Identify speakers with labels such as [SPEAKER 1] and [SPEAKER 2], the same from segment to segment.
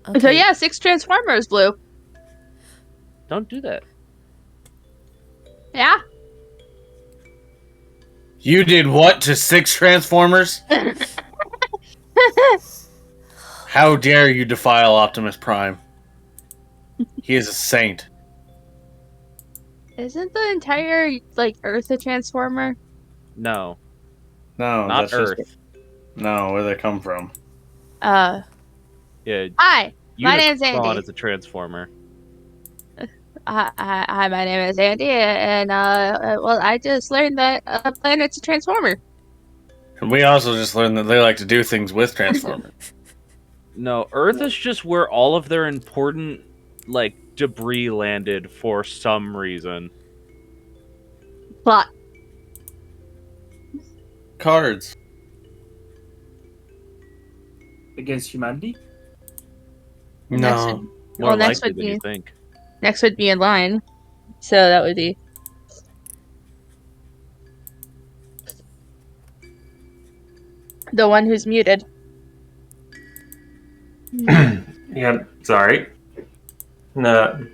[SPEAKER 1] Okay.
[SPEAKER 2] So yeah, 6 Transformers, Blue.
[SPEAKER 3] Don't do that.
[SPEAKER 2] Yeah.
[SPEAKER 4] You did what to 6 Transformers? How dare you defile Optimus Prime? He is a saint.
[SPEAKER 2] Isn't the entire Earth a Transformer?
[SPEAKER 3] No,
[SPEAKER 4] No,
[SPEAKER 3] not
[SPEAKER 4] that's just
[SPEAKER 3] Earth.
[SPEAKER 4] no. Where they come from?
[SPEAKER 2] Uh,
[SPEAKER 3] Yeah,
[SPEAKER 2] Hi, my name's
[SPEAKER 3] Unicron
[SPEAKER 2] Andy.
[SPEAKER 3] is a transformer.
[SPEAKER 2] Hi, my name is Andy, and well, I just learned that a planet's a Transformer.
[SPEAKER 4] And we also just learned that they like to do things with Transformers.
[SPEAKER 3] No, Earth is just where all of their important, debris landed for some reason.
[SPEAKER 2] Plot.
[SPEAKER 4] Cards.
[SPEAKER 1] Against humanity?
[SPEAKER 2] Next
[SPEAKER 4] No.
[SPEAKER 2] would,
[SPEAKER 3] More
[SPEAKER 2] well, next
[SPEAKER 3] likely
[SPEAKER 2] would
[SPEAKER 3] than you
[SPEAKER 2] be
[SPEAKER 3] think.
[SPEAKER 2] next would be in line, so that would be the one who's muted.
[SPEAKER 5] Yeah, sorry. No.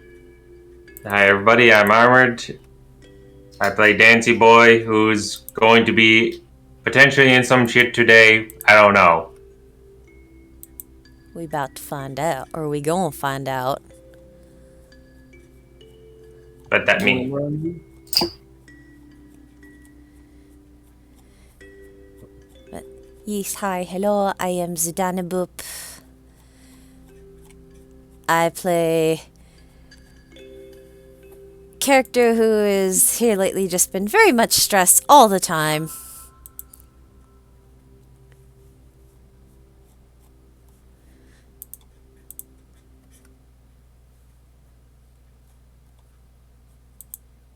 [SPEAKER 5] Hi, everybody. I'm Armored. I play Dancy Boy, who's going to be potentially in some shit today. I don't know.
[SPEAKER 6] We about to find out, or we gonna find out.
[SPEAKER 5] But that me.
[SPEAKER 6] Yes, hi, hello, I am Zidane Boop. I play character who is here lately just been very much stressed all the time.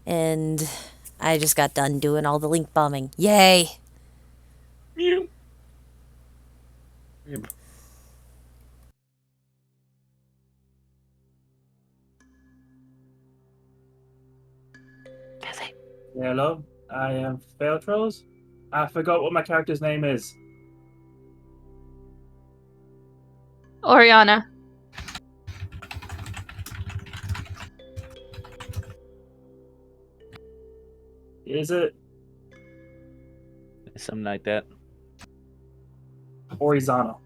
[SPEAKER 6] And I just got done doing all the link bombing. Yay!
[SPEAKER 3] You.
[SPEAKER 1] Hello, I am Failtros. I forgot what my character's name is.
[SPEAKER 2] Oriana.
[SPEAKER 1] Is it
[SPEAKER 3] Something like that.
[SPEAKER 1] Orizano?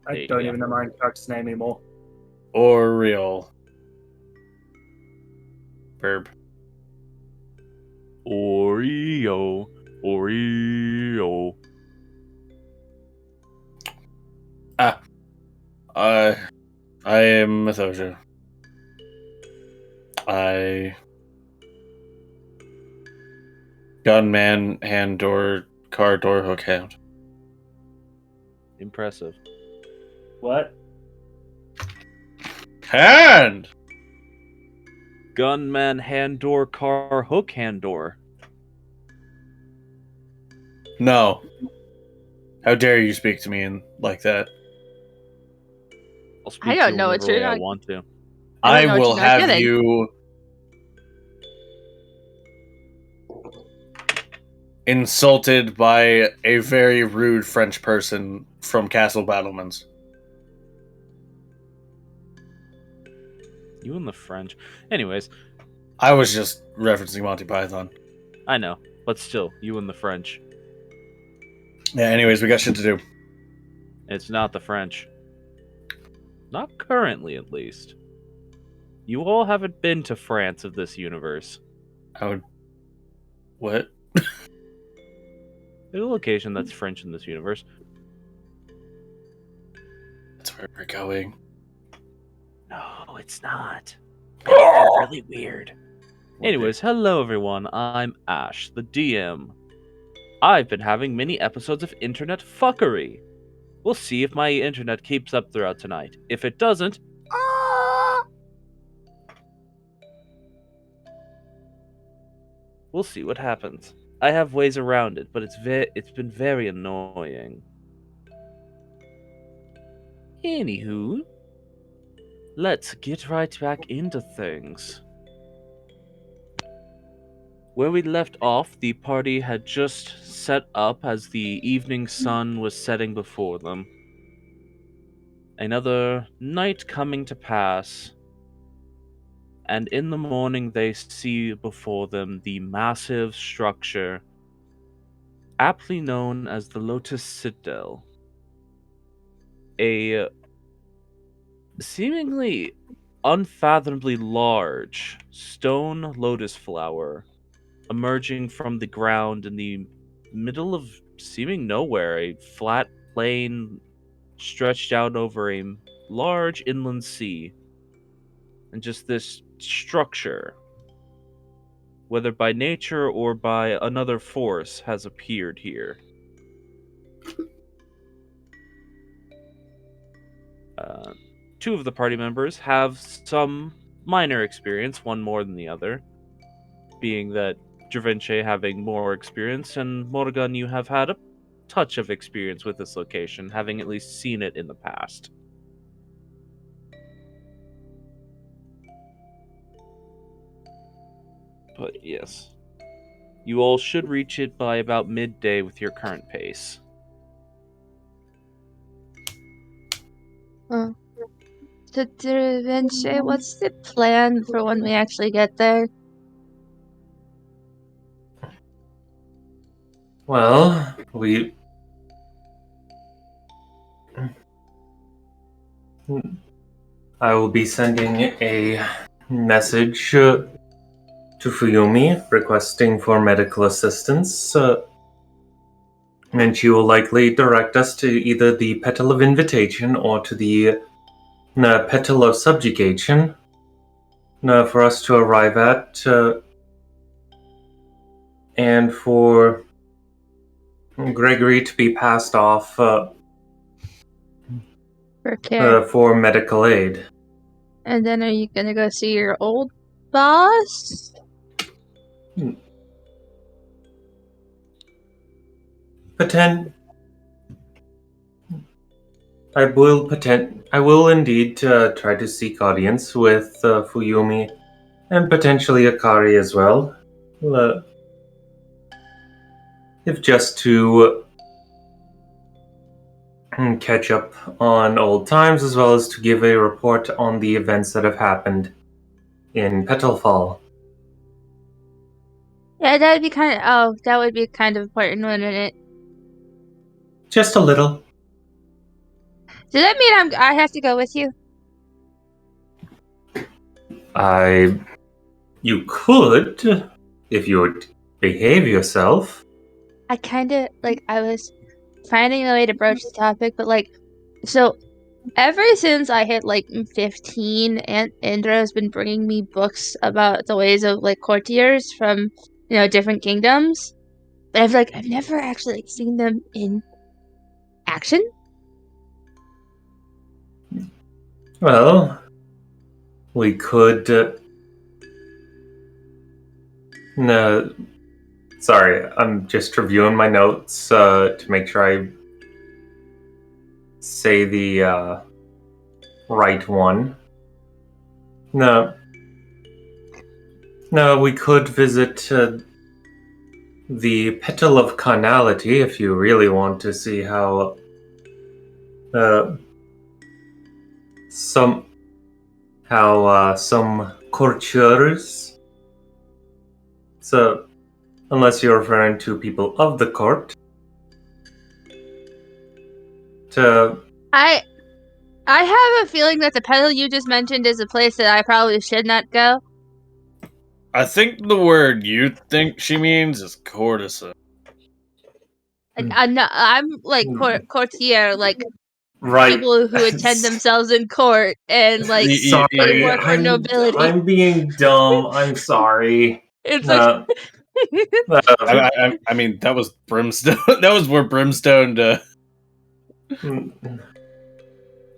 [SPEAKER 3] There
[SPEAKER 1] I
[SPEAKER 3] you
[SPEAKER 1] don't
[SPEAKER 3] go.
[SPEAKER 1] even know my character's name anymore.
[SPEAKER 4] Oriole. Verb.
[SPEAKER 3] Oreo. Oreo.
[SPEAKER 4] I am Mythosia. I gunman, hand door, car door, hook hand.
[SPEAKER 3] Impressive.
[SPEAKER 1] What?
[SPEAKER 4] Hand.
[SPEAKER 3] Gunman, hand door, car, hook, hand door.
[SPEAKER 4] No. How dare you speak to me in like that?
[SPEAKER 3] I'll speak
[SPEAKER 2] I
[SPEAKER 3] to
[SPEAKER 2] don't
[SPEAKER 3] you
[SPEAKER 2] know what
[SPEAKER 3] whatever
[SPEAKER 2] you're
[SPEAKER 3] way I
[SPEAKER 2] not.
[SPEAKER 3] want to.
[SPEAKER 2] I
[SPEAKER 4] I
[SPEAKER 2] don't know what
[SPEAKER 4] will
[SPEAKER 2] you're not
[SPEAKER 4] have
[SPEAKER 2] getting.
[SPEAKER 4] you insulted by a very rude French person from Castle Battlements.
[SPEAKER 3] You and the French. Anyways,
[SPEAKER 4] I was just referencing Monty Python.
[SPEAKER 3] I know. But still, you and the French.
[SPEAKER 4] Yeah, anyways, we got shit to do.
[SPEAKER 3] It's not the French. Not currently, at least. You all haven't been to France of this universe.
[SPEAKER 4] I would. What?
[SPEAKER 3] There's a location that's French in this universe.
[SPEAKER 4] That's where we're going.
[SPEAKER 3] No, it's not. It's really weird. Anyways, hello everyone. I'm Ash, the DM. I've been having many episodes of internet fuckery. We'll see if my internet keeps up throughout tonight. If it doesn't, we'll see what happens. I have ways around it, but it's been very annoying. Anywho, let's get right back into things. Where we left off, the party had just set up as the evening sun was setting before them. Another night coming to pass, and in the morning they see before them the massive structure aptly known as the Lotus Citadel. A seemingly unfathomably large stone lotus flower emerging from the ground in the middle of seeming nowhere, a flat plain stretched out over a large inland sea. And just this structure, whether by nature or by another force, has appeared here. Two of the party members have some minor experience, one more than the other, being that Dravinche having more experience, and Morgan, you have had a touch of experience with this location, having at least seen it in the past. But yes, you all should reach it by about midday with your current pace.
[SPEAKER 2] So, Dravinche, what's the plan for when we actually get there?
[SPEAKER 5] Well, I will be sending a message to Fuyumi requesting for medical assistance, and she will likely direct us to either the Petal of Invitation or to the Petal of Subjugation for us to arrive at, and for Gregory to be passed off
[SPEAKER 2] For care.
[SPEAKER 5] for medical aid.
[SPEAKER 2] And then are you gonna go see your old boss?
[SPEAKER 5] I will indeed try to seek audience with Fuyumi and potentially Akari as well. If just to catch up on old times, as well as to give a report on the events that have happened in Petalfall.
[SPEAKER 2] Yeah, that would be kind of important, wouldn't it?
[SPEAKER 5] Just a little.
[SPEAKER 2] Does that mean I have to go with you?
[SPEAKER 5] You could, if you would behave yourself.
[SPEAKER 2] I kind of, I was finding a way to broach the topic, but, so, ever since I hit, 15, Aunt Indra has been bringing me books about the ways of, courtiers from, different kingdoms. But I've never actually, seen them in action.
[SPEAKER 5] Well, we could... No, sorry, I'm just reviewing my notes to make sure I say the right one. No, we could visit the Petal of Carnality if you really want to see how some courtiers. So, unless you're referring to people of the court,
[SPEAKER 2] I have a feeling that the petal you just mentioned is a place that I probably should not go.
[SPEAKER 4] I think the word you think she means is courtesan.
[SPEAKER 2] I'm courtier,
[SPEAKER 5] right.
[SPEAKER 2] people who attend themselves in court and
[SPEAKER 5] Sorry,
[SPEAKER 2] they work for nobility.
[SPEAKER 5] I'm being dumb. I'm sorry.
[SPEAKER 2] It's
[SPEAKER 4] I mean, that was Brimstone. That was where Brimstone.
[SPEAKER 3] To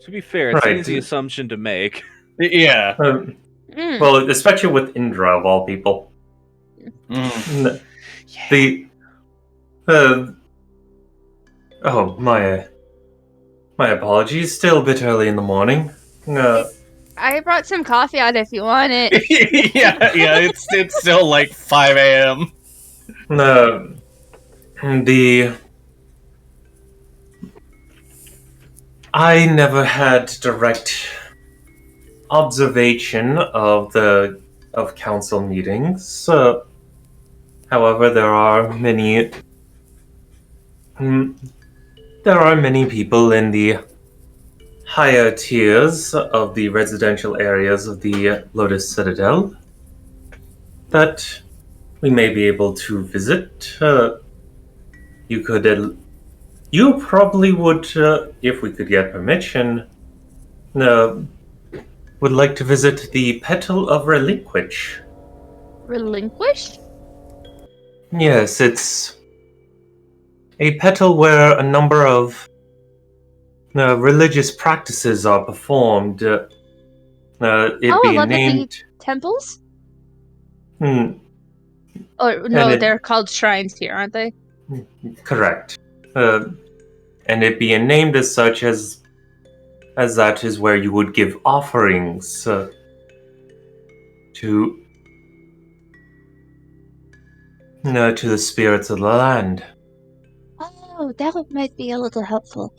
[SPEAKER 3] be fair, it's an
[SPEAKER 5] Right.
[SPEAKER 3] easy assumption to make.
[SPEAKER 4] Yeah.
[SPEAKER 5] Well, especially with Indra of all people.
[SPEAKER 4] Mm.
[SPEAKER 5] Oh, my apologies. Still a bit early in the morning.
[SPEAKER 2] I brought some coffee out if you want it.
[SPEAKER 4] yeah. It's still like 5 a.m.
[SPEAKER 5] I never had direct observation of council meetings. However, there are many people in the higher tiers of the residential areas of the Lotus Citadel that we may be able to visit. You probably would, if we could get permission, would like to visit the Petal of Relinquish.
[SPEAKER 2] Relinquish?
[SPEAKER 5] Yes, it's a petal where a number of religious practices are performed. It being named.
[SPEAKER 2] Temples?
[SPEAKER 5] Hmm,
[SPEAKER 2] Or no,
[SPEAKER 5] it-
[SPEAKER 2] they're called shrines here, aren't they?
[SPEAKER 5] correct. And it being named as such as that is where you would give offerings to the spirits of the land.
[SPEAKER 2] Oh, that might be a little helpful.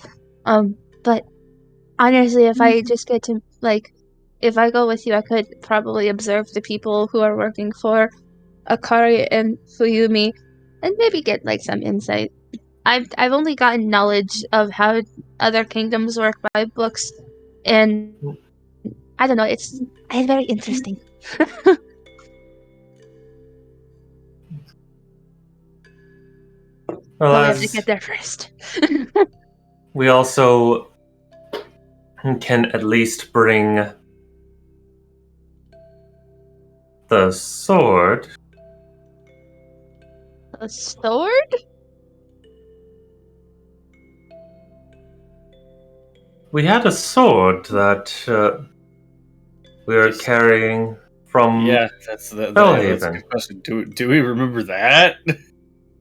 [SPEAKER 2] But honestly, if I just get to if I go with you, I could probably observe the people who are working for Akari and Fuyumi, and maybe get some insight. I've only gotten knowledge of how other kingdoms work by books, and I don't know. It's very interesting.
[SPEAKER 5] Well,
[SPEAKER 2] But we have to
[SPEAKER 5] as
[SPEAKER 2] get there first.
[SPEAKER 5] we also can at least bring the sword.
[SPEAKER 2] A sword?
[SPEAKER 5] We had a sword that we were carrying from
[SPEAKER 4] Yeah, that's a
[SPEAKER 5] Bellhaven.
[SPEAKER 4] good question. Do we remember that?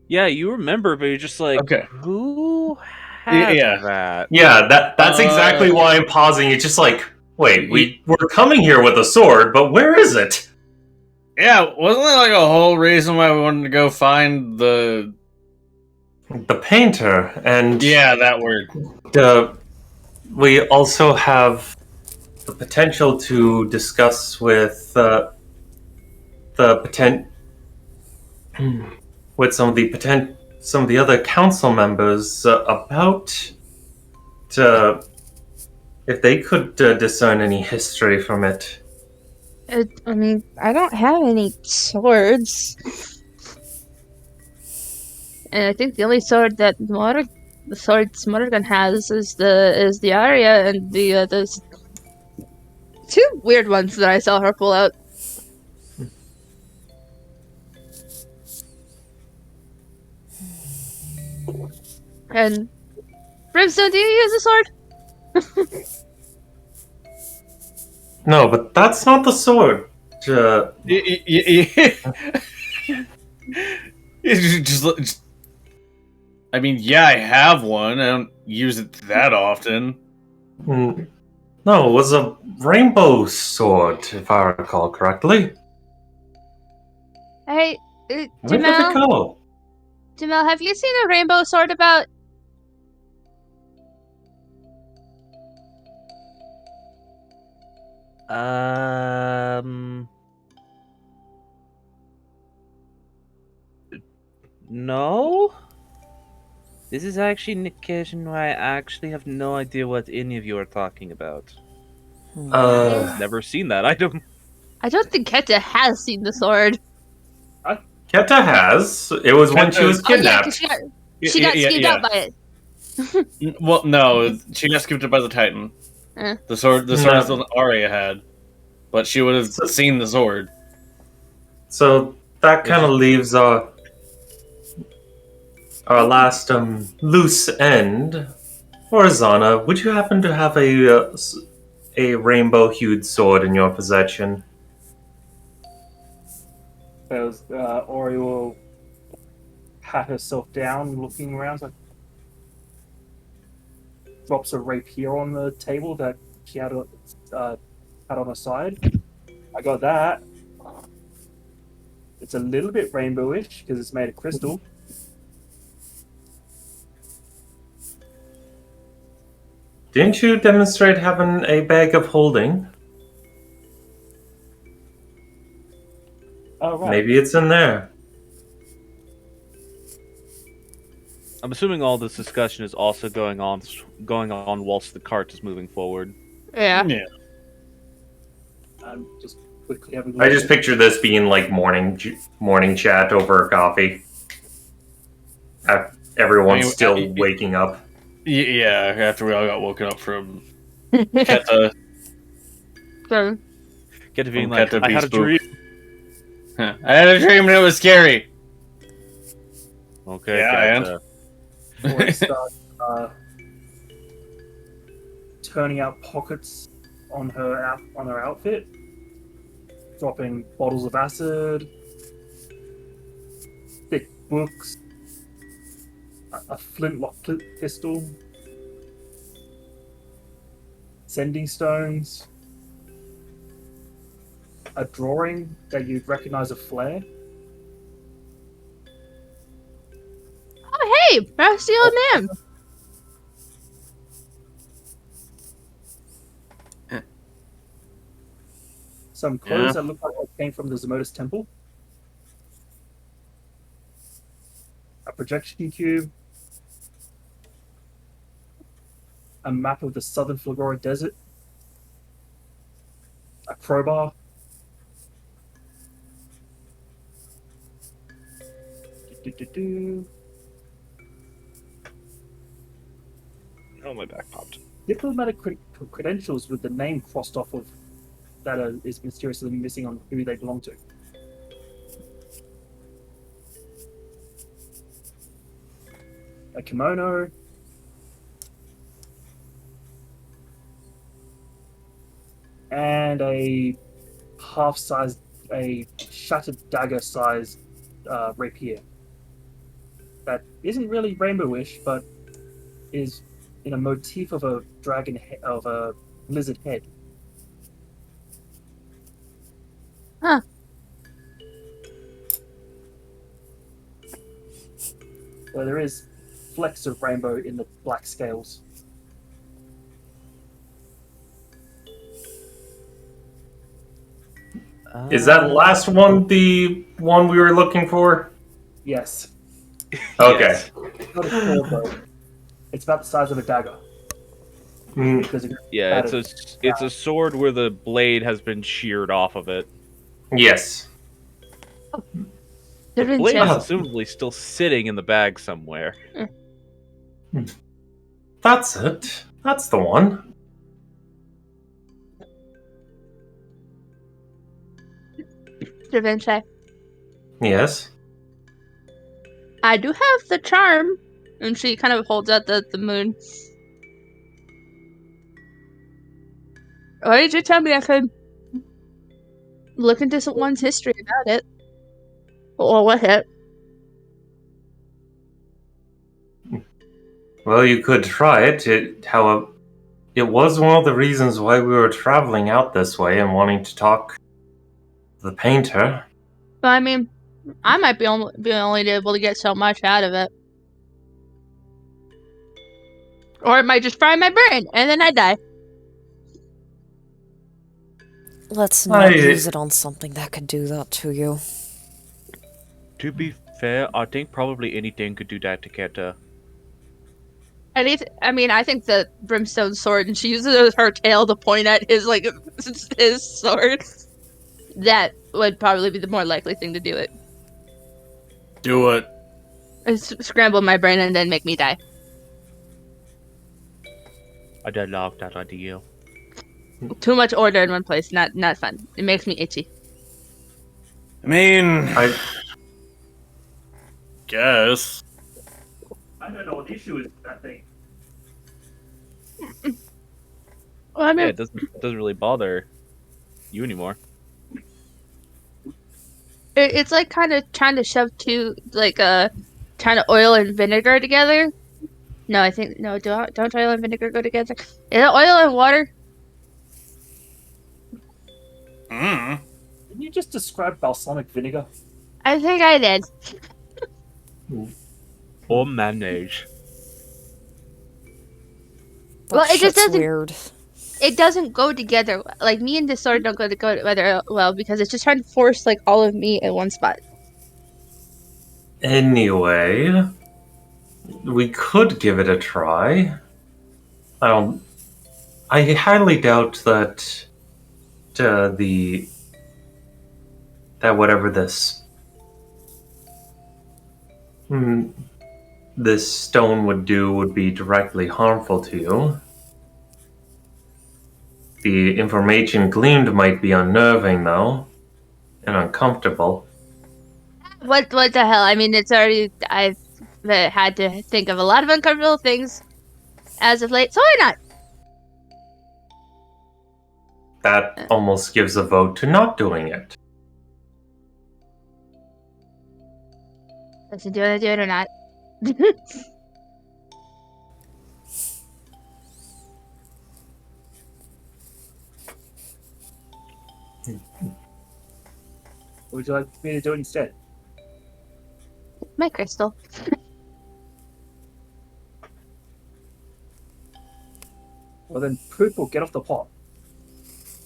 [SPEAKER 3] Yeah, you remember, but you're just like,
[SPEAKER 4] Okay.
[SPEAKER 3] who had
[SPEAKER 4] Yeah.
[SPEAKER 3] that?
[SPEAKER 5] Yeah, that's exactly why I'm pausing. It's just like, wait, we're coming here with a sword, but where is it?
[SPEAKER 4] Yeah, wasn't there like a whole reason why we wanted to go find the
[SPEAKER 5] painter, and
[SPEAKER 4] that word.
[SPEAKER 5] We also have the potential to discuss with with some of the other council members about if they could discern any history from it.
[SPEAKER 2] I mean, I don't have any swords. And I think the only sword that Morgan has is the Arya, and there's two weird ones that I saw her pull out. And Brimstone, do you use a sword?
[SPEAKER 5] No, but that's not the sword.
[SPEAKER 4] Just, I mean, yeah, I have one. I don't use it that often.
[SPEAKER 5] No, it was a rainbow sword, if I recall correctly.
[SPEAKER 2] Hey,
[SPEAKER 5] Where did it
[SPEAKER 2] Jamel,
[SPEAKER 5] go?
[SPEAKER 2] have you seen a rainbow sword about?
[SPEAKER 3] No? This is actually an occasion where I actually have no idea what any of you are talking about. I've never seen that item.
[SPEAKER 2] I don't think Keta has seen the sword.
[SPEAKER 5] Keta has. It was when she was
[SPEAKER 2] Oh yeah,
[SPEAKER 5] kidnapped.
[SPEAKER 2] 'cause she got schemed out by it.
[SPEAKER 4] Well, no, she got skipped by the Titan. The sword is the one Arya had, but she would have seen the sword.
[SPEAKER 5] So that kind of leaves our last loose end. Orzana, would you happen to have a rainbow-hued sword in your possession?
[SPEAKER 1] Because Ori will pat herself down, looking around, like drops a rapier on the table that she had on her side. I got that. It's a little bit rainbowish because it's made of crystal.
[SPEAKER 5] Didn't you demonstrate having a bag of holding?
[SPEAKER 1] Oh, right.
[SPEAKER 5] Maybe it's in there.
[SPEAKER 3] I'm assuming all this discussion is also going on whilst the cart is moving forward.
[SPEAKER 2] Yeah.
[SPEAKER 4] Yeah.
[SPEAKER 1] I'm just quickly having.
[SPEAKER 5] I just picture this being like morning chat over coffee. Everyone's
[SPEAKER 4] I mean,
[SPEAKER 5] still waking up.
[SPEAKER 4] Yeah, after we all got woken up from Keta.
[SPEAKER 2] So,
[SPEAKER 3] Get to being
[SPEAKER 4] From
[SPEAKER 3] like,
[SPEAKER 4] Keta
[SPEAKER 3] I had a
[SPEAKER 4] Beast Book.
[SPEAKER 3] dream.
[SPEAKER 4] I had a dream and it was scary.
[SPEAKER 3] Okay,
[SPEAKER 4] Yeah,
[SPEAKER 3] gotcha.
[SPEAKER 1] Before I start turning out pockets on her outfit, dropping bottles of acid, thick books, a flintlock pistol, sending stones, a drawing that you'd recognize a flare.
[SPEAKER 2] oh hey, that's the old man.
[SPEAKER 1] Some clothes
[SPEAKER 4] Yeah.
[SPEAKER 1] that look like they came from the Zemodis temple. A projection cube. A map of the southern Flagora Desert. A crowbar. Do-do-do-do.
[SPEAKER 3] Oh, my back popped.
[SPEAKER 1] Diplomatic credentials with the name crossed off of that is mysteriously missing on who they belong to. A kimono. And a half-sized, a shattered dagger-sized rapier. That isn't really rainbowish, but is in a motif of a dragon of a lizard head.
[SPEAKER 2] Huh.
[SPEAKER 1] So there is flecks of rainbow in the black scales.
[SPEAKER 5] Is that last one the one we were looking for?
[SPEAKER 1] Yes.
[SPEAKER 5] Okay.
[SPEAKER 3] Yes.
[SPEAKER 1] It's not a sword, though. It's about the size of a dagger.
[SPEAKER 5] Mm,
[SPEAKER 1] Because it
[SPEAKER 3] Yeah, it's a sword where the blade has been sheared off of it.
[SPEAKER 5] yes.
[SPEAKER 3] The
[SPEAKER 2] Didn't
[SPEAKER 3] blade
[SPEAKER 2] say-
[SPEAKER 3] is assumably still sitting in the bag somewhere.
[SPEAKER 5] That's it. That's the one.
[SPEAKER 2] Da Vinci.
[SPEAKER 5] Yes.
[SPEAKER 2] I do have the charm. And she kind of holds out the moon. Why did you tell me I could look into someone's history about it? Or what it?
[SPEAKER 5] Well, you could try it. It was one of the reasons why we were traveling out this way and wanting to talk to the painter.
[SPEAKER 2] But I mean, I might be only able to get so much out of it. Or it might just fry my brain, and then I die.
[SPEAKER 6] Let's not use it on something that could do that to you.
[SPEAKER 3] To be fair, I think probably anything could do that to Keta.
[SPEAKER 2] I mean, I think the brimstone sword, and she uses her tail to point at his his sword. That would probably be the more likely thing to do it.
[SPEAKER 4] Do it.
[SPEAKER 2] Scramble my brain and then make me die.
[SPEAKER 3] I did love that idea.
[SPEAKER 2] Too much order in one place, not fun. It makes me itchy.
[SPEAKER 4] I mean,
[SPEAKER 5] I
[SPEAKER 4] guess.
[SPEAKER 1] I don't know what the issue is with that thing.
[SPEAKER 2] Well, I mean,
[SPEAKER 3] Yeah, it doesn't really bother you anymore.
[SPEAKER 2] it's like kind of trying to shove trying to oil and vinegar together. No, I think no. Don't oil and vinegar go together? Is it oil and water?
[SPEAKER 4] Mm.
[SPEAKER 1] Didn't you just describe balsamic vinegar?
[SPEAKER 2] I think I did.
[SPEAKER 3] Or mayonnaise.
[SPEAKER 6] That
[SPEAKER 2] Well, it just
[SPEAKER 6] shit's
[SPEAKER 2] doesn't-
[SPEAKER 6] weird.
[SPEAKER 2] It doesn't go together. Like, me and the sword don't go together well because it's just trying to force, like, all of me in one spot.
[SPEAKER 5] Anyway, we could give it a try. I highly doubt that whatever this stone would do would be directly harmful to you. The information gleaned might be unnerving, though, and uncomfortable.
[SPEAKER 2] What the hell? I mean, it's already... I've had to think of a lot of uncomfortable things as of late, so why not?
[SPEAKER 5] That almost gives a vote to not doing it.
[SPEAKER 2] Listen, do you want to do it or not?
[SPEAKER 1] What would you like me to do instead?
[SPEAKER 2] My crystal.
[SPEAKER 1] Well then, poop or get off the pot.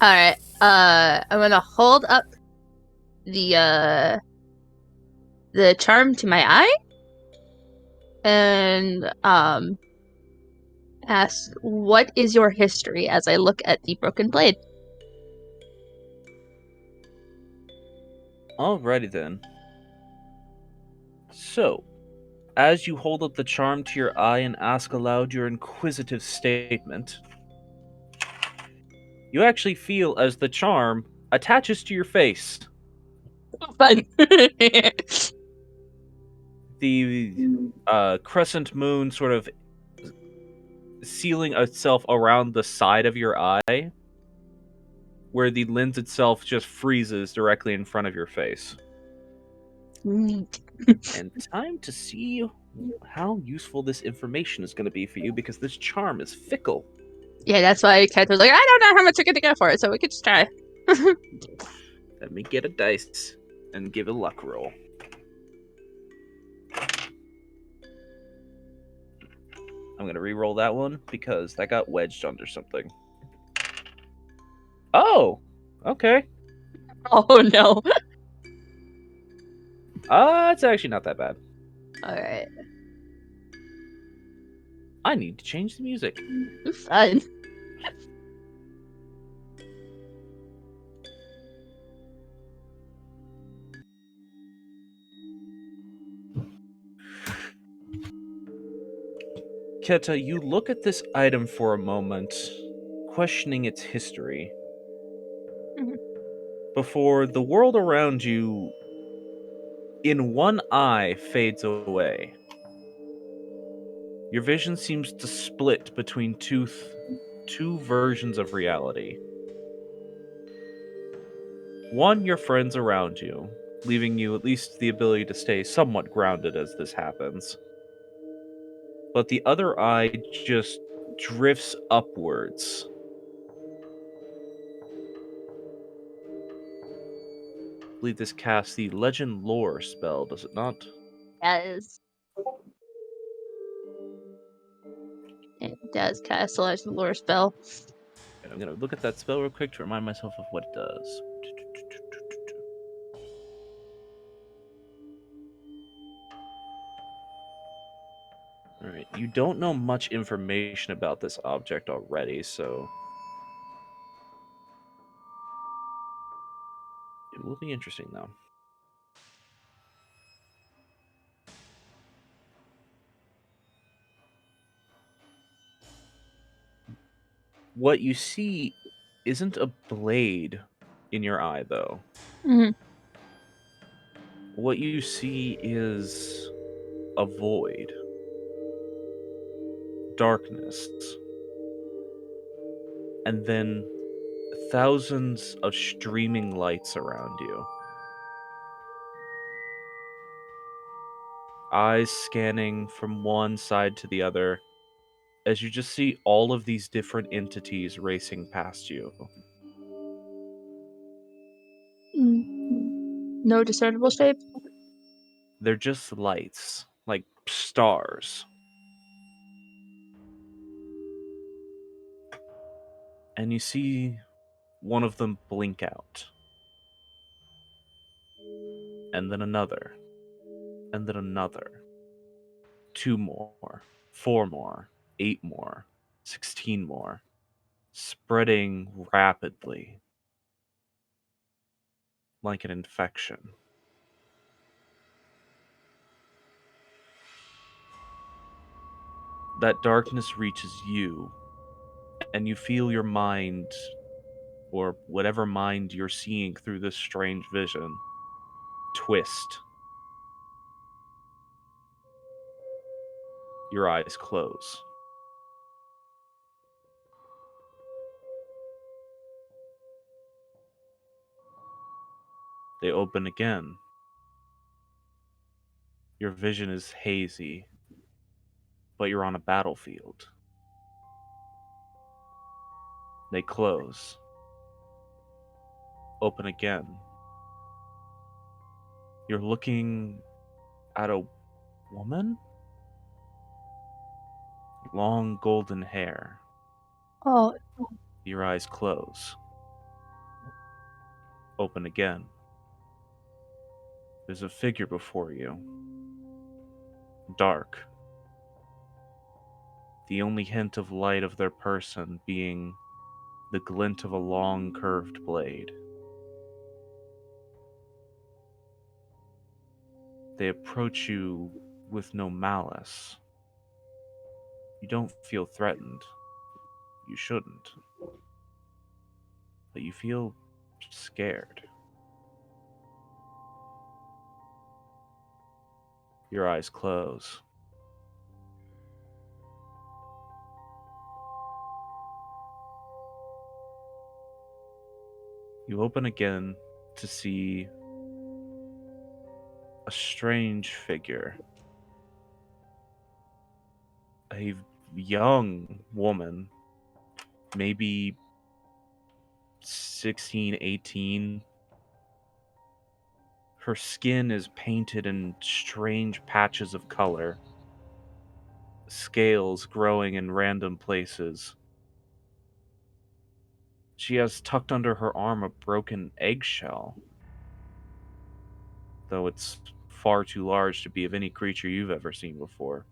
[SPEAKER 2] Alright, I'm gonna hold up the charm to my eye and ask, what is your history, as I look at the broken blade?
[SPEAKER 3] Alrighty then. So, as you hold up the charm to your eye and ask aloud your inquisitive statement, you actually feel as the charm attaches to your face.
[SPEAKER 2] Fun.
[SPEAKER 3] The crescent moon sort of sealing itself around the side of your eye, where the lens itself just freezes directly in front of your face.
[SPEAKER 2] Neat.
[SPEAKER 3] And time to see how useful this information is going to be for you, because this charm is fickle.
[SPEAKER 2] Yeah, that's why Kat was like, I don't know how much you're gonna get for it, so we could just try.
[SPEAKER 3] Let me get a dice and give a luck roll. I'm going to re-roll that one because that got wedged under something. Oh! Okay.
[SPEAKER 2] Oh no.
[SPEAKER 3] It's actually not that bad.
[SPEAKER 2] Alright.
[SPEAKER 3] I need to change the music.
[SPEAKER 2] Fun.
[SPEAKER 3] Keta, you look at this item for a moment, questioning its history,
[SPEAKER 2] Mhm.
[SPEAKER 3] before the world around you, in one eye, fades away. Your vision seems to split between two versions of reality. One, your friends around you, leaving you at least the ability to stay somewhat grounded as this happens. But the other eye just drifts upwards. I believe this casts the Legend Lore spell, does it not?
[SPEAKER 2] Yes. It does cast a Legend Lore spell.
[SPEAKER 3] And I'm going to look at that spell real quick to remind myself of what it does. Alright, you don't know much information about this object already, so it will be interesting, though. What you see isn't a blade in your eye, though.
[SPEAKER 2] Mhm.
[SPEAKER 3] What you see is a void. Darkness. And then thousands of streaming lights around you. Eyes scanning from one side to the other, as you just see all of these different entities racing past you.
[SPEAKER 2] No discernible shape?
[SPEAKER 3] They're just lights, like stars. and you see one of them blink out. And then another. And then another. 2 more. 4 more. 8 more. 16 more. Spreading rapidly. Like an infection. That darkness reaches you, and you feel your mind, or whatever mind you're seeing through this strange vision, twist. Your eyes close. They open again. Your vision is hazy, but you're on a battlefield. They close. Open again. You're looking at a woman? Long golden hair.
[SPEAKER 2] Oh,
[SPEAKER 3] Your eyes close. Open again. There's a figure before you. Dark. The only hint of light of their person being the glint of a long curved blade. They approach you with no malice. You don't feel threatened. You shouldn't. But you feel scared. Your eyes close. You open again to see a strange figure. A young woman, maybe 16, 18. Her skin is painted in strange patches of color, scales growing in random places. She has tucked under her arm a broken eggshell, though it's far too large to be of any creature you've ever seen before.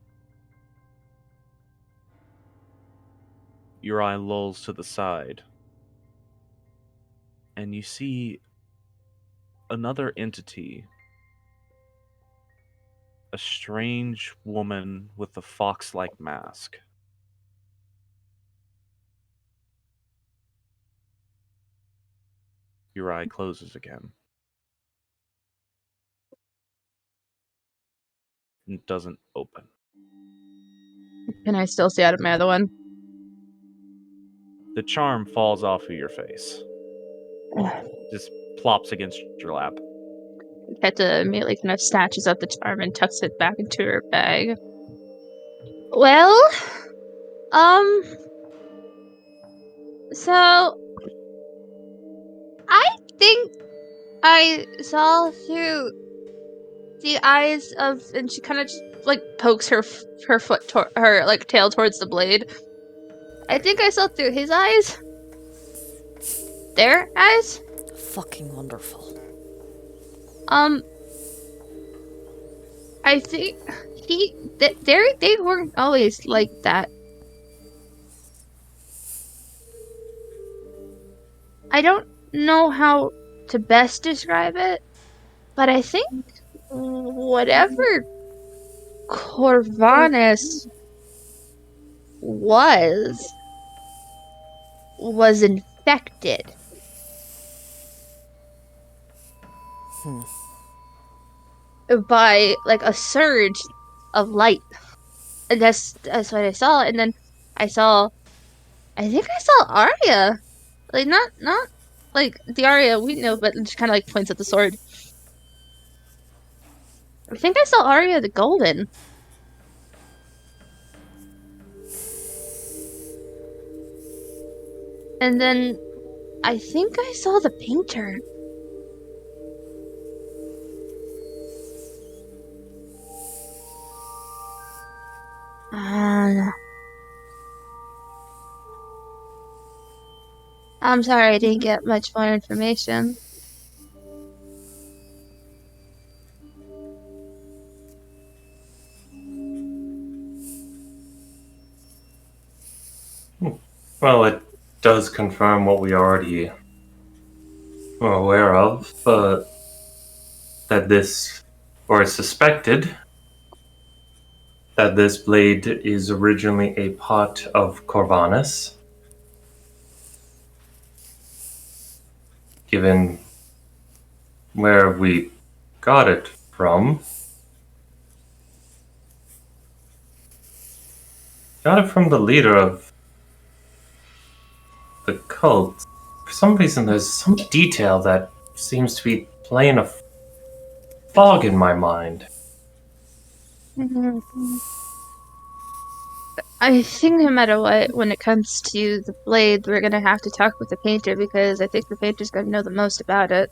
[SPEAKER 3] Your eye lolls to the side, and you see another entity. A strange woman with a fox-like mask. Your eye closes again. It doesn't open.
[SPEAKER 2] can I still see out of my other one?
[SPEAKER 3] The charm falls off of your face. Just plops against your lap.
[SPEAKER 2] Keta immediately kind of snatches up the charm and tucks it back into her bag. Well, so I think I saw through the eyes of, and she kind of just like pokes her foot her like tail towards the blade. I think I saw through his eyes. Their eyes.
[SPEAKER 6] Fucking wonderful.
[SPEAKER 2] I think they weren't always like that. I don't know how to best describe it, but I think whatever Corvanus was infected. By like a surge of light. And that's what I saw. And then I think I saw Arya. Like not like the Arya we know, but just kinda like points at the sword. I think I saw Arya the Golden. And then I think I saw the painter. I'm sorry I didn't get much more information.
[SPEAKER 5] Well, it does confirm what we already were aware of, that this, or suspected, that this blade is originally a part of Corvanus. Given where we got it from. Got it from the leader of the cult. For some reason, there's some detail that seems to be playing a fog in my mind.
[SPEAKER 2] I think no matter what, when it comes to the blade, we're gonna have to talk with the painter because I think the painter's gonna know the most about it.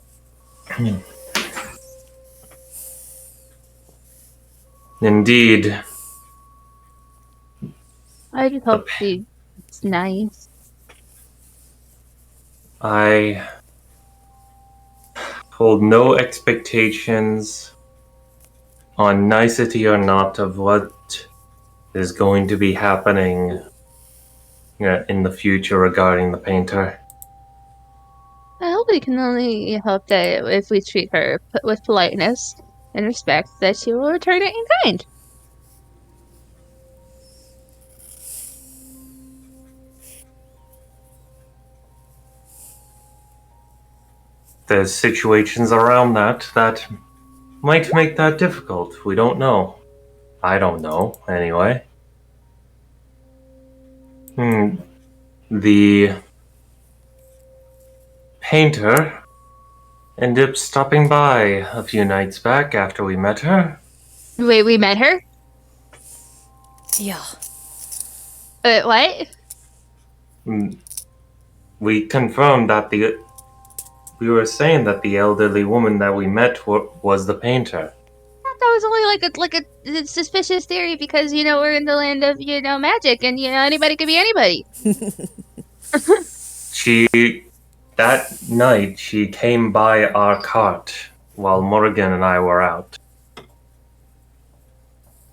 [SPEAKER 5] Indeed.
[SPEAKER 2] I just hope he's nice.
[SPEAKER 5] I hold no expectations on nicety or not of what is going to be happening in the future regarding the painter.
[SPEAKER 2] I hope we can only hope that if we treat her with politeness and respect, that she will return it in kind.
[SPEAKER 5] There's situations around that might make that difficult. We don't know. I don't know, anyway. The painter ended up stopping by a few nights back after we met her.
[SPEAKER 2] Wait, we met her?
[SPEAKER 6] Yeah.
[SPEAKER 2] What?
[SPEAKER 5] We confirmed that we were saying that the elderly woman that we met was the painter.
[SPEAKER 2] That was only like a suspicious theory because we're in the land of magic and anybody could be anybody.
[SPEAKER 5] That night she came by our cart while Morgan and I were out.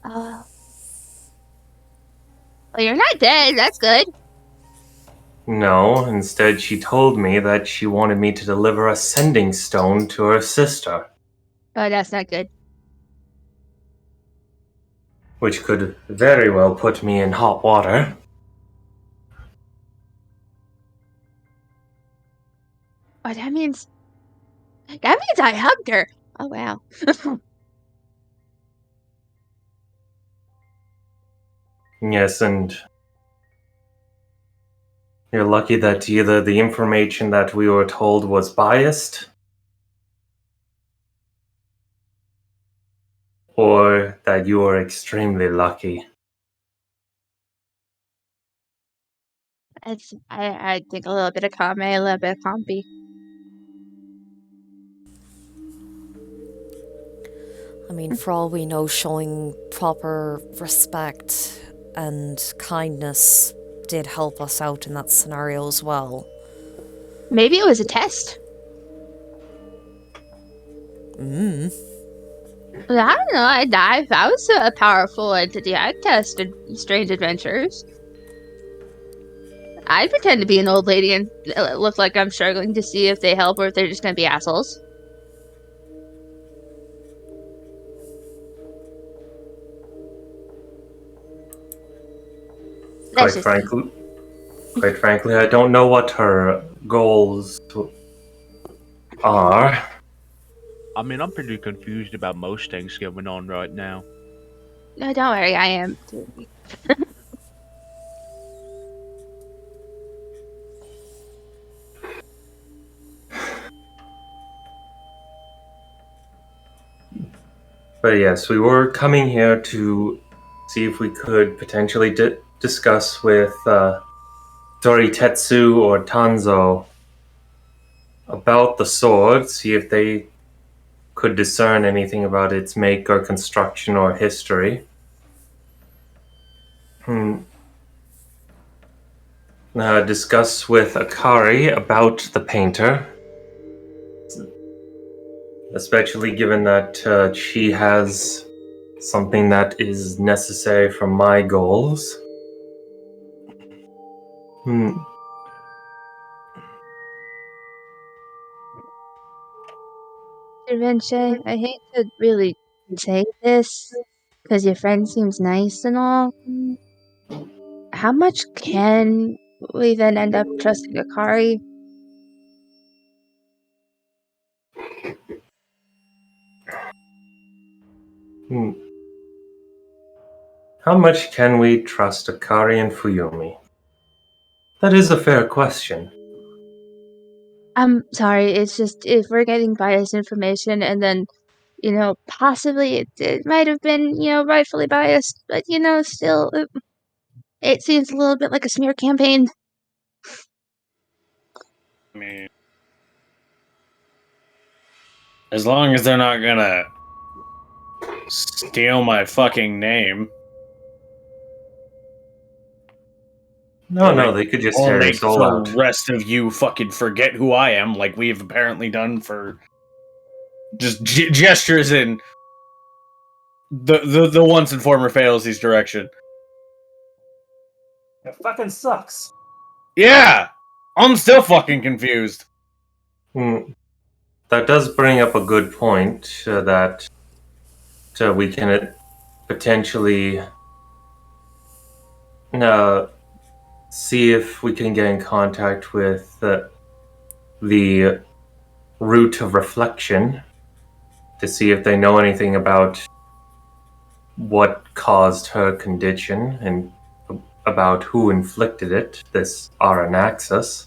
[SPEAKER 2] Well, you're not dead. That's good.
[SPEAKER 5] No, instead she told me that she wanted me to deliver a sending stone to her sister.
[SPEAKER 2] Oh, that's not good.
[SPEAKER 5] Which could very well put me in hot water.
[SPEAKER 2] Oh, that means I hugged her. Oh, wow.
[SPEAKER 5] Yes, and you're lucky that either the information that we were told was biased, or that you were extremely lucky.
[SPEAKER 2] I think a little bit of column A, a little bit of column B.
[SPEAKER 6] I mean, for all we know, showing proper respect and kindness did help us out in that scenario as well.
[SPEAKER 2] Maybe it was a test.
[SPEAKER 6] Mm.
[SPEAKER 2] I don't know. If I was a powerful entity, I'd test strange adventures. I'd pretend to be an old lady and look like I'm struggling to see if they help or if they're just gonna be assholes.
[SPEAKER 5] Quite frankly, I don't know what her goals are.
[SPEAKER 3] I mean, I'm pretty confused about most things going on right now.
[SPEAKER 2] No, don't worry. I am too.
[SPEAKER 5] But yes, we were coming here to see if we could potentially discuss with Doritetsu or Tanzo about the sword, see if they could discern anything about its make or construction or history. discuss with Akari about the painter. Especially given that she has something that is necessary for my goals.
[SPEAKER 2] Vinci, I hate to really say this, because your friend seems nice and all. How much can we then end up trusting Akari?
[SPEAKER 5] How much can we trust Akari and Fuyumi? That is a fair question.
[SPEAKER 2] I'm sorry, it's just if we're getting biased information and then, possibly it might have been, rightfully biased, but, still, it seems a little bit like a smear campaign.
[SPEAKER 4] I mean, as long as they're not gonna steal my fucking name.
[SPEAKER 5] No, they could just tear
[SPEAKER 4] make
[SPEAKER 5] us all
[SPEAKER 4] the
[SPEAKER 5] out.
[SPEAKER 4] rest of you fucking forget who I am, like we've apparently done for just gestures in the once and former Failsies direction.
[SPEAKER 1] It fucking sucks.
[SPEAKER 4] Yeah, I'm still fucking confused.
[SPEAKER 5] That does bring up a good point that we can potentially see if we can get in contact with the Root of Reflection to see if they know anything about what caused her condition and about who inflicted it, this Aranaxus.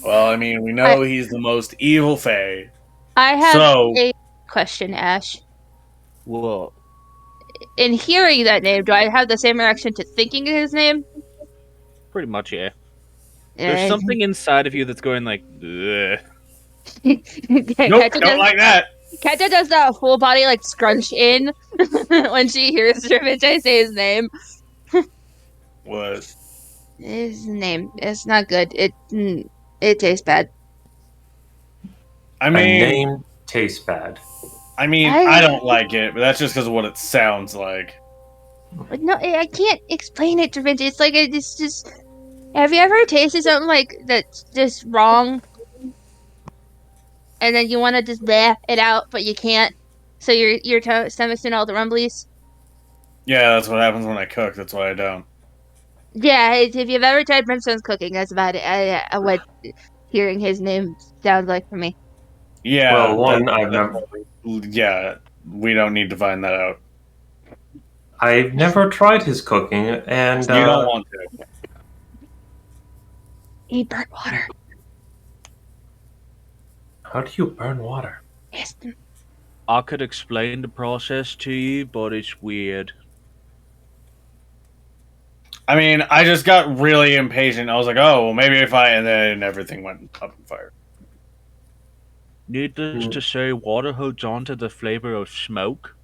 [SPEAKER 4] Well, I mean, we know he's the most evil Fae.
[SPEAKER 2] I have a question, Ash.
[SPEAKER 3] What?
[SPEAKER 2] In hearing that name, do I have the same reaction to thinking of his name?
[SPEAKER 3] Pretty much, yeah. There's something inside of you that's going like, ugh.
[SPEAKER 4] Nope, don't like that.
[SPEAKER 2] Keta does that full body like scrunch in when she hears Vinci say his name.
[SPEAKER 4] What?
[SPEAKER 2] His name. It's not good. It tastes bad.
[SPEAKER 4] I mean,
[SPEAKER 5] a name tastes bad.
[SPEAKER 4] I mean, I don't like it, but that's just because of what it sounds like.
[SPEAKER 2] No, I can't explain it to Vinci. It's like it's just. Have you ever tasted something like that's just wrong? And then you want to just bleh it out, but you can't. So your stomach's in all the rumblies.
[SPEAKER 4] Yeah, that's what happens when I cook. That's why I don't.
[SPEAKER 2] Yeah, if you've ever tried Brimstone's cooking, that's about it. What hearing his name sounds like for me.
[SPEAKER 4] Yeah.
[SPEAKER 5] Well, I've never.
[SPEAKER 4] Yeah, we don't need to find that out.
[SPEAKER 5] I've never tried his cooking, and
[SPEAKER 4] you don't want to.
[SPEAKER 2] He burnt water.
[SPEAKER 5] How do you burn water?
[SPEAKER 2] Yes.
[SPEAKER 3] I could explain the process to you, but it's weird.
[SPEAKER 4] I mean, I just got really impatient. I was like, oh, well, maybe if and then everything went up in fire.
[SPEAKER 3] Needless to say, water holds on to the flavor of smoke,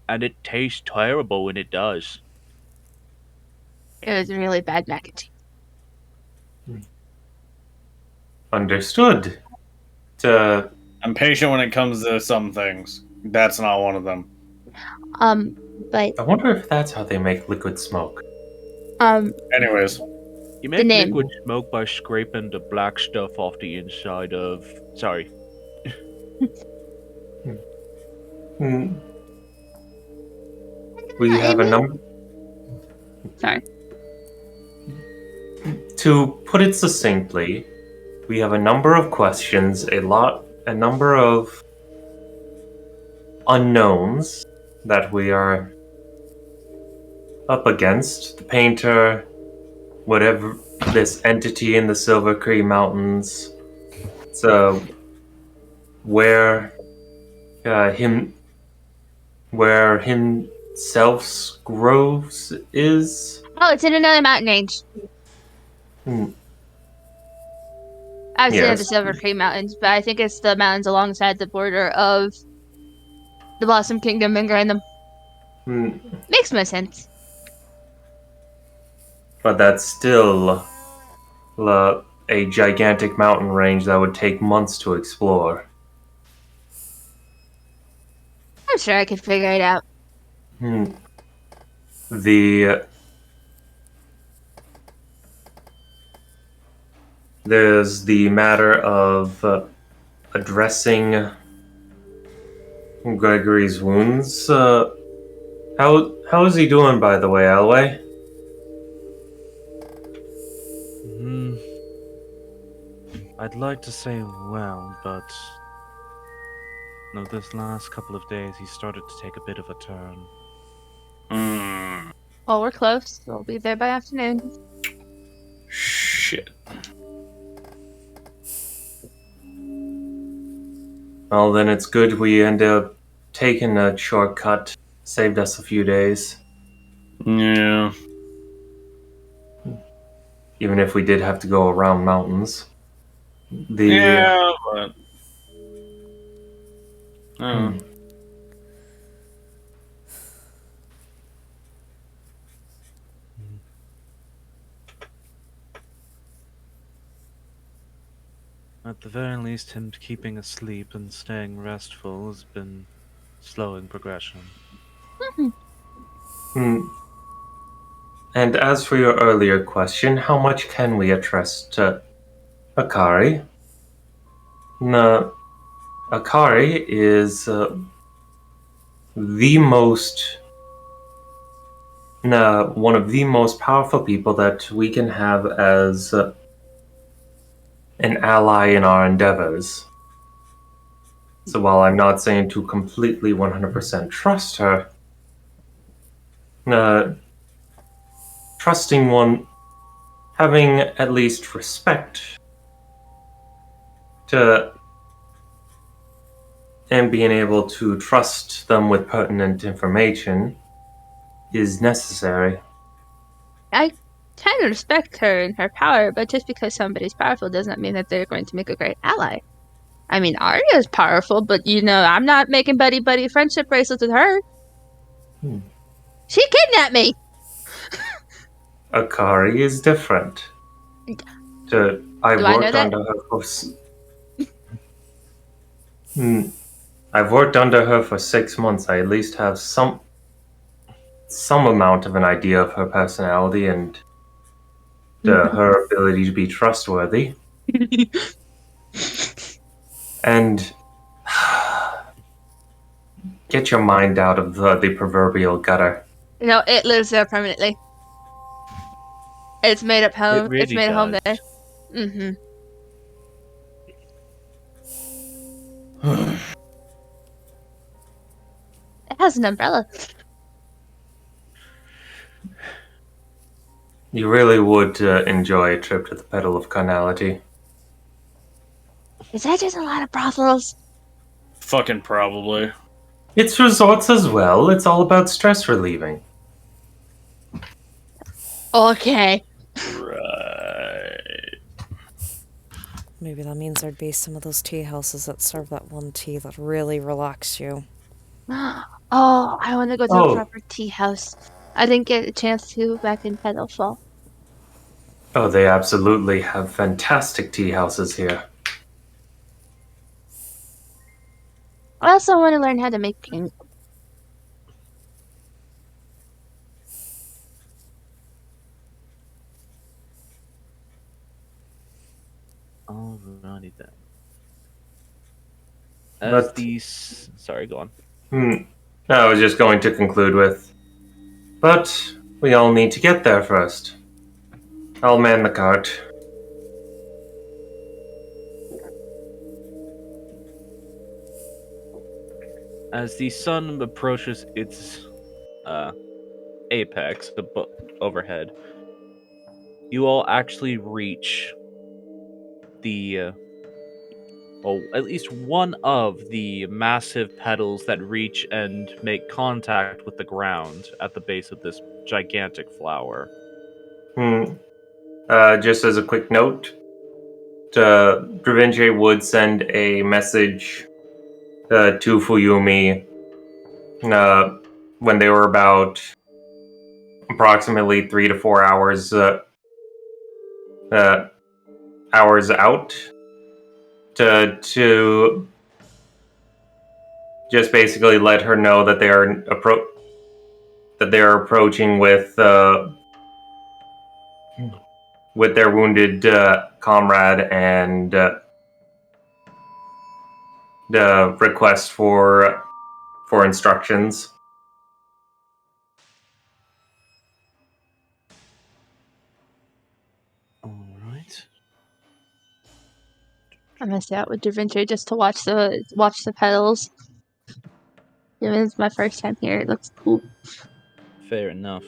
[SPEAKER 3] and it tastes terrible when it does.
[SPEAKER 2] It was really bad mac and cheese.
[SPEAKER 5] Understood.
[SPEAKER 4] I'm patient when it comes to some things. That's not one of them.
[SPEAKER 2] But
[SPEAKER 5] I wonder if that's how they make liquid smoke.
[SPEAKER 4] Anyways,
[SPEAKER 3] you make liquid smoke by scraping the black stuff off the inside of. Sorry.
[SPEAKER 5] We have a number.
[SPEAKER 2] Sorry.
[SPEAKER 5] To put it succinctly, we have a number of questions, a number of unknowns that we are up against. The painter, whatever this entity in the Silver Cree Mountains. So, where himself's groves is.
[SPEAKER 2] Oh, it's in another mountain range. I've seen the Silver Cree Mountains, but I think it's the mountains alongside the border of the Blossom Kingdom and Grandam. Makes more sense.
[SPEAKER 5] But that's still a gigantic mountain range that would take months to explore.
[SPEAKER 2] I'm sure I could figure it out.
[SPEAKER 5] There's the matter of addressing Gregory's wounds. How is he doing, by the way, Alway?
[SPEAKER 3] I'd like to say well, but no, this last couple of days he started to take a bit of a turn.
[SPEAKER 2] Well, we're close. We'll be there by afternoon.
[SPEAKER 4] Shit.
[SPEAKER 5] Well, then it's good we ended up taking a shortcut. Saved us a few days.
[SPEAKER 4] Yeah.
[SPEAKER 5] Even if we did have to go around mountains.
[SPEAKER 4] Yeah, but... Oh.
[SPEAKER 3] At the very least, him keeping asleep and staying restful has been slowing progression.
[SPEAKER 5] And as for your earlier question, how much can we trust Akari? Akari is one of the most powerful people that we can have as an ally in our endeavors. So while I'm not saying to completely 100% trust her, trusting one, having at least respect to, and being able to trust them with pertinent information is necessary.
[SPEAKER 2] I kind of respect her and her power, but just because somebody's powerful does not mean that they're going to make a great ally. I mean, Arya's powerful, but I'm not making buddy-buddy friendship bracelets with her. She kidnapped me!
[SPEAKER 5] Akari is different. I've worked under her for 6 months. I at least have some amount of an idea of her personality and her ability to be trustworthy. And get your mind out of the proverbial gutter.
[SPEAKER 2] No, it lives there permanently. It's made up home.
[SPEAKER 3] It really
[SPEAKER 2] it's made a home
[SPEAKER 3] does.
[SPEAKER 2] there. Mm-hmm. It has an umbrella.
[SPEAKER 5] You really would enjoy a trip to the Petal of Carnality.
[SPEAKER 2] Is that just a lot of brothels?
[SPEAKER 4] Fucking probably.
[SPEAKER 5] It's resorts as well. It's all about stress relieving.
[SPEAKER 2] Okay.
[SPEAKER 4] Right.
[SPEAKER 6] Maybe that means there'd be some of those tea houses that serve that one tea that really relax you.
[SPEAKER 2] Oh, I want to go to a proper tea house. I didn't get a chance to back in Petalfall.
[SPEAKER 5] Oh, they absolutely have fantastic tea houses here.
[SPEAKER 2] I also want to learn how to make paint.
[SPEAKER 3] Alrighty then. Sorry, go on.
[SPEAKER 5] I was just going to conclude with, but we all need to get there first. I'll man the cart.
[SPEAKER 3] As the sun approaches its apex overhead, you all actually reach at least one of the massive petals that reach and make contact with the ground at the base of this gigantic flower.
[SPEAKER 5] Just as a quick note, Dravinje would send a message to Fuyumi when they were about approximately 3 to 4 hours hours out to just basically let her know that they are approaching with their wounded comrade, and the request for instructions.
[SPEAKER 3] All right.
[SPEAKER 2] I'm gonna stay out with Da Vinci just to watch the petals. Given it's my first time here, it looks cool.
[SPEAKER 3] Fair enough.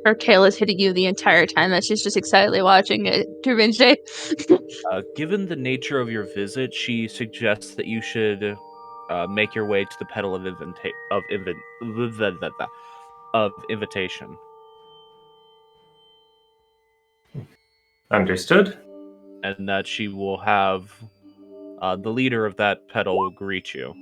[SPEAKER 2] Her tail is hitting you the entire time that she's just excitedly watching it. Da Vinci.
[SPEAKER 3] Given the nature of your visit, she suggests that you should make your way to the petal of invitation.
[SPEAKER 5] Understood.
[SPEAKER 3] And that she will have the leader of that petal greet you.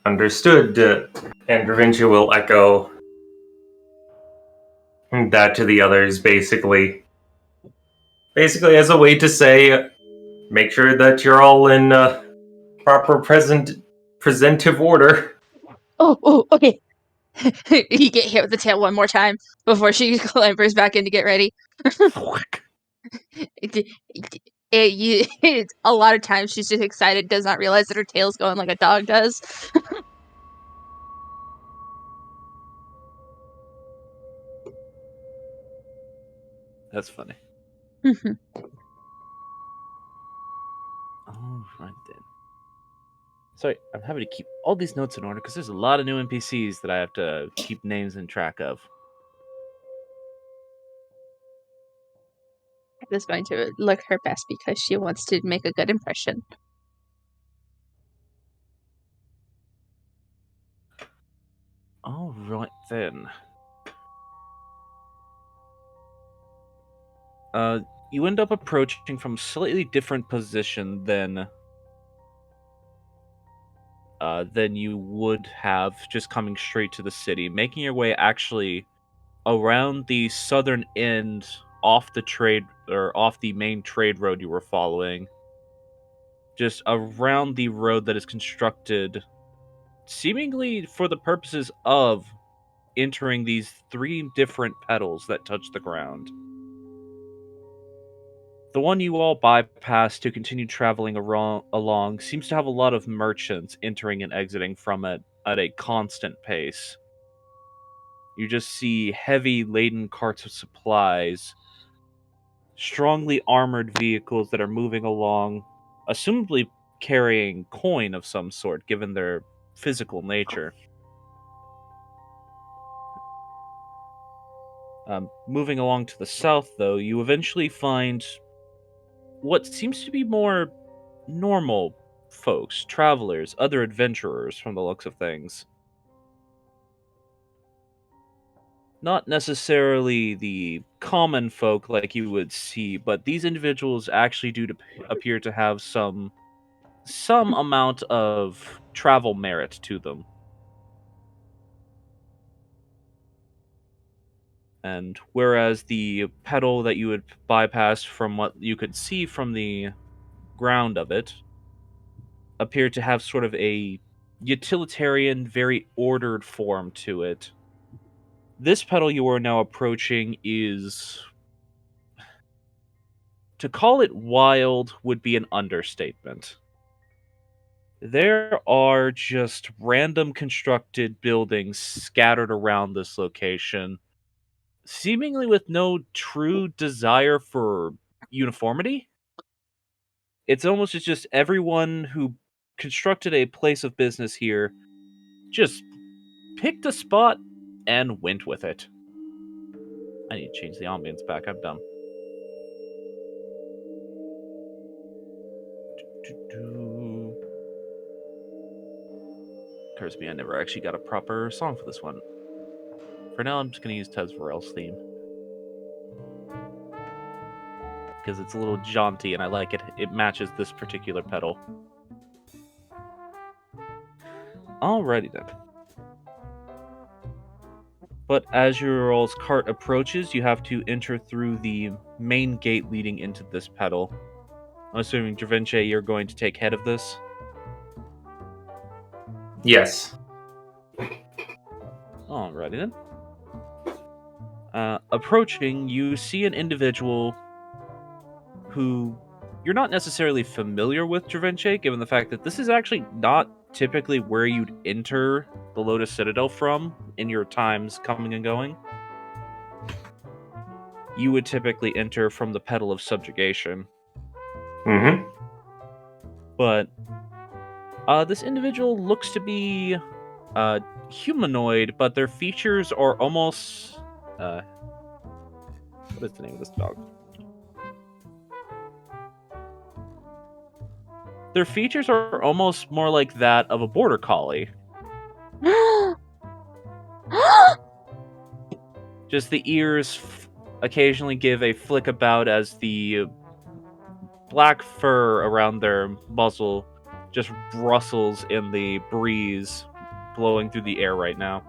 [SPEAKER 5] Understood. And Da Vinci will echo that to the others, basically as a way to say, make sure that you're all in proper presentive order.
[SPEAKER 2] Oh, okay. You get hit with the tail one more time before she clambers back in to get ready. A lot of times she's just excited, does not realize that her tail's going like a dog does.
[SPEAKER 3] That's funny. All right then. Sorry, I'm having to keep all these notes in order because there's a lot of new NPCs that I have to keep names and track of.
[SPEAKER 2] Is going to look her best because she wants to make a good impression.
[SPEAKER 3] All right then. You end up approaching from a slightly different position than you would have just coming straight to the city, making your way actually around the southern end off the main trade road you were following. Just around the road that is constructed seemingly for the purposes of entering these 3 different petals that touch the ground. The one you all bypass to continue traveling along seems to have a lot of merchants entering and exiting from it at a constant pace. You just see heavy laden carts of supplies, strongly armored vehicles that are moving along, assumably carrying coin of some sort given their physical nature. Moving along to the south, though, you eventually find what seems to be more normal folks, travelers, other adventurers from the looks of things. Not necessarily the common folk like you would see, but these individuals actually do appear to have some amount of travel merit to them. And whereas the petal that you would bypass from what you could see from the ground of it appeared to have sort of a utilitarian, very ordered form to it. This petal you are now approaching is... to call it wild would be an understatement. There are just random constructed buildings scattered around this location, seemingly with no true desire for uniformity. It's just everyone who constructed a place of business here just picked a spot and went with it. I need to change the ambience back. I'm dumb. Occurs to me I never actually got a proper song for this one. For now, I'm just going to use Tez Varel's theme. Because it's a little jaunty and I like it. It matches this particular pedal. Alrighty then. But as your all's cart approaches, you have to enter through the main gate leading into this pedal. I'm assuming, Dravinche, you're going to take head of this?
[SPEAKER 5] Yes.
[SPEAKER 3] Alrighty then. Approaching, you see an individual who you're not necessarily familiar with, Dravinche, given the fact that this is actually not typically where you'd enter the Lotus Citadel from in your times coming and going. You would typically enter from the Pedal of Subjugation.
[SPEAKER 5] Mm-hmm.
[SPEAKER 3] But this individual looks to be humanoid, but their features are almost... what is the name of this dog? Their features are almost more like that of a border collie. Just the ears occasionally give a flick about as the black fur around their muzzle just rustles in the breeze blowing through the air right now.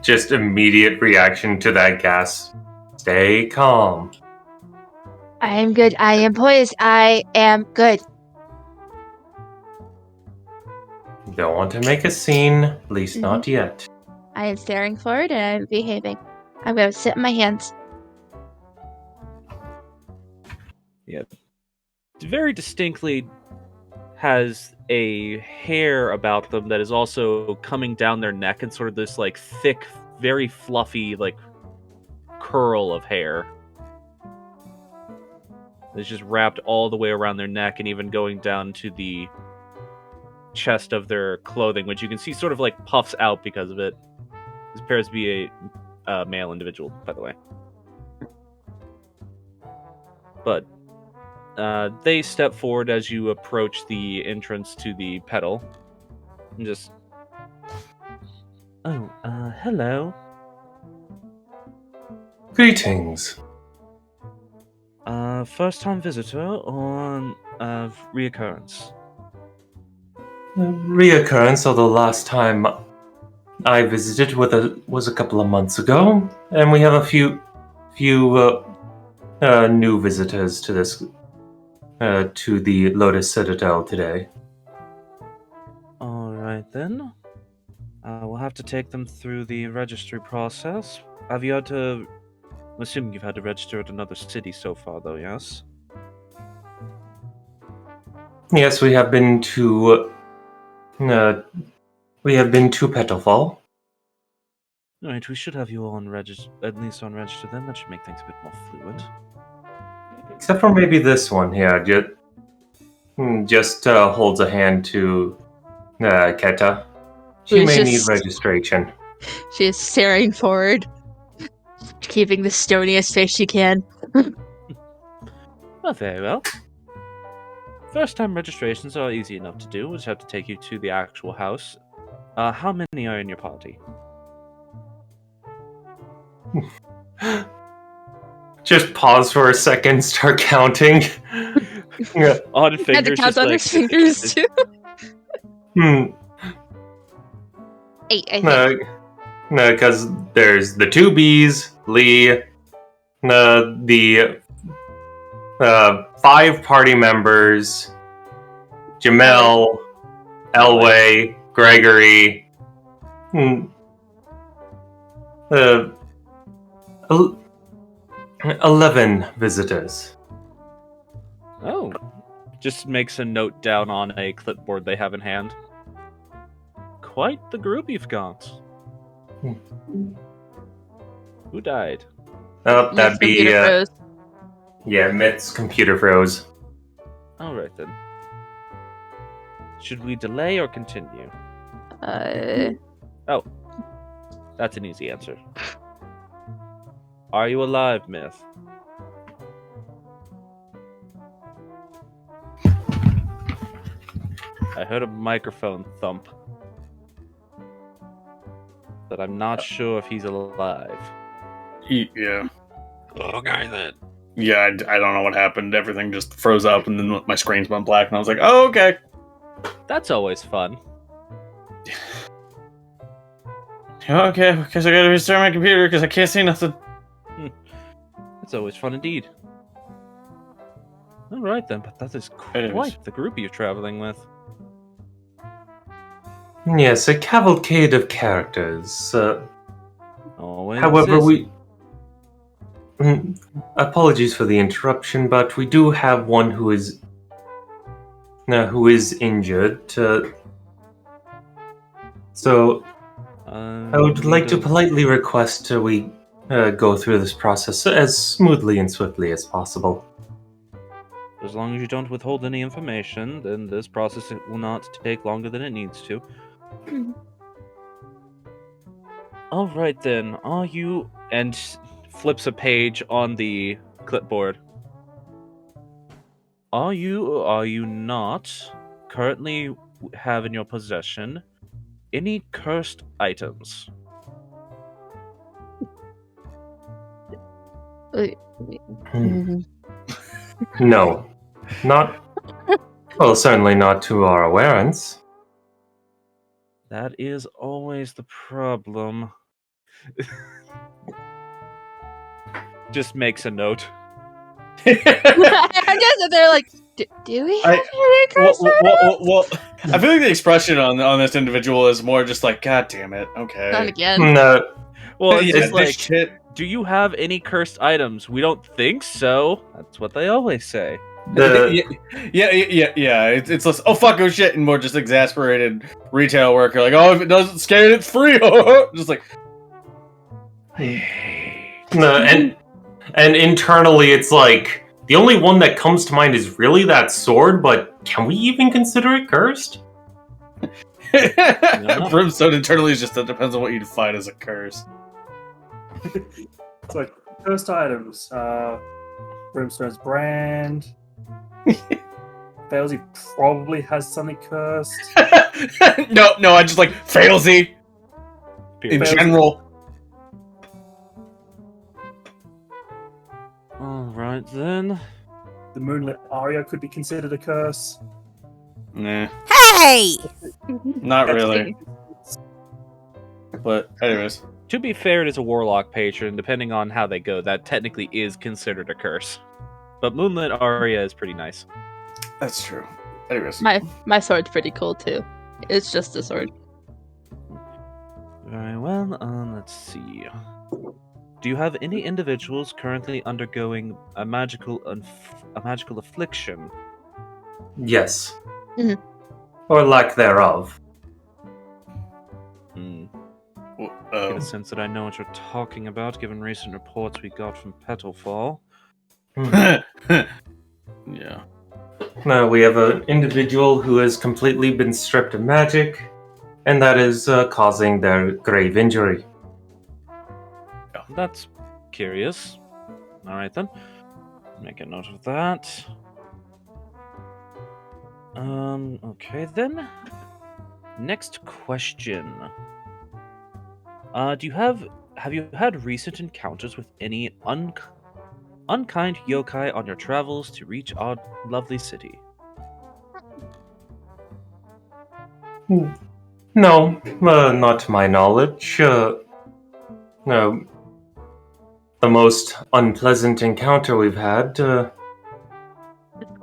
[SPEAKER 5] Just immediate reaction to that gas. Stay calm.
[SPEAKER 2] I am good. I am poised. I am good.
[SPEAKER 5] Don't want to make a scene, at least not yet.
[SPEAKER 2] I am staring forward and I'm behaving. I'm going to sit in my hands.
[SPEAKER 3] Yeah. Very distinctly has a hair about them that is also coming down their neck in sort of this like thick, very fluffy like curl of hair. It's just wrapped all the way around their neck and even going down to the chest of their clothing, which you can see sort of like puffs out because of it. This appears to be a male individual, by the way. But they step forward as you approach the entrance to the pedal. And just... Oh, hello.
[SPEAKER 5] Greetings.
[SPEAKER 3] First-time visitor or reoccurrence?
[SPEAKER 5] Reoccurrence, although last time I visited was a couple of months ago, and we have a few new visitors to this to the Lotus Citadel today.
[SPEAKER 3] All right then. We'll have to take them through the registry process. Have you had to? I'm assuming you've had to register at another city so far, though. Yes.
[SPEAKER 5] Yes, we have been to. We have been to Petalfall.
[SPEAKER 3] Alright, we should have you all on register, at least on register then. That should make things a bit more fluid.
[SPEAKER 5] Except for maybe this one here. Just holds a hand to Keta. She
[SPEAKER 2] Who's
[SPEAKER 5] may need
[SPEAKER 2] just-
[SPEAKER 5] registration.
[SPEAKER 2] She is staring forward, keeping the stoniest face she can.
[SPEAKER 3] Well, very well. First-time registrations are easy enough to do. We'll just have to take you to the actual house. How many are in your party?
[SPEAKER 5] Just pause for a second, start counting.
[SPEAKER 3] Odd fingers.
[SPEAKER 2] Had to count
[SPEAKER 3] just
[SPEAKER 2] on
[SPEAKER 3] like,
[SPEAKER 2] his fingers too. 8, I think.
[SPEAKER 5] No, because there's the two Bs, Lee, the 5 party members, Jamel, Elway, Gregory, 11 visitors.
[SPEAKER 3] Oh. Just makes a note down on a clipboard they have in hand. Quite the group you've got. Who died?
[SPEAKER 5] Oh, that'd be
[SPEAKER 2] Computer froze.
[SPEAKER 5] yeah, Myth's computer froze.
[SPEAKER 3] Alright then. Should we delay or continue? Oh. That's an easy answer. Are you alive, Myth? I heard a microphone thump. But I'm not sure if he's alive.
[SPEAKER 4] Yeah.
[SPEAKER 3] Okay then.
[SPEAKER 4] Yeah, I don't know what happened. Everything just froze up, and then my screen's went black, and I was like, oh, okay.
[SPEAKER 3] That's always fun.
[SPEAKER 4] Okay, because I gotta restart my computer because I can't see nothing.
[SPEAKER 3] It's always fun indeed. All right then, but that is
[SPEAKER 4] It
[SPEAKER 3] quite
[SPEAKER 4] is.
[SPEAKER 3] the group you're traveling with.
[SPEAKER 5] Yes, a cavalcade of characters.
[SPEAKER 3] Always
[SPEAKER 5] However,
[SPEAKER 3] is.
[SPEAKER 5] Apologies for the interruption, but we do have one who is injured. So I would like to politely request we go through this process as smoothly and swiftly as possible.
[SPEAKER 3] As long as you don't withhold any information, then this process will not take longer than it needs to. All right then. Are you and flips a page on the clipboard? Are you or are you not currently have in your possession any cursed items?
[SPEAKER 5] No, not. Well, certainly not to our awareness.
[SPEAKER 3] That is always the problem. Just makes a note.
[SPEAKER 2] I'm just sit there like, do we have any cursed items?
[SPEAKER 4] Well, I feel like the expression on this individual is more just like, God damn it, okay.
[SPEAKER 2] Not again.
[SPEAKER 5] No,
[SPEAKER 3] Well, it's
[SPEAKER 4] Yeah,
[SPEAKER 3] just
[SPEAKER 4] this
[SPEAKER 3] like,
[SPEAKER 4] shit.
[SPEAKER 3] do you have any cursed items? We don't think so. That's what they always say.
[SPEAKER 5] the
[SPEAKER 4] Yeah. It's less, oh fuck, oh shit, and more just exasperated retail worker, like, oh, if it doesn't scan, it's free. Just like,
[SPEAKER 5] no, and internally it's like the only one that comes to mind is really that sword. But can we even consider it cursed?
[SPEAKER 4] Brimstone internally is just that depends on what you define as a curse.
[SPEAKER 1] It's like cursed items. Brimstone's brand. Failsy probably has something cursed.
[SPEAKER 4] No, I just like failsy in
[SPEAKER 1] Failsy.
[SPEAKER 4] general.
[SPEAKER 3] Alright then.
[SPEAKER 1] The Moonlit Aria could be considered a curse.
[SPEAKER 4] Nah,
[SPEAKER 6] Hey!
[SPEAKER 4] not really. But anyways,
[SPEAKER 3] To be fair, it is a warlock patron. Depending on how they go, that technically is considered a curse. But Moonlit Aria is pretty nice.
[SPEAKER 4] that's true. Anyways,
[SPEAKER 2] My sword's pretty cool too. It's just a sword.
[SPEAKER 3] Very well, let's see. Do you have any individuals currently undergoing a magical affliction?
[SPEAKER 5] Yes,
[SPEAKER 2] Mhm.
[SPEAKER 5] or lack thereof.
[SPEAKER 3] Get a sense that I know what you're talking about, given recent reports we got from Petalfall.
[SPEAKER 4] Yeah.
[SPEAKER 5] No, we have an individual who has completely been stripped of magic, and that is causing their grave injury.
[SPEAKER 3] That's curious. Alright then. Make a note of that. Okay then. Next question. Have you had recent encounters with any unkind yokai on your travels to reach our lovely city?
[SPEAKER 5] No, not to my knowledge. No. The most unpleasant encounter we've had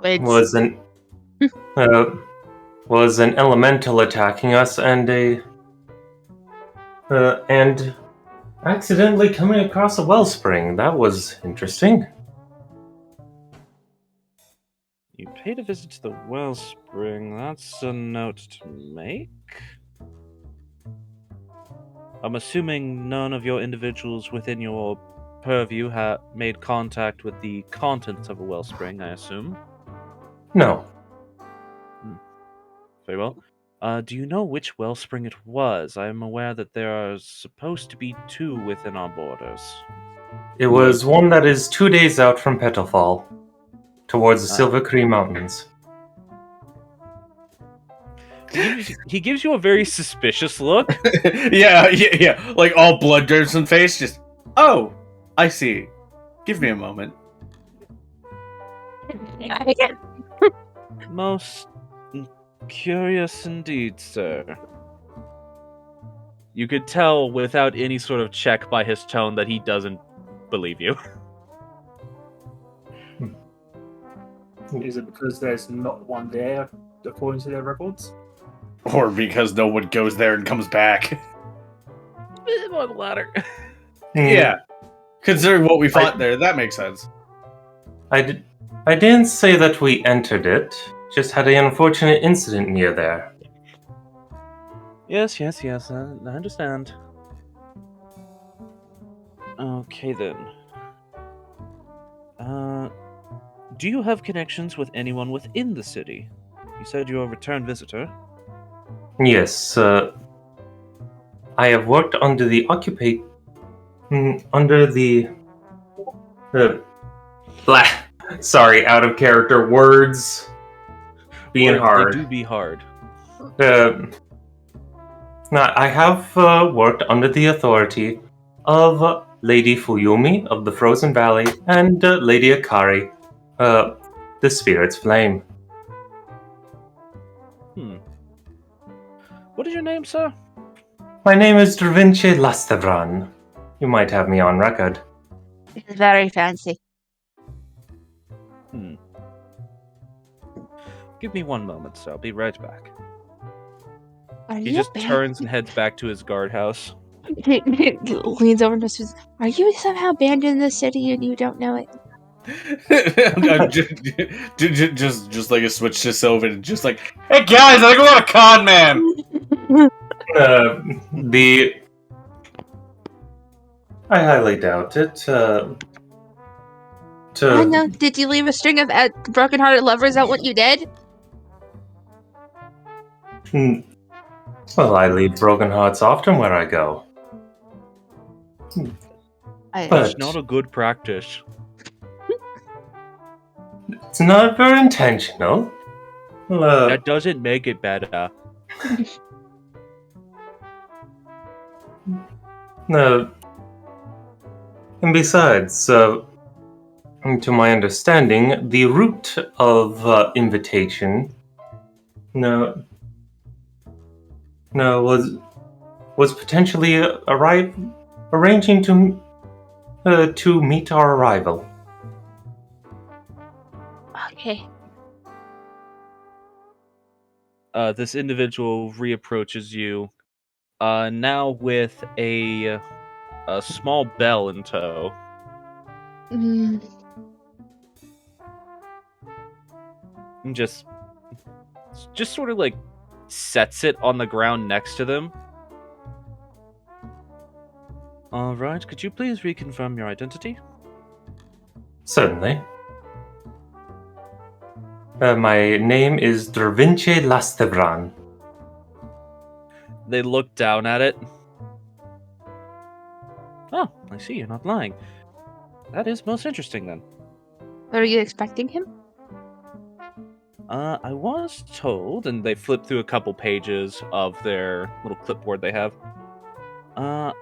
[SPEAKER 2] Wait,
[SPEAKER 5] was an elemental attacking us and and accidentally coming across a wellspring. That was interesting.
[SPEAKER 3] You paid a visit to the wellspring. That's a note to make. I'm assuming none of your individuals within your purview have made contact with the contents of a wellspring, I assume.
[SPEAKER 5] No.
[SPEAKER 3] Very well. Do you know which wellspring it was? I am aware that there are supposed to be 2 within our borders.
[SPEAKER 5] It was one that is 2 days out from Petalfall, towards the Silver Creek Mountains.
[SPEAKER 3] He gives you a very suspicious look.
[SPEAKER 4] yeah. Like all blood crimson face, just, oh, I see. Give me a moment.
[SPEAKER 3] Most curious indeed, sir. You could tell without any sort of check by his tone that he doesn't believe you.
[SPEAKER 1] Is it because there's not one there, according to their records?
[SPEAKER 4] Or because no one goes there and comes back.
[SPEAKER 3] More the latter.
[SPEAKER 4] Yeah. Considering what we fought there, that makes sense.
[SPEAKER 5] I didn't say that we entered it. Just had an unfortunate incident near there.
[SPEAKER 3] Yes, I understand. Okay then. Do you have connections with anyone within the city? You said you're a return visitor.
[SPEAKER 5] Yes, I have worked under the under the sorry, out of character words being
[SPEAKER 3] Words,
[SPEAKER 5] hard.
[SPEAKER 3] They do be hard.
[SPEAKER 5] I have worked under the authority of Lady Fuyumi of the Frozen Valley and Lady Akari, the Spirit's Flame.
[SPEAKER 3] What is your name, sir?
[SPEAKER 5] My name is Dervinche Lastavran. You might have me on record.
[SPEAKER 2] It's very fancy.
[SPEAKER 3] Give me one moment, sir. I'll be right back.
[SPEAKER 2] Are
[SPEAKER 3] He
[SPEAKER 2] you
[SPEAKER 3] just turns and heads back to his guardhouse.
[SPEAKER 2] leans over and whispers, "Are you somehow banned in this city and you don't know it?"
[SPEAKER 4] just like a switch to Sylvan and just like, hey guys, I think we want a con man.
[SPEAKER 5] I highly doubt it.
[SPEAKER 2] I know. Did you leave a string of broken-hearted lovers that what you did?
[SPEAKER 5] Well, I leave broken hearts often where I go.
[SPEAKER 2] But
[SPEAKER 3] It's not a good practice.
[SPEAKER 5] It's not very intentional.
[SPEAKER 3] That doesn't make it better.
[SPEAKER 5] No. And besides, to my understanding, the route of invitation, was potentially arranging to meet our arrival.
[SPEAKER 2] okay.
[SPEAKER 3] This individual reapproaches you, now with a small bell in tow.
[SPEAKER 2] Mm,
[SPEAKER 3] And just sort of like sets it on the ground next to them. All right, could you please reconfirm your identity?
[SPEAKER 5] Certainly. My name is Dervinche Lastavran.
[SPEAKER 3] They look down at it. Oh, I see, you're not lying. That is most interesting then.
[SPEAKER 2] Are you expecting him?
[SPEAKER 3] I was told, and they flip through a couple pages of their little clipboard they have. I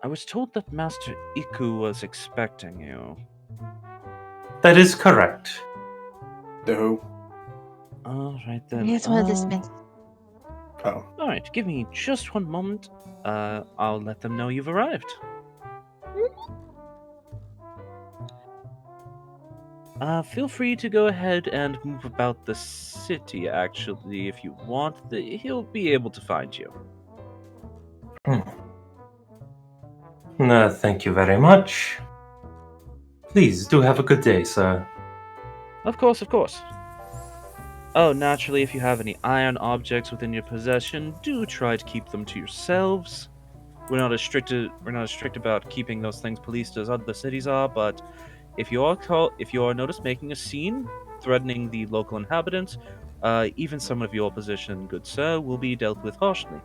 [SPEAKER 3] was told that Master Iku was expecting you.
[SPEAKER 5] That is correct.
[SPEAKER 4] No.
[SPEAKER 3] Alright then.
[SPEAKER 2] He just wanted to dismiss.
[SPEAKER 4] Oh.
[SPEAKER 3] Alright, give me just one moment. I'll let them know you've arrived. Feel free to go ahead and move about the city, actually, if you want. He'll be able to find you.
[SPEAKER 5] Thank you very much. Please do have a good day, sir.
[SPEAKER 3] Of course, of course. Oh, naturally, if you have any iron objects within your possession, do try to keep them to yourselves. We're not as strict about keeping those things policed as other cities are, but if you are noticed making a scene, threatening the local inhabitants, even some of your position, good sir, will be dealt with harshly.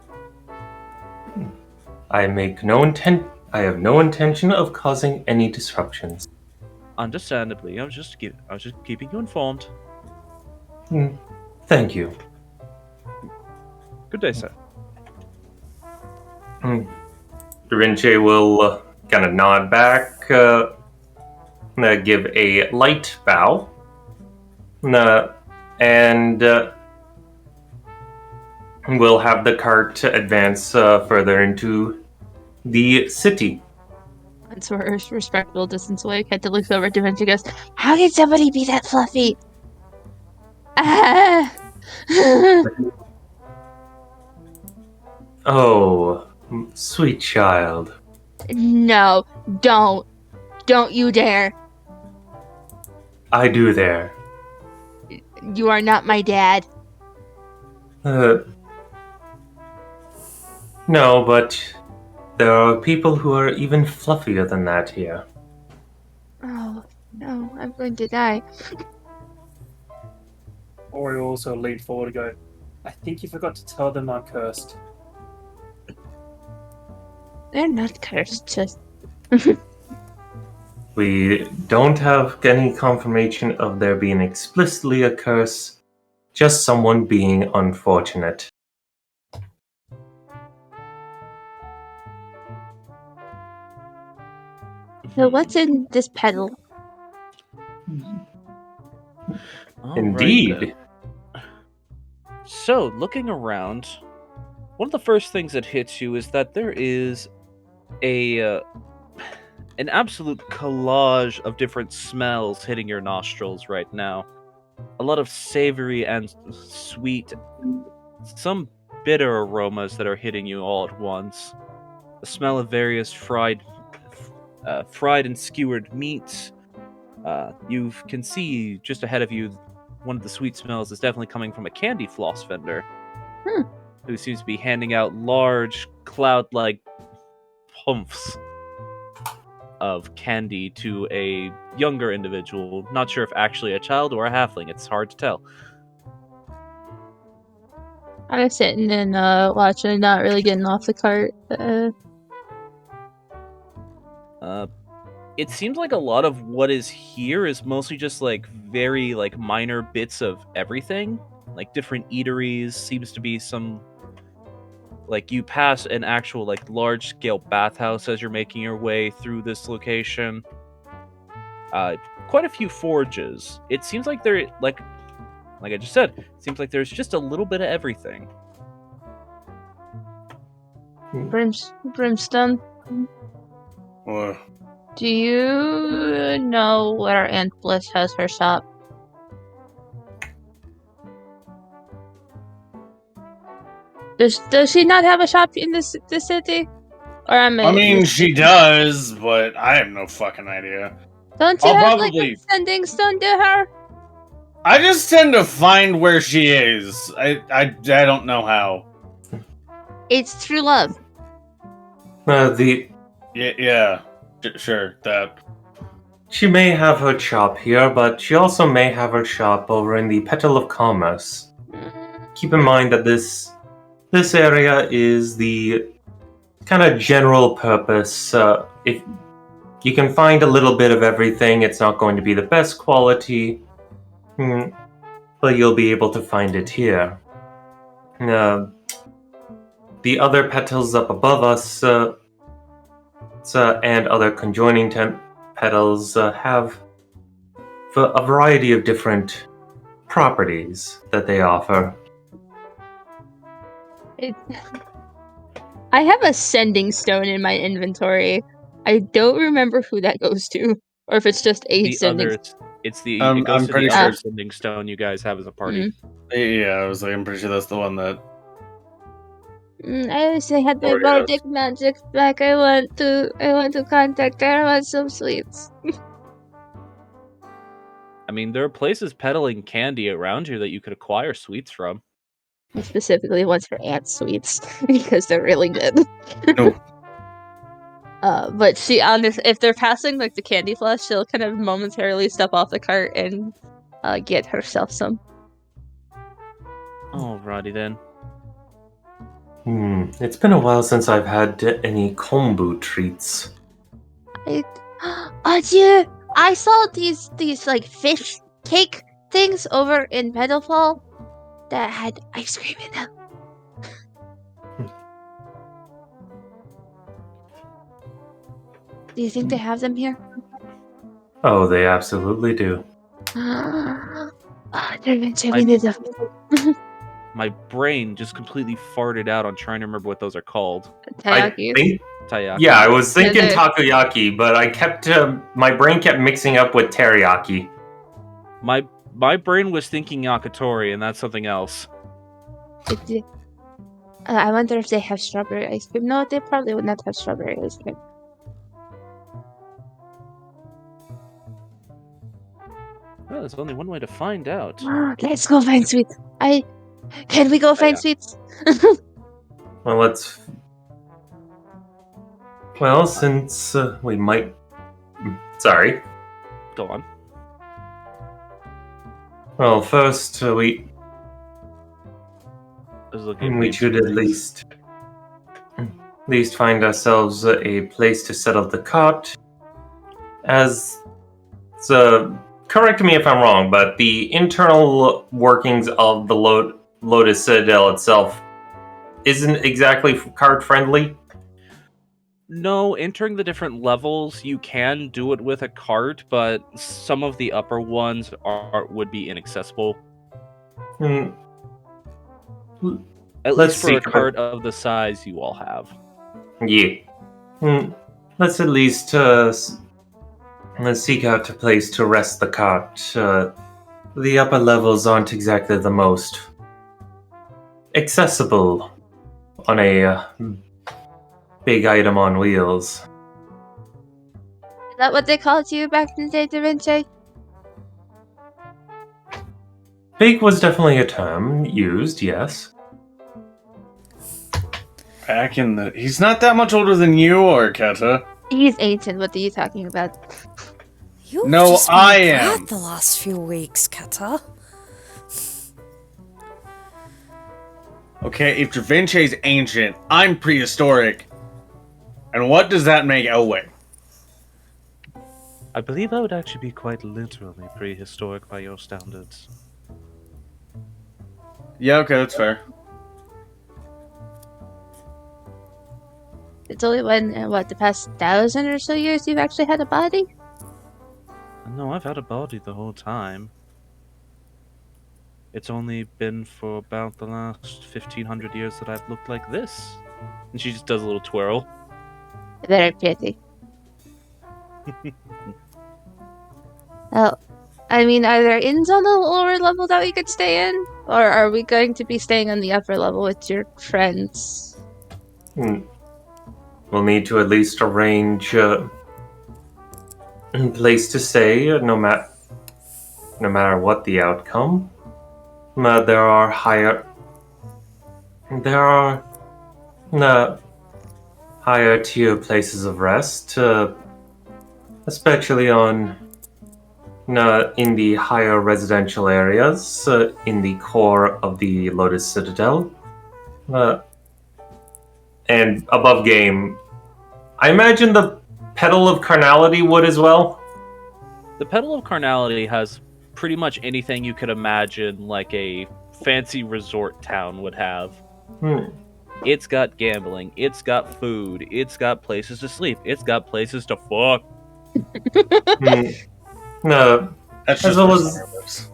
[SPEAKER 5] I have no intention of causing any disruptions.
[SPEAKER 3] Understandably, I was just keeping you informed.
[SPEAKER 5] Thank you.
[SPEAKER 3] Good day, sir.
[SPEAKER 5] Dervinche will kind of nod back, give a light bow, and we'll have the cart advance further into the city.
[SPEAKER 2] Once we're a respectable distance away, Kenta looks over at Dementia and goes, "How can somebody be that fluffy?" Ah.
[SPEAKER 5] Oh, sweet child.
[SPEAKER 2] No, don't. Don't you dare.
[SPEAKER 5] I do there.
[SPEAKER 2] You are not my dad.
[SPEAKER 5] No, but there are people who are even fluffier than that here.
[SPEAKER 2] Oh, no, I'm going to die.
[SPEAKER 1] Ori also leaned forward and go, I think you forgot to tell them I'm cursed.
[SPEAKER 2] They're not cursed, just...
[SPEAKER 5] We don't have any confirmation of there being explicitly a curse, just someone being unfortunate.
[SPEAKER 2] So what's in this pedal?
[SPEAKER 3] All right,
[SPEAKER 5] Indeed.
[SPEAKER 3] then. So, looking around, one of the first things that hits you is that there is an absolute collage of different smells hitting your nostrils right now. A lot of savory and sweet, some bitter aromas that are hitting you all at once. The smell of various fried and skewered meats. You can see just ahead of you, one of the sweet smells is definitely coming from a candy floss vendor, who seems to be handing out large, cloud-like puffs of candy to a younger individual. Not sure if actually a child or a halfling. It's hard to tell.
[SPEAKER 2] I was sitting and watching, not really getting off the cart.
[SPEAKER 3] It seems like a lot of what is here is mostly just like very like minor bits of everything, like different eateries. Seems to be some, like, you pass an actual like large scale bathhouse as you're making your way through this location. Quite a few forges. It seems like they're like I just said, it seems like there's just a little bit of everything.
[SPEAKER 2] Brimstone,
[SPEAKER 4] Or
[SPEAKER 2] do you know where Aunt Bliss has her shop? Does she not have a shop in this city? Or
[SPEAKER 4] I mean, she does, but I have no fucking idea.
[SPEAKER 2] Don't you
[SPEAKER 4] I'll
[SPEAKER 2] have like
[SPEAKER 4] probably-
[SPEAKER 2] a sending stone to her?
[SPEAKER 4] I just tend to find where she is. I don't know how.
[SPEAKER 2] It's true love.
[SPEAKER 4] Yeah, sure, that.
[SPEAKER 5] She may have her shop here, but she also may have her shop over in the Petal of Commerce. Keep in mind that this area is the kind of general purpose. If you can find a little bit of everything, it's not going to be the best quality, but you'll be able to find it here. The other petals up above us and other conjoining petals have a variety of different properties that they offer.
[SPEAKER 2] I have a sending stone in my inventory. I don't remember who that goes to, or if it's just a sending.
[SPEAKER 3] It's the
[SPEAKER 4] I'm
[SPEAKER 3] it goes to
[SPEAKER 4] pretty
[SPEAKER 3] the
[SPEAKER 4] sure-
[SPEAKER 3] other sending stone you guys have as a party.
[SPEAKER 4] Yeah, I was like, I'm pretty sure that's the one that.
[SPEAKER 2] I wish I had my
[SPEAKER 4] Or, yeah.
[SPEAKER 2] bardic magic back. I want to contact her. I want some sweets.
[SPEAKER 3] I mean, there are places peddling candy around here that you could acquire sweets from.
[SPEAKER 2] Specifically ones for Aunt sweets because they're really good.
[SPEAKER 4] No.
[SPEAKER 2] But she, if they're passing like the candy flush, she'll kind of momentarily step off the cart and get herself some.
[SPEAKER 3] Alrighty then.
[SPEAKER 5] It's been a while since I've had any kombu treats.
[SPEAKER 2] Adieu! I saw these like fish cake things over in Pedalfall that had ice cream in them. Do you think they have them here?
[SPEAKER 5] Oh, they absolutely do.
[SPEAKER 2] We need them.
[SPEAKER 3] my brain just completely farted out on trying to remember what those are called.
[SPEAKER 5] I
[SPEAKER 2] Taiyaki.
[SPEAKER 5] think.
[SPEAKER 3] Taiyaki.
[SPEAKER 5] Yeah, I was thinking
[SPEAKER 2] Yeah,
[SPEAKER 5] takoyaki, but I kept my brain kept mixing up with teriyaki.
[SPEAKER 3] My brain was thinking yakitori, and that's something else.
[SPEAKER 2] I wonder if they have strawberry ice cream. No, they probably would not have strawberry ice cream.
[SPEAKER 3] Well, there's only one way to find out.
[SPEAKER 2] Let's go find sweets. Can we go find
[SPEAKER 3] yeah.
[SPEAKER 2] sweets?
[SPEAKER 5] Well, let's. Well, since we might. Sorry.
[SPEAKER 3] Go on.
[SPEAKER 5] Well, first we
[SPEAKER 3] I was looking at
[SPEAKER 5] we
[SPEAKER 3] page
[SPEAKER 5] should at
[SPEAKER 3] 6.
[SPEAKER 5] least find ourselves a place to settle the cart. As correct me if I'm wrong, but the internal workings of the Lotus Citadel itself isn't exactly cart friendly.
[SPEAKER 3] No, entering the different levels, you can do it with a cart, but some of the upper ones would be inaccessible.
[SPEAKER 5] Hmm.
[SPEAKER 3] At
[SPEAKER 5] Let's
[SPEAKER 3] least for
[SPEAKER 5] see,
[SPEAKER 3] a cart of the size you all have.
[SPEAKER 5] Yeah. Let's at least let's seek out a place to rest the cart. The upper levels aren't exactly the most accessible on a big item on wheels.
[SPEAKER 2] Is that what they called you back in the day, Da Vinci?
[SPEAKER 5] Big was definitely a term used, yes.
[SPEAKER 4] Back in the... He's not that much older than you or Keta.
[SPEAKER 2] He's ancient. What are you talking about?
[SPEAKER 6] You've
[SPEAKER 4] No,
[SPEAKER 6] just been
[SPEAKER 4] I
[SPEAKER 6] bad
[SPEAKER 4] am.
[SPEAKER 6] the last few weeks, Keta.
[SPEAKER 4] Okay, if Da Vinci's ancient, I'm prehistoric. And what does that make Elway?
[SPEAKER 3] I believe I would actually be quite literally prehistoric by your standards.
[SPEAKER 4] Yeah, okay, that's fair.
[SPEAKER 2] It's only when, the past 1,000 or so years you've actually had a body?
[SPEAKER 3] No, I've had a body the whole time. It's only been for about the last 1,500 years that I've looked like this. And she just does a little twirl.
[SPEAKER 2] Very pretty. Well, I mean, are there inns on the lower level that we could stay in? Or are we going to be staying on the upper level with your friends?
[SPEAKER 5] We'll need to at least arrange a place to stay, no matter what the outcome. There are higher tier places of rest, especially in the higher residential areas in the core of the Lotus Citadel. And above game, I imagine the Petal of Carnality would as well.
[SPEAKER 3] The Petal of Carnality has pretty much anything you could imagine like a fancy resort town would have. It's got gambling, it's got food, it's got places to sleep, it's got places to fuck.
[SPEAKER 5] No,
[SPEAKER 4] That's
[SPEAKER 5] as
[SPEAKER 4] just
[SPEAKER 5] well
[SPEAKER 4] where
[SPEAKER 5] as
[SPEAKER 4] Summer lives.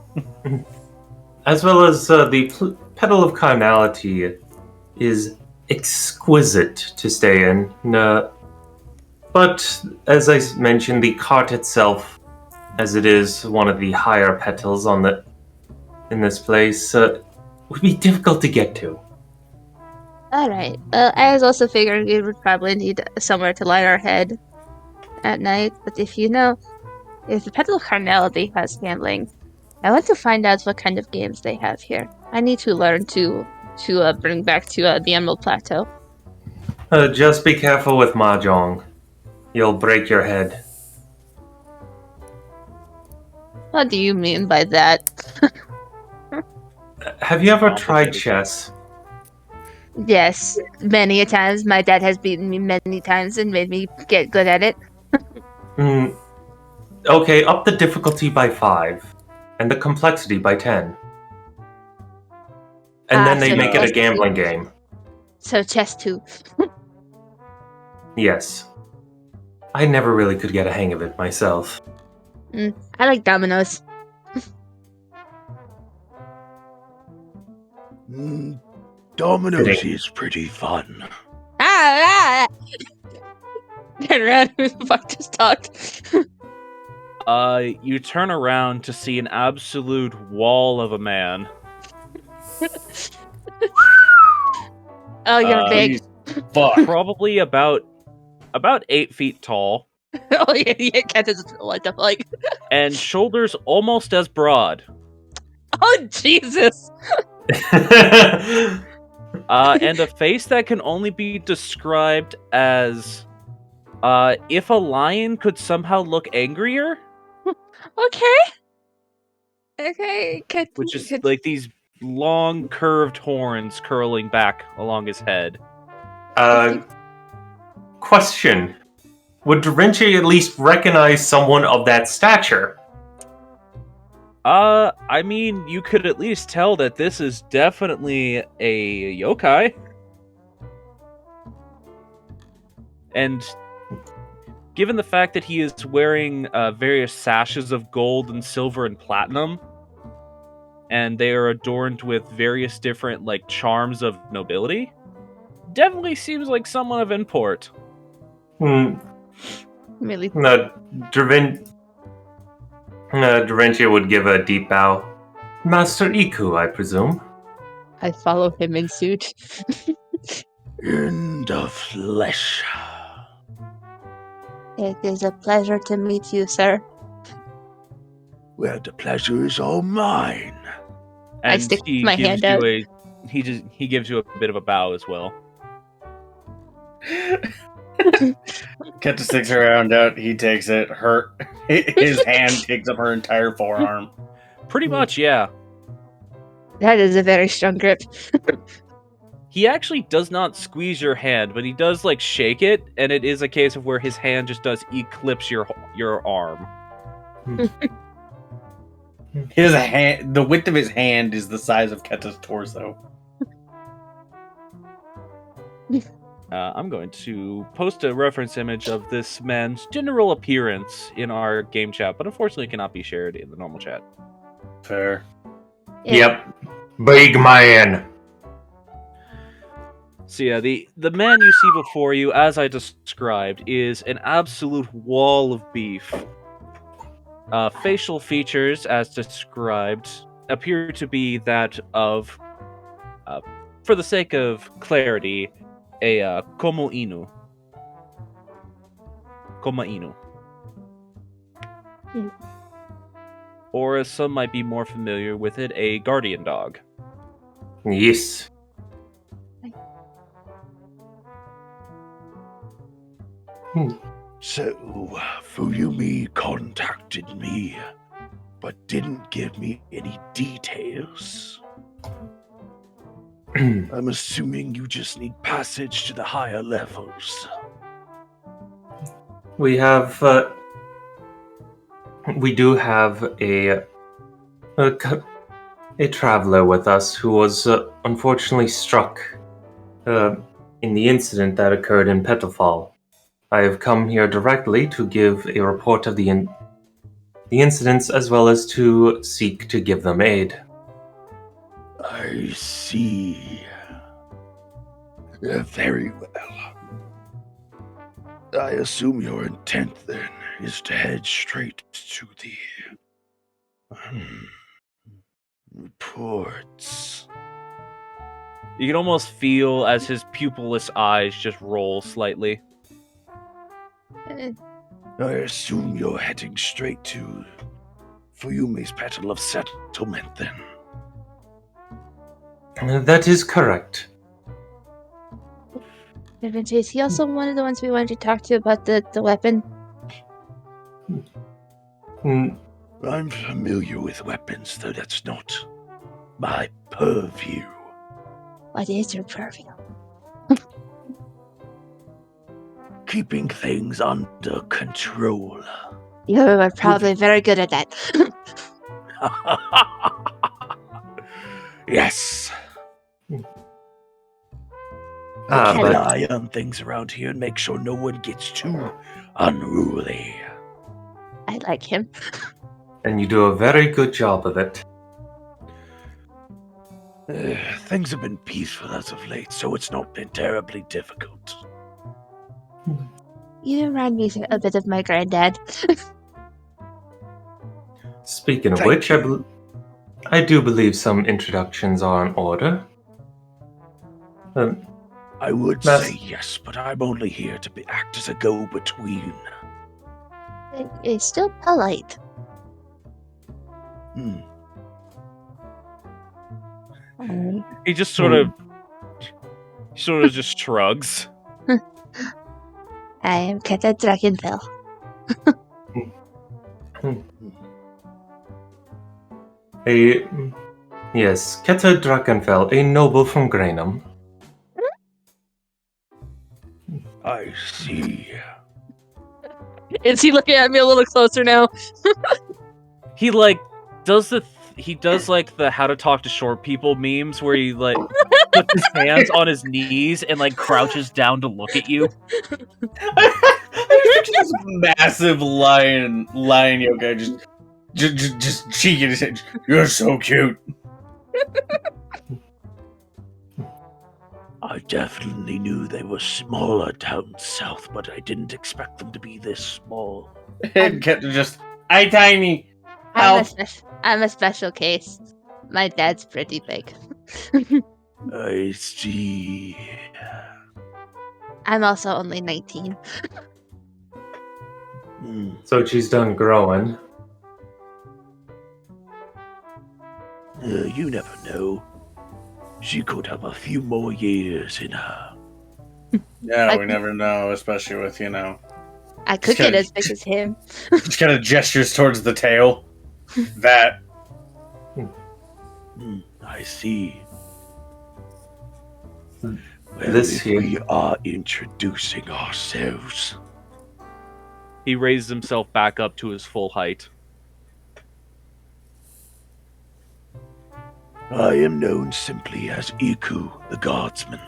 [SPEAKER 5] as well as the Petal of Carnality is exquisite to stay in. But as I mentioned, the cart itself, as it is one of the higher petals in this place, would be difficult to get to.
[SPEAKER 2] Alright. I was also figuring we would probably need somewhere to lie our head at night, but if the Petal of Carnality has gambling, I want to find out what kind of games they have here. I need to learn to bring back to the Emerald Plateau.
[SPEAKER 5] Just be careful with mahjong. You'll break your head.
[SPEAKER 2] What do you mean by that?
[SPEAKER 5] Have you ever tried chess?
[SPEAKER 2] Yes, many a times. My dad has beaten me many times and made me get good at it.
[SPEAKER 5] Okay, up the difficulty by 5, and the complexity by 10. And then they
[SPEAKER 2] so
[SPEAKER 5] make it a
[SPEAKER 2] chess
[SPEAKER 5] gambling
[SPEAKER 2] too.
[SPEAKER 5] game.
[SPEAKER 2] So chess too.
[SPEAKER 5] Yes. I never really could get a hang of it myself.
[SPEAKER 2] I like dominoes.
[SPEAKER 7] Dominoes is pretty fun.
[SPEAKER 2] Turn around, who the fuck just talked?
[SPEAKER 3] You turn around to see an absolute wall of a man.
[SPEAKER 2] Oh, you're big.
[SPEAKER 4] Fuck.
[SPEAKER 3] Probably about 8 feet tall.
[SPEAKER 2] Oh, yeah, Candace, what the fuck?
[SPEAKER 3] And shoulders almost as broad.
[SPEAKER 2] Oh, Jesus!
[SPEAKER 3] And a face that can only be described as if a lion could somehow look angrier.
[SPEAKER 2] Okay.
[SPEAKER 3] Which is like these long curved horns curling back along his head.
[SPEAKER 5] Question. Would Da Vinci at least recognize someone of that stature?
[SPEAKER 3] I mean, you could at least tell that this is definitely a yokai. And given the fact that he is wearing various sashes of gold and silver and platinum, and they are adorned with various different like charms of nobility, definitely seems like someone of import.
[SPEAKER 2] Really?
[SPEAKER 5] Da Vinci would give a deep bow. Master Iku, I presume.
[SPEAKER 2] I follow him in suit.
[SPEAKER 7] In the flesh.
[SPEAKER 2] It is a pleasure to meet you, sir.
[SPEAKER 7] Well, the pleasure is all mine.
[SPEAKER 3] And
[SPEAKER 2] I stick
[SPEAKER 3] he
[SPEAKER 2] my
[SPEAKER 3] gives
[SPEAKER 2] hand out.
[SPEAKER 3] He gives you a bit of a bow as well.
[SPEAKER 4] Kenta sticks her hand out. He takes it. His hand takes up her entire forearm.
[SPEAKER 3] Pretty much, yeah.
[SPEAKER 2] That is a very strong grip.
[SPEAKER 3] He actually does not squeeze your hand, but he does like shake it, and it is a case of where his hand just does eclipse your arm.
[SPEAKER 4] His hand, the width of his hand is the size of Kenta's torso.
[SPEAKER 3] I'm going to post a reference image of this man's general appearance in our game chat, but unfortunately it cannot be shared in the normal chat.
[SPEAKER 4] Fair.
[SPEAKER 5] Yep. Big man.
[SPEAKER 3] So yeah, the man you see before you, as I described, is an absolute wall of beef. Facial features, as described, appear to be that of, for the sake of clarity, a Komo Inu. Koma Inu. Or as some might be more familiar with it, a guardian dog.
[SPEAKER 5] Yes.
[SPEAKER 7] So, Fuyumi contacted me, but didn't give me any details. I'm assuming you just need passage to the higher levels.
[SPEAKER 5] We do have a traveler with us who was unfortunately struck in the incident that occurred in Petalfall. I have come here directly to give a report of the incidents as well as to seek to give them aid.
[SPEAKER 7] I see. Very well. I assume your intent then is to head straight to the reports.
[SPEAKER 3] You can almost feel as his pupilless eyes just roll slightly.
[SPEAKER 7] I assume you're heading straight to Fuyumi's Petal of Settlement then.
[SPEAKER 5] That is correct.
[SPEAKER 2] Da Vinci, is he also one of the ones we wanted to talk to about the weapon?
[SPEAKER 7] I'm familiar with weapons, though that's not my purview.
[SPEAKER 2] What is your purview?
[SPEAKER 7] Keeping things under control.
[SPEAKER 2] You are probably very good at that.
[SPEAKER 7] Yes. I keep
[SPEAKER 5] but
[SPEAKER 7] an eye on things around here and make sure no one gets too unruly.
[SPEAKER 2] I like him.
[SPEAKER 5] and you do a very good job of it.
[SPEAKER 7] things have been peaceful as of late, so it's not been terribly difficult.
[SPEAKER 2] You remind me a bit of my granddad.
[SPEAKER 5] Speaking of
[SPEAKER 7] Thank
[SPEAKER 5] which, I do believe some introductions are in order.
[SPEAKER 7] I would
[SPEAKER 5] Mas-
[SPEAKER 7] say yes, but I'm only here to act as a go-between.
[SPEAKER 2] It's still polite.
[SPEAKER 7] Hmm.
[SPEAKER 3] He just sort of just shrugs.
[SPEAKER 2] I am Keta Drakenfell.
[SPEAKER 5] Yes, Keta Drakenfell, a noble from Grainham.
[SPEAKER 7] I see.
[SPEAKER 2] Is he looking at me a little closer now?
[SPEAKER 3] He does the how to talk to short people memes where he puts his hands on his knees and crouches down to look at you.
[SPEAKER 4] I picture this massive lion yoga just cheeking his head. You're so cute.
[SPEAKER 7] I definitely knew they were smaller down south, but I didn't expect them to be this small.
[SPEAKER 4] And kept just, I tiny.
[SPEAKER 2] I'm
[SPEAKER 4] Help.
[SPEAKER 2] I'm a special case. My dad's pretty big.
[SPEAKER 7] I see.
[SPEAKER 2] I'm also only 19.
[SPEAKER 7] Hmm.
[SPEAKER 5] So she's done growing.
[SPEAKER 7] You never know. She could have a few more years in her.
[SPEAKER 4] Yeah, we never know, especially with,
[SPEAKER 2] I could get as big as him.
[SPEAKER 4] just kind of gestures towards the tail. That.
[SPEAKER 7] I see. Well,
[SPEAKER 5] This
[SPEAKER 7] if
[SPEAKER 5] here-
[SPEAKER 7] we are introducing ourselves.
[SPEAKER 3] He raises himself back up to his full height.
[SPEAKER 7] I am known simply as Iku, the Guardsman.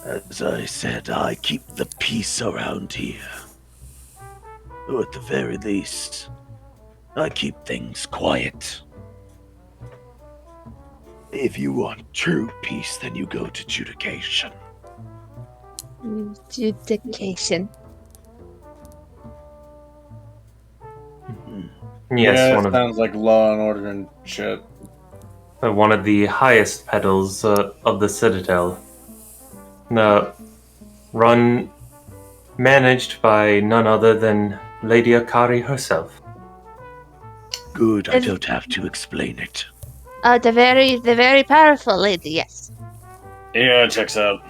[SPEAKER 7] As I said, I keep the peace around here. Or at the very least, I keep things quiet. If you want true peace, then you go to Judication.
[SPEAKER 2] Judication.
[SPEAKER 5] Yes,
[SPEAKER 4] yeah,
[SPEAKER 5] one
[SPEAKER 4] it
[SPEAKER 5] of
[SPEAKER 4] sounds like Law and Order and shit.
[SPEAKER 5] one of the highest pedals of the Citadel. Managed by none other than Lady Akari herself.
[SPEAKER 7] Good, I
[SPEAKER 2] Is-
[SPEAKER 7] don't have to explain it.
[SPEAKER 2] The very powerful lady, yes.
[SPEAKER 4] Yeah, it checks out.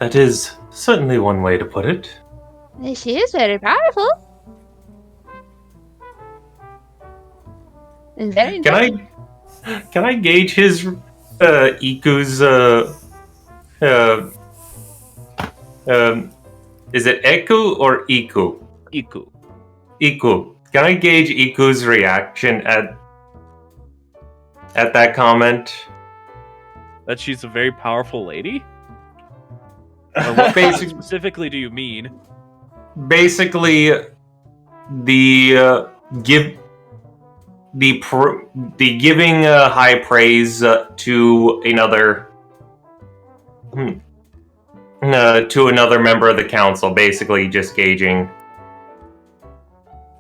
[SPEAKER 5] That is certainly one way to put it.
[SPEAKER 2] She is very powerful. And very
[SPEAKER 5] Can I gauge his Iku's is it Eku or Iku?
[SPEAKER 3] Iku.
[SPEAKER 5] Iku. Can I gauge Iku's reaction at that comment?
[SPEAKER 3] That she's a very powerful lady? Or what specifically do you mean?
[SPEAKER 5] Basically, the giving high praise to another member of the council. Basically, just gauging.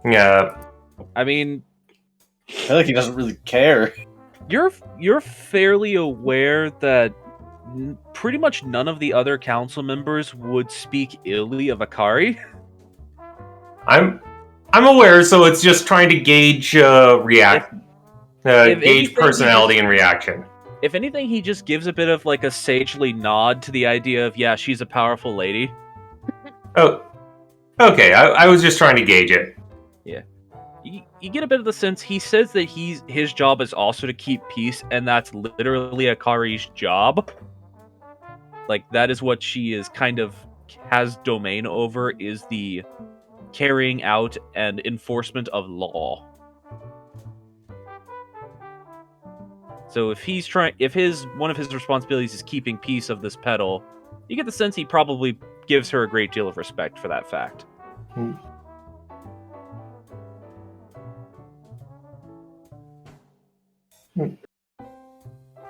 [SPEAKER 3] I mean,
[SPEAKER 4] I feel like he doesn't really care.
[SPEAKER 3] you're fairly aware that pretty much none of the other council members would speak illy of Akari.
[SPEAKER 5] I'm aware, so it's just trying to gauge gauge
[SPEAKER 3] anything,
[SPEAKER 5] personality and reaction.
[SPEAKER 3] If anything, he just gives a bit of a sagely nod to the idea of, yeah, she's a powerful lady.
[SPEAKER 5] Oh, okay. I was just trying to gauge it.
[SPEAKER 3] You get a bit of the sense he says that his job is also to keep peace, and that's literally Akari's job. That is what she is has domain over, is the carrying out and enforcement of law. So if one of his responsibilities is keeping peace of this pedal, you get the sense he probably gives her a great deal of respect for that fact.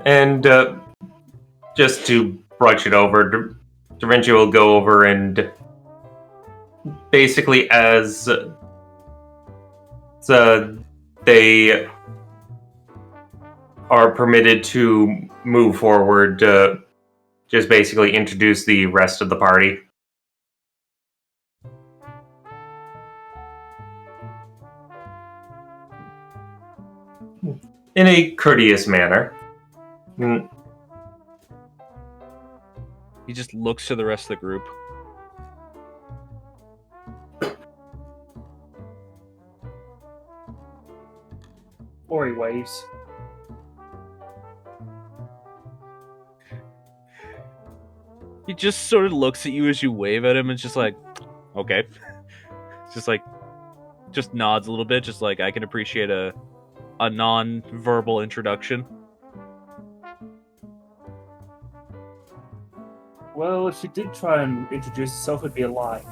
[SPEAKER 5] And just to brush it over, Da Vinci will go over and basically as they are permitted to move forward, just basically introduce the rest of the party. In a courteous manner.
[SPEAKER 3] He just looks to the rest of the group.
[SPEAKER 1] Or he waves.
[SPEAKER 3] He just sort of looks at you as you wave at him and just like, okay. Just like, just nods a little bit, just like, I can appreciate a non-verbal introduction.
[SPEAKER 1] Well, if she did try and introduce herself, it'd be a lie.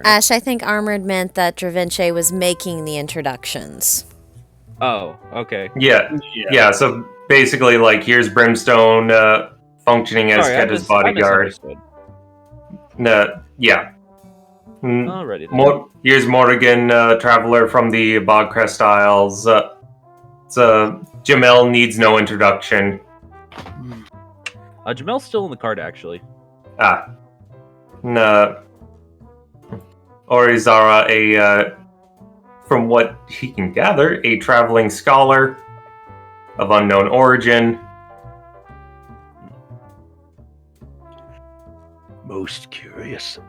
[SPEAKER 6] Ash, I think Armored meant that Da Vinci was making the introductions.
[SPEAKER 3] Oh, okay.
[SPEAKER 5] Yeah, so basically, like, here's Brimstone functioning as Ketta's bodyguard. Yeah.
[SPEAKER 3] Alrighty then.
[SPEAKER 5] Here's Morrigan, traveler from the Bogcrest Isles. Jamel needs no introduction.
[SPEAKER 3] Jamel's still in the card, actually.
[SPEAKER 5] Orizara, from what he can gather, a traveling scholar of unknown origin.
[SPEAKER 7] Most curious.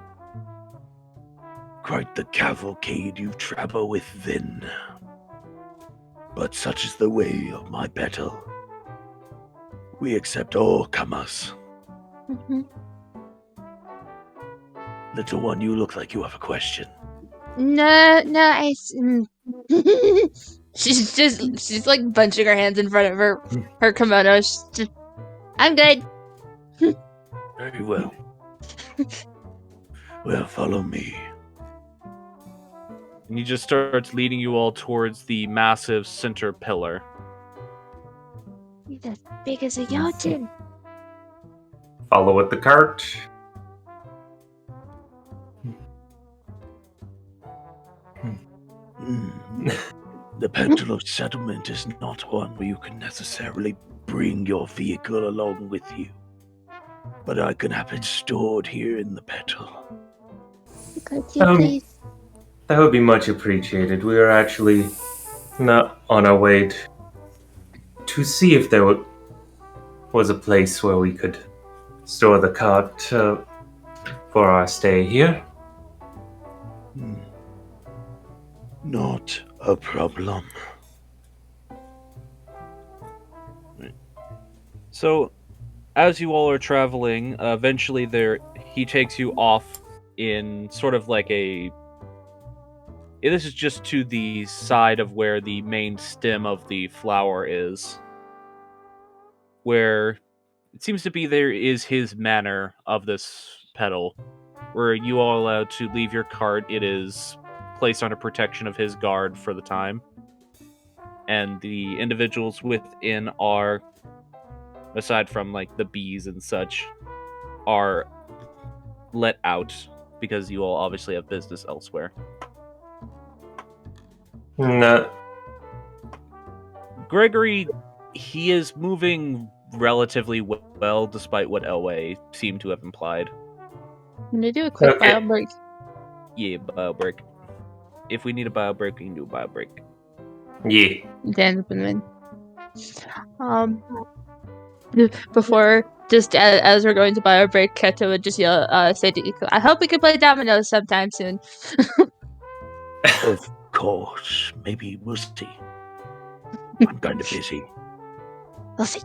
[SPEAKER 7] Quite the cavalcade you travel with then. But such is the way of my battle. We accept all comers. Little one, you look like you have a question.
[SPEAKER 2] No, she's like bunching her hands in front of her kimono. She's just, I'm good.
[SPEAKER 7] Very well. Well, follow me.
[SPEAKER 3] And he just starts leading you all towards the massive center pillar.
[SPEAKER 2] He's as big as a Jotun.
[SPEAKER 5] Follow with the cart.
[SPEAKER 7] The Pentelos settlement is not one where you can necessarily bring your vehicle along with you. But I can have it stored here in the petal.
[SPEAKER 2] Could you please?
[SPEAKER 5] That would be much appreciated. We are actually not on our way to see if there was a place where we could store the cart for our stay here.
[SPEAKER 7] Not a problem.
[SPEAKER 3] So, as you all are traveling, eventually he takes you off in sort of like a... This is just to the side of where the main stem of the flower is. Where it seems to be there is his manor of this petal. Where you all are allowed to leave your cart. It is placed under protection of his guard for the time. And the individuals within are, aside from like the bees and such, are let out because you all obviously have business elsewhere.
[SPEAKER 5] No.
[SPEAKER 3] Gregory, he is moving relatively well despite what Elway seemed to have implied.
[SPEAKER 2] I'm gonna do a quick bio break.
[SPEAKER 3] Yeah, bio break. If we need a bio break, we can do a bio break.
[SPEAKER 5] Yeah.
[SPEAKER 2] Dan before, just as we're going to bio break, Ketta would just yell, say to Iko, I hope we can play dominoes sometime soon.
[SPEAKER 7] Of course. Maybe we'll see. I'm kind of busy.
[SPEAKER 2] We'll see.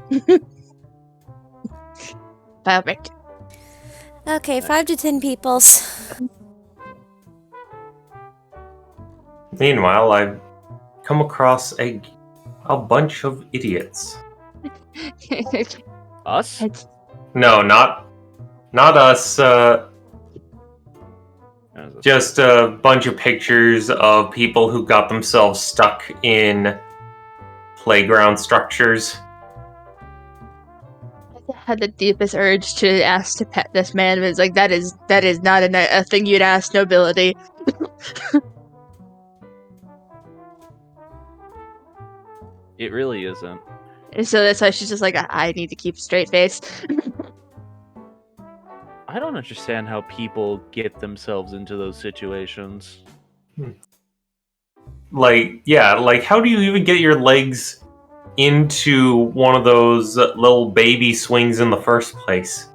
[SPEAKER 2] Bio break.
[SPEAKER 6] Okay, 5 to 10 peoples.
[SPEAKER 5] Meanwhile, I've come across a bunch of idiots.
[SPEAKER 3] Us?
[SPEAKER 5] No, not us. Just a bunch of pictures of people who got themselves stuck in playground structures.
[SPEAKER 2] had the deepest urge to ask to pet this man, but it's like that is not a thing you'd ask nobility.
[SPEAKER 3] It really isn't.
[SPEAKER 2] And so that's why she's just like, I need to keep a straight face.
[SPEAKER 3] I don't understand how people get themselves into those situations.
[SPEAKER 5] Like, yeah, like how do you even get your legs into one of those little baby swings in the first place?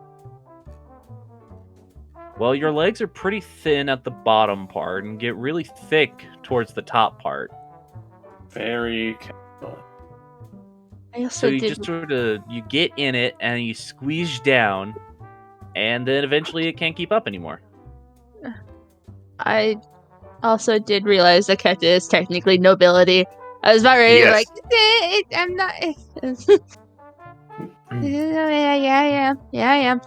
[SPEAKER 3] Well, your legs are pretty thin at the bottom part and get really thick towards the top part.
[SPEAKER 4] Very.
[SPEAKER 2] I also
[SPEAKER 3] So you
[SPEAKER 2] did.
[SPEAKER 3] just sort of you get in it and you squeeze down, and then eventually it can't keep up anymore.
[SPEAKER 2] I also did realize that Keta is technically nobility. I was about ready to be
[SPEAKER 5] Yes.
[SPEAKER 2] like, I'm not. Yeah, I am.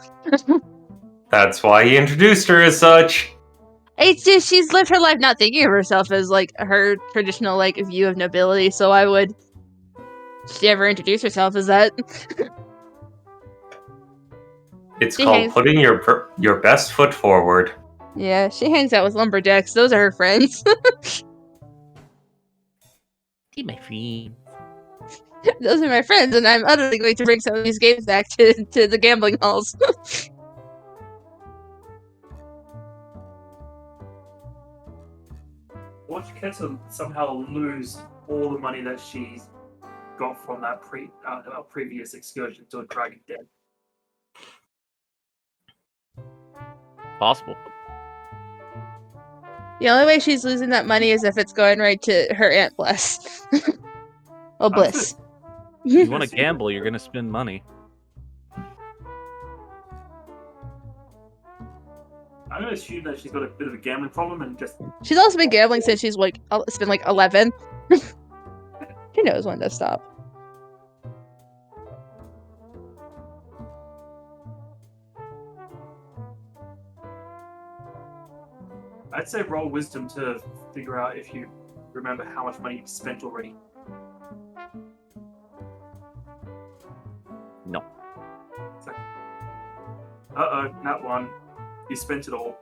[SPEAKER 5] That's why he introduced her as such.
[SPEAKER 2] It's just she's lived her life not thinking of herself as like her traditional like view of nobility. So why would she ever introduce herself as that?
[SPEAKER 5] It's
[SPEAKER 2] She
[SPEAKER 5] called
[SPEAKER 2] hangs-
[SPEAKER 5] putting your best foot forward.
[SPEAKER 2] Yeah, she hangs out with lumberjacks. Those are her friends.
[SPEAKER 3] Be my friend.
[SPEAKER 2] Those are my friends, and I'm utterly going to bring some of these games back to the gambling halls.
[SPEAKER 1] Watch Keta somehow lose all the money that she's got from that previous excursion to a Dragon Den.
[SPEAKER 3] Possible.
[SPEAKER 2] The only way she's losing that money is if it's going right to her Aunt Bless. Oh, Bliss.
[SPEAKER 3] You want to gamble, you're going to spend money.
[SPEAKER 1] I'm going to assume that she's got a bit of a gambling problem and just...
[SPEAKER 2] She's also been gambling since she's like, it's been like 11. She knows when to stop.
[SPEAKER 1] I'd say roll wisdom to figure out if you remember how much money you've spent already.
[SPEAKER 3] No.
[SPEAKER 1] Uh-oh, not one. You spent it all.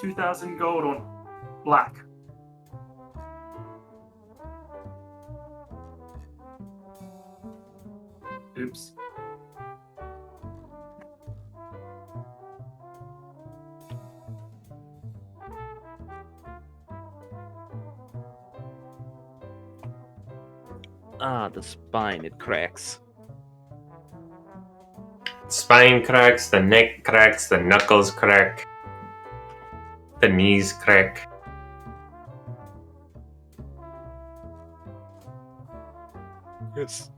[SPEAKER 1] $2,000 gold on black. Oops.
[SPEAKER 3] Ah, the spine, it cracks.
[SPEAKER 5] Spine cracks, the neck cracks, the knuckles crack, the knees crack.
[SPEAKER 3] Yes.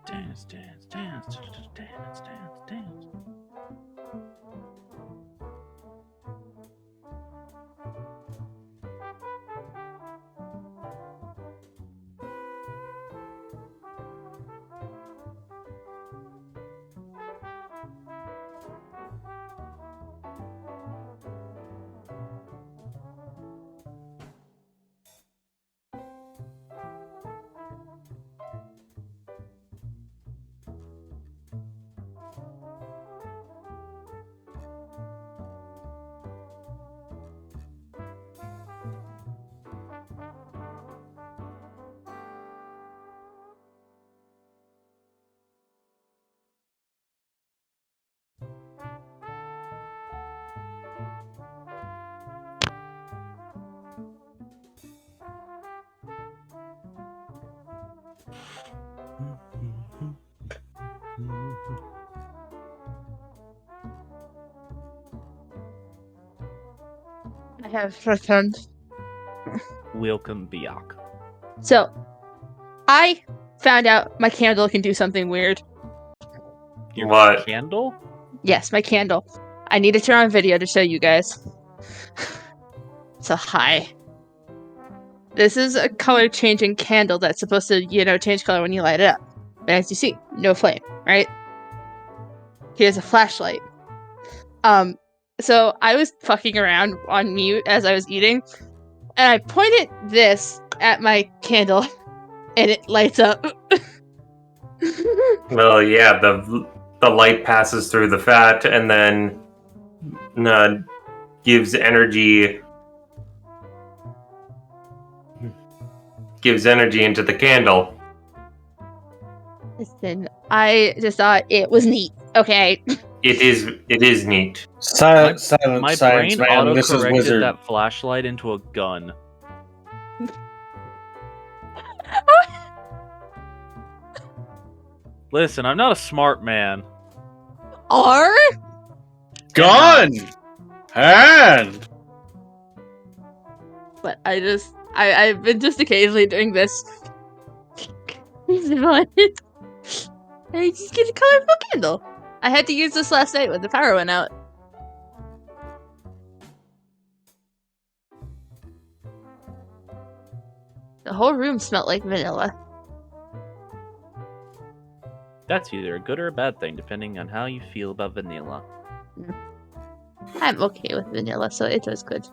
[SPEAKER 3] Dance, dance, dance, dance, dance, dance.
[SPEAKER 2] I have returned.
[SPEAKER 3] Welcome back.
[SPEAKER 2] So, I found out my candle can do something weird.
[SPEAKER 3] Your
[SPEAKER 5] What?
[SPEAKER 3] candle?
[SPEAKER 2] Yes, my candle. I need to turn on video to show you guys. So, hi. This is a color changing candle that's supposed to, change color when you light it up. But as you see, no flame, right? Here's a flashlight. So I was fucking around on mute as I was eating, and I pointed this at my candle, and it lights up.
[SPEAKER 5] Well, yeah, the light passes through the fat and then gives energy into the candle.
[SPEAKER 2] Listen, I just thought it was neat. Okay.
[SPEAKER 5] It is neat.
[SPEAKER 4] Silent
[SPEAKER 3] My
[SPEAKER 4] science,
[SPEAKER 3] brain
[SPEAKER 4] man. This is
[SPEAKER 3] auto-corrected
[SPEAKER 4] wizard.
[SPEAKER 3] that flashlight into a gun. Listen, I'm not a smart man.
[SPEAKER 2] R?
[SPEAKER 4] Gun! Hand!
[SPEAKER 2] But I've been just occasionally doing this. I just get a colorful candle. I had to use this last night when the power went out. The whole room smelled like vanilla.
[SPEAKER 3] That's either a good or a bad thing, depending on how you feel about vanilla.
[SPEAKER 2] I'm okay with vanilla, so it was good.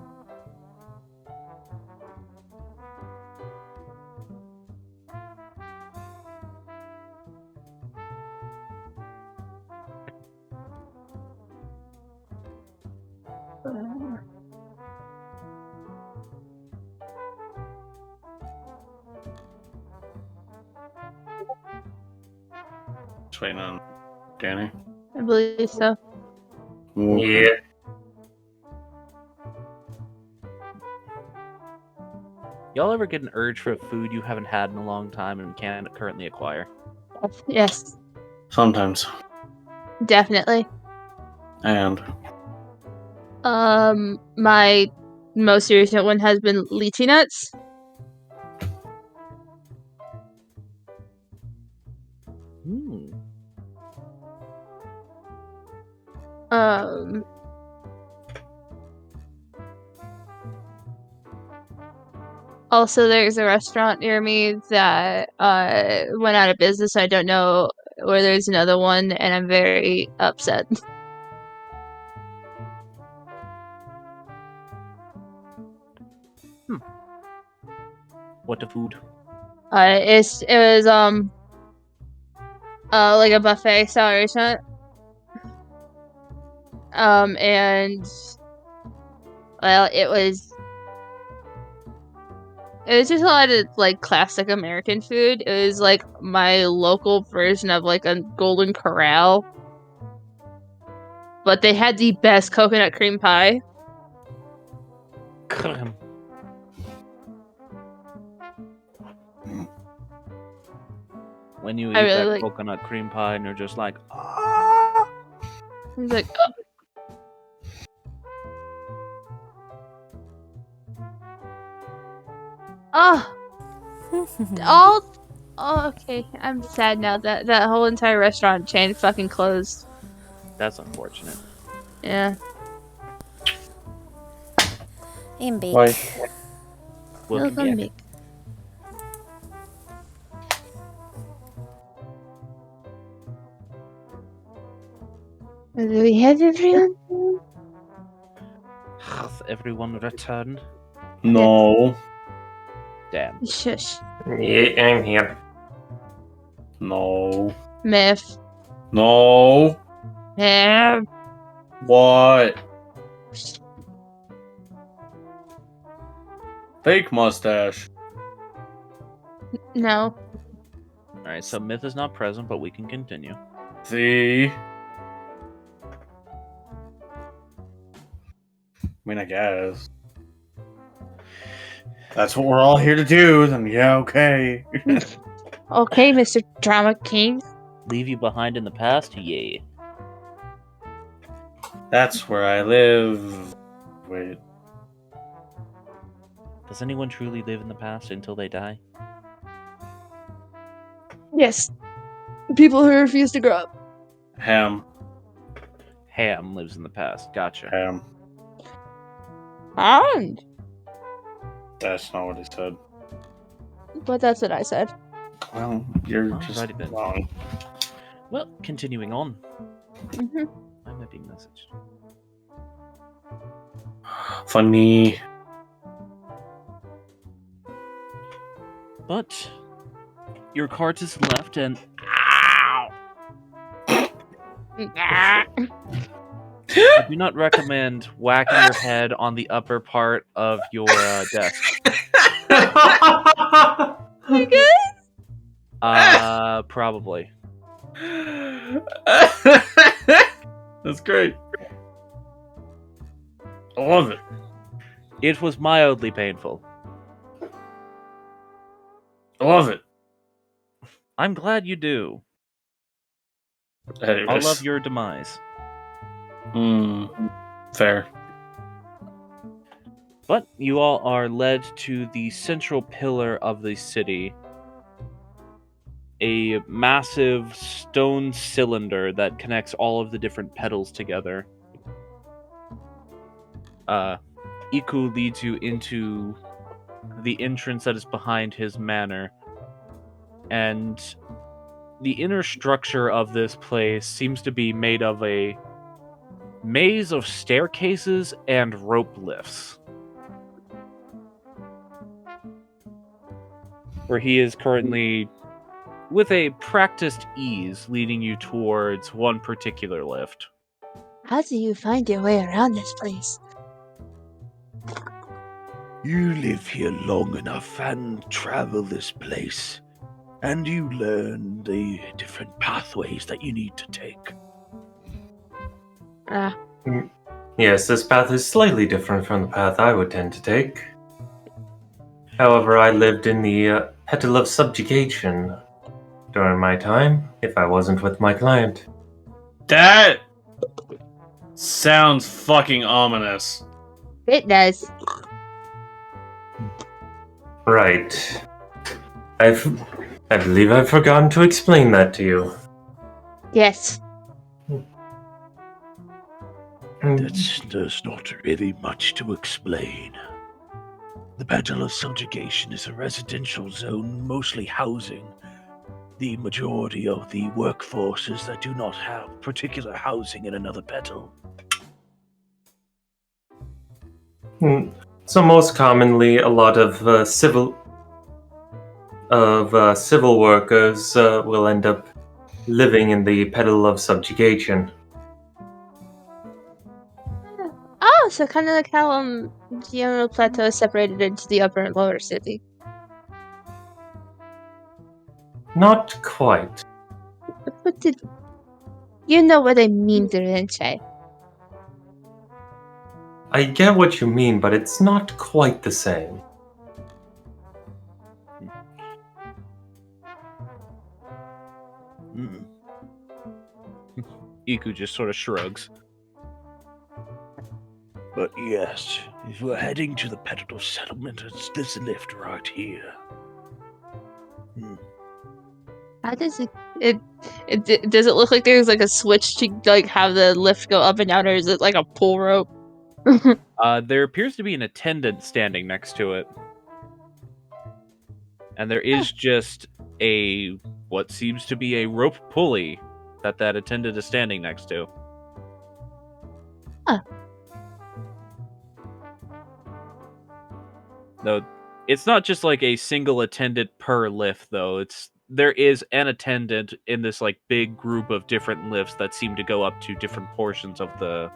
[SPEAKER 4] Just waiting on Danny.
[SPEAKER 2] I believe so.
[SPEAKER 5] Yeah.
[SPEAKER 3] Y'all ever get an urge for a food you haven't had in a long time and can't currently acquire?
[SPEAKER 2] Yes,
[SPEAKER 4] Sometimes.
[SPEAKER 2] definitely.
[SPEAKER 4] And
[SPEAKER 2] My most recent one has been lychee nuts.
[SPEAKER 3] Hmm.
[SPEAKER 2] Also, there's a restaurant near me that went out of business. I don't know where there's another one, and I'm very upset.
[SPEAKER 3] What the food?
[SPEAKER 2] It was like a buffet style restaurant. And well, it was just a lot of like classic American food. It was like my local version of like a Golden Corral, but they had the best coconut cream pie.
[SPEAKER 3] When you eat
[SPEAKER 2] I really
[SPEAKER 3] that
[SPEAKER 2] like-
[SPEAKER 3] coconut cream pie and you're just like,
[SPEAKER 2] I was like, oh, okay. I'm sad now that that whole entire restaurant chain fucking closed.
[SPEAKER 3] that's unfortunate.
[SPEAKER 2] Yeah.
[SPEAKER 6] Imbi.
[SPEAKER 4] Why?
[SPEAKER 3] Welcome
[SPEAKER 2] Welcome
[SPEAKER 3] back.
[SPEAKER 2] back. Do we have everyone?
[SPEAKER 3] Has everyone returned?
[SPEAKER 4] No.
[SPEAKER 3] Damn.
[SPEAKER 2] Shush.
[SPEAKER 5] Yeah, I'm here.
[SPEAKER 4] No.
[SPEAKER 2] Myth.
[SPEAKER 4] No.
[SPEAKER 2] Myth.
[SPEAKER 4] What? Fake mustache.
[SPEAKER 2] No.
[SPEAKER 3] Alright, so Myth is not present, but we can continue.
[SPEAKER 4] See? I mean, I guess. That's what we're all here to do, then yeah, okay.
[SPEAKER 2] Okay, Mr. Drama King.
[SPEAKER 3] Leave you behind in the past? Yeah.
[SPEAKER 4] That's where I live. Wait.
[SPEAKER 3] Does anyone truly live in the past until they die?
[SPEAKER 2] Yes. People who refuse to grow up.
[SPEAKER 4] Ham.
[SPEAKER 3] Ham lives in the past. Gotcha.
[SPEAKER 4] Ham.
[SPEAKER 2] And.
[SPEAKER 4] That's not what he said.
[SPEAKER 2] But that's what I said.
[SPEAKER 4] Well, you're
[SPEAKER 3] Alrighty
[SPEAKER 4] just
[SPEAKER 3] then.
[SPEAKER 4] wrong.
[SPEAKER 3] Well, continuing on.
[SPEAKER 2] Mm-hmm.
[SPEAKER 3] Why am I being messaged?
[SPEAKER 4] Funny.
[SPEAKER 3] But your cart is left and ow! I do not recommend whacking your head on the upper part of your desk. Probably.
[SPEAKER 4] That's great. I love it.
[SPEAKER 3] It was mildly painful.
[SPEAKER 4] I love it.
[SPEAKER 3] I'm glad you do.
[SPEAKER 4] Anyways.
[SPEAKER 3] I'll love your demise.
[SPEAKER 4] Fair.
[SPEAKER 3] But you all are led to the central pillar of the city. A massive stone cylinder that connects all of the different petals together. Iku leads you into the entrance that is behind his manor. And the inner structure of this place seems to be made of a maze of staircases and rope lifts. Where he is currently, with a practiced ease, leading you towards one particular lift.
[SPEAKER 2] How do you find your way around this place?
[SPEAKER 7] You live here long enough and travel this place, and you learn the different pathways that you need to take.
[SPEAKER 5] Yes, this path is slightly different from the path I would tend to take. However, I lived in the Petal of Subjugation during my time, if I wasn't with my client.
[SPEAKER 4] That sounds fucking ominous.
[SPEAKER 2] It does.
[SPEAKER 5] Right. I believe I've forgotten to explain that to you.
[SPEAKER 2] Yes.
[SPEAKER 7] There's not really much to explain. The Petal of Subjugation is a residential zone mostly housing the majority of the workforces that do not have particular housing in another petal.
[SPEAKER 5] So most commonly, a lot of civil workers will end up living in the Petal of Subjugation.
[SPEAKER 2] Oh, so kind of like how the Emerald Plateau is separated into the upper and lower city.
[SPEAKER 5] Not quite.
[SPEAKER 2] But did you know what I mean, didn't I?
[SPEAKER 5] I get what you mean, but it's not quite the same.
[SPEAKER 3] Iku just sort of shrugs.
[SPEAKER 7] But yes, if we're heading to the Petal settlement, it's this lift right here.
[SPEAKER 2] How does it does it look like there's like a switch to like have the lift go up and down, or is it like a pull rope?
[SPEAKER 3] There appears to be an attendant standing next to it. And there is just what seems to be a rope pulley that attendant is standing next to.
[SPEAKER 2] Huh.
[SPEAKER 3] No, it's not just like a single attendant per lift, though. There is an attendant in this like big group of different lifts that seem to go up to different portions of the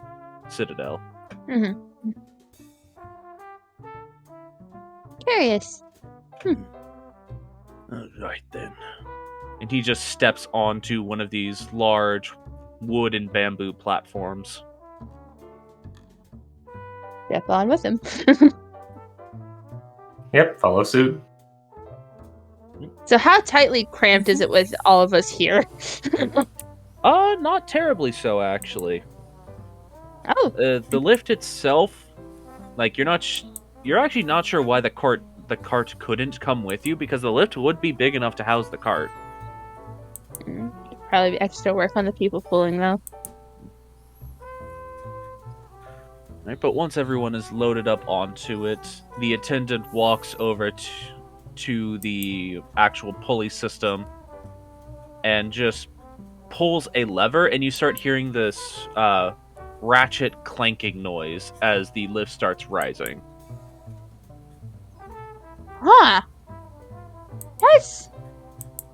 [SPEAKER 3] Citadel.
[SPEAKER 2] Mm-hmm. Curious.
[SPEAKER 7] Right then.
[SPEAKER 3] And he just steps onto one of these large wood and bamboo platforms.
[SPEAKER 2] Step on with him.
[SPEAKER 5] Yep, follow suit.
[SPEAKER 2] So how tightly cramped is it with all of us here?
[SPEAKER 3] Not terribly so, actually.
[SPEAKER 2] Oh,
[SPEAKER 3] The lift itself, like you're actually not sure why the cart couldn't come with you, because the lift would be big enough to house the cart.
[SPEAKER 2] probably be extra work on the people pulling though.
[SPEAKER 3] Right, but once everyone is loaded up onto it, the attendant walks over to the actual pulley system and just pulls a lever, and you start hearing this ratchet clanking noise as the lift starts rising.
[SPEAKER 2] Huh. That's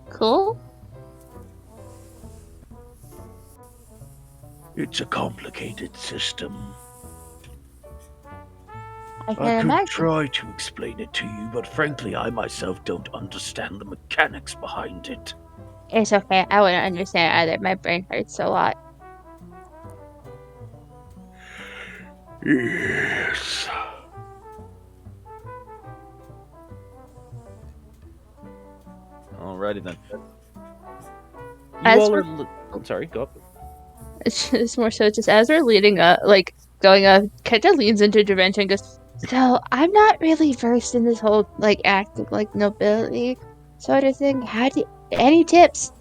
[SPEAKER 2] cool.
[SPEAKER 7] It's a complicated system.
[SPEAKER 2] I
[SPEAKER 7] I
[SPEAKER 2] can
[SPEAKER 7] could
[SPEAKER 2] imagine.
[SPEAKER 7] try to explain it to you, but frankly, I myself don't understand the mechanics behind it.
[SPEAKER 2] It's okay. I wouldn't understand either. My brain hurts a lot.
[SPEAKER 7] Yes.
[SPEAKER 3] Alrighty then. You
[SPEAKER 2] As
[SPEAKER 3] all
[SPEAKER 2] for-
[SPEAKER 3] are I'm sorry, go up.
[SPEAKER 2] It's more so just as we're leading up, like going up, Kenta leans into Javentia and goes, "So I'm not really versed in this whole like acting like nobility sort of thing. Any tips?"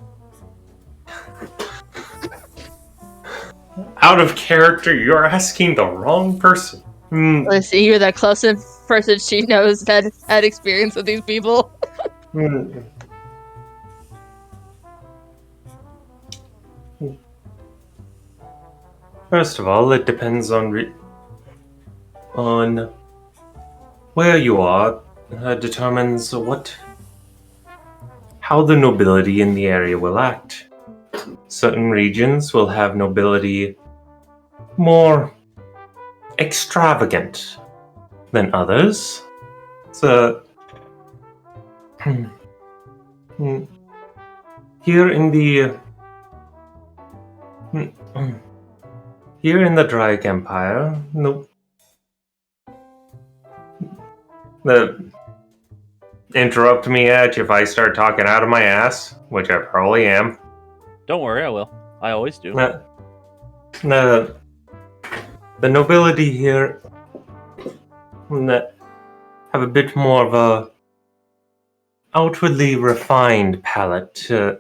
[SPEAKER 5] Out of character, you're asking the wrong person.
[SPEAKER 2] Listen, you're the closest person she knows that had experience with these people.
[SPEAKER 5] First of all, it depends on where you are. Determines how the nobility in the area will act. Certain regions will have nobility more extravagant than others. So, here in the Drake Empire, interrupt me, Edge, if I start talking out of my ass, which I probably am.
[SPEAKER 3] Don't worry, I will. I always do.
[SPEAKER 5] The nobility here have a bit more of a outwardly refined palate to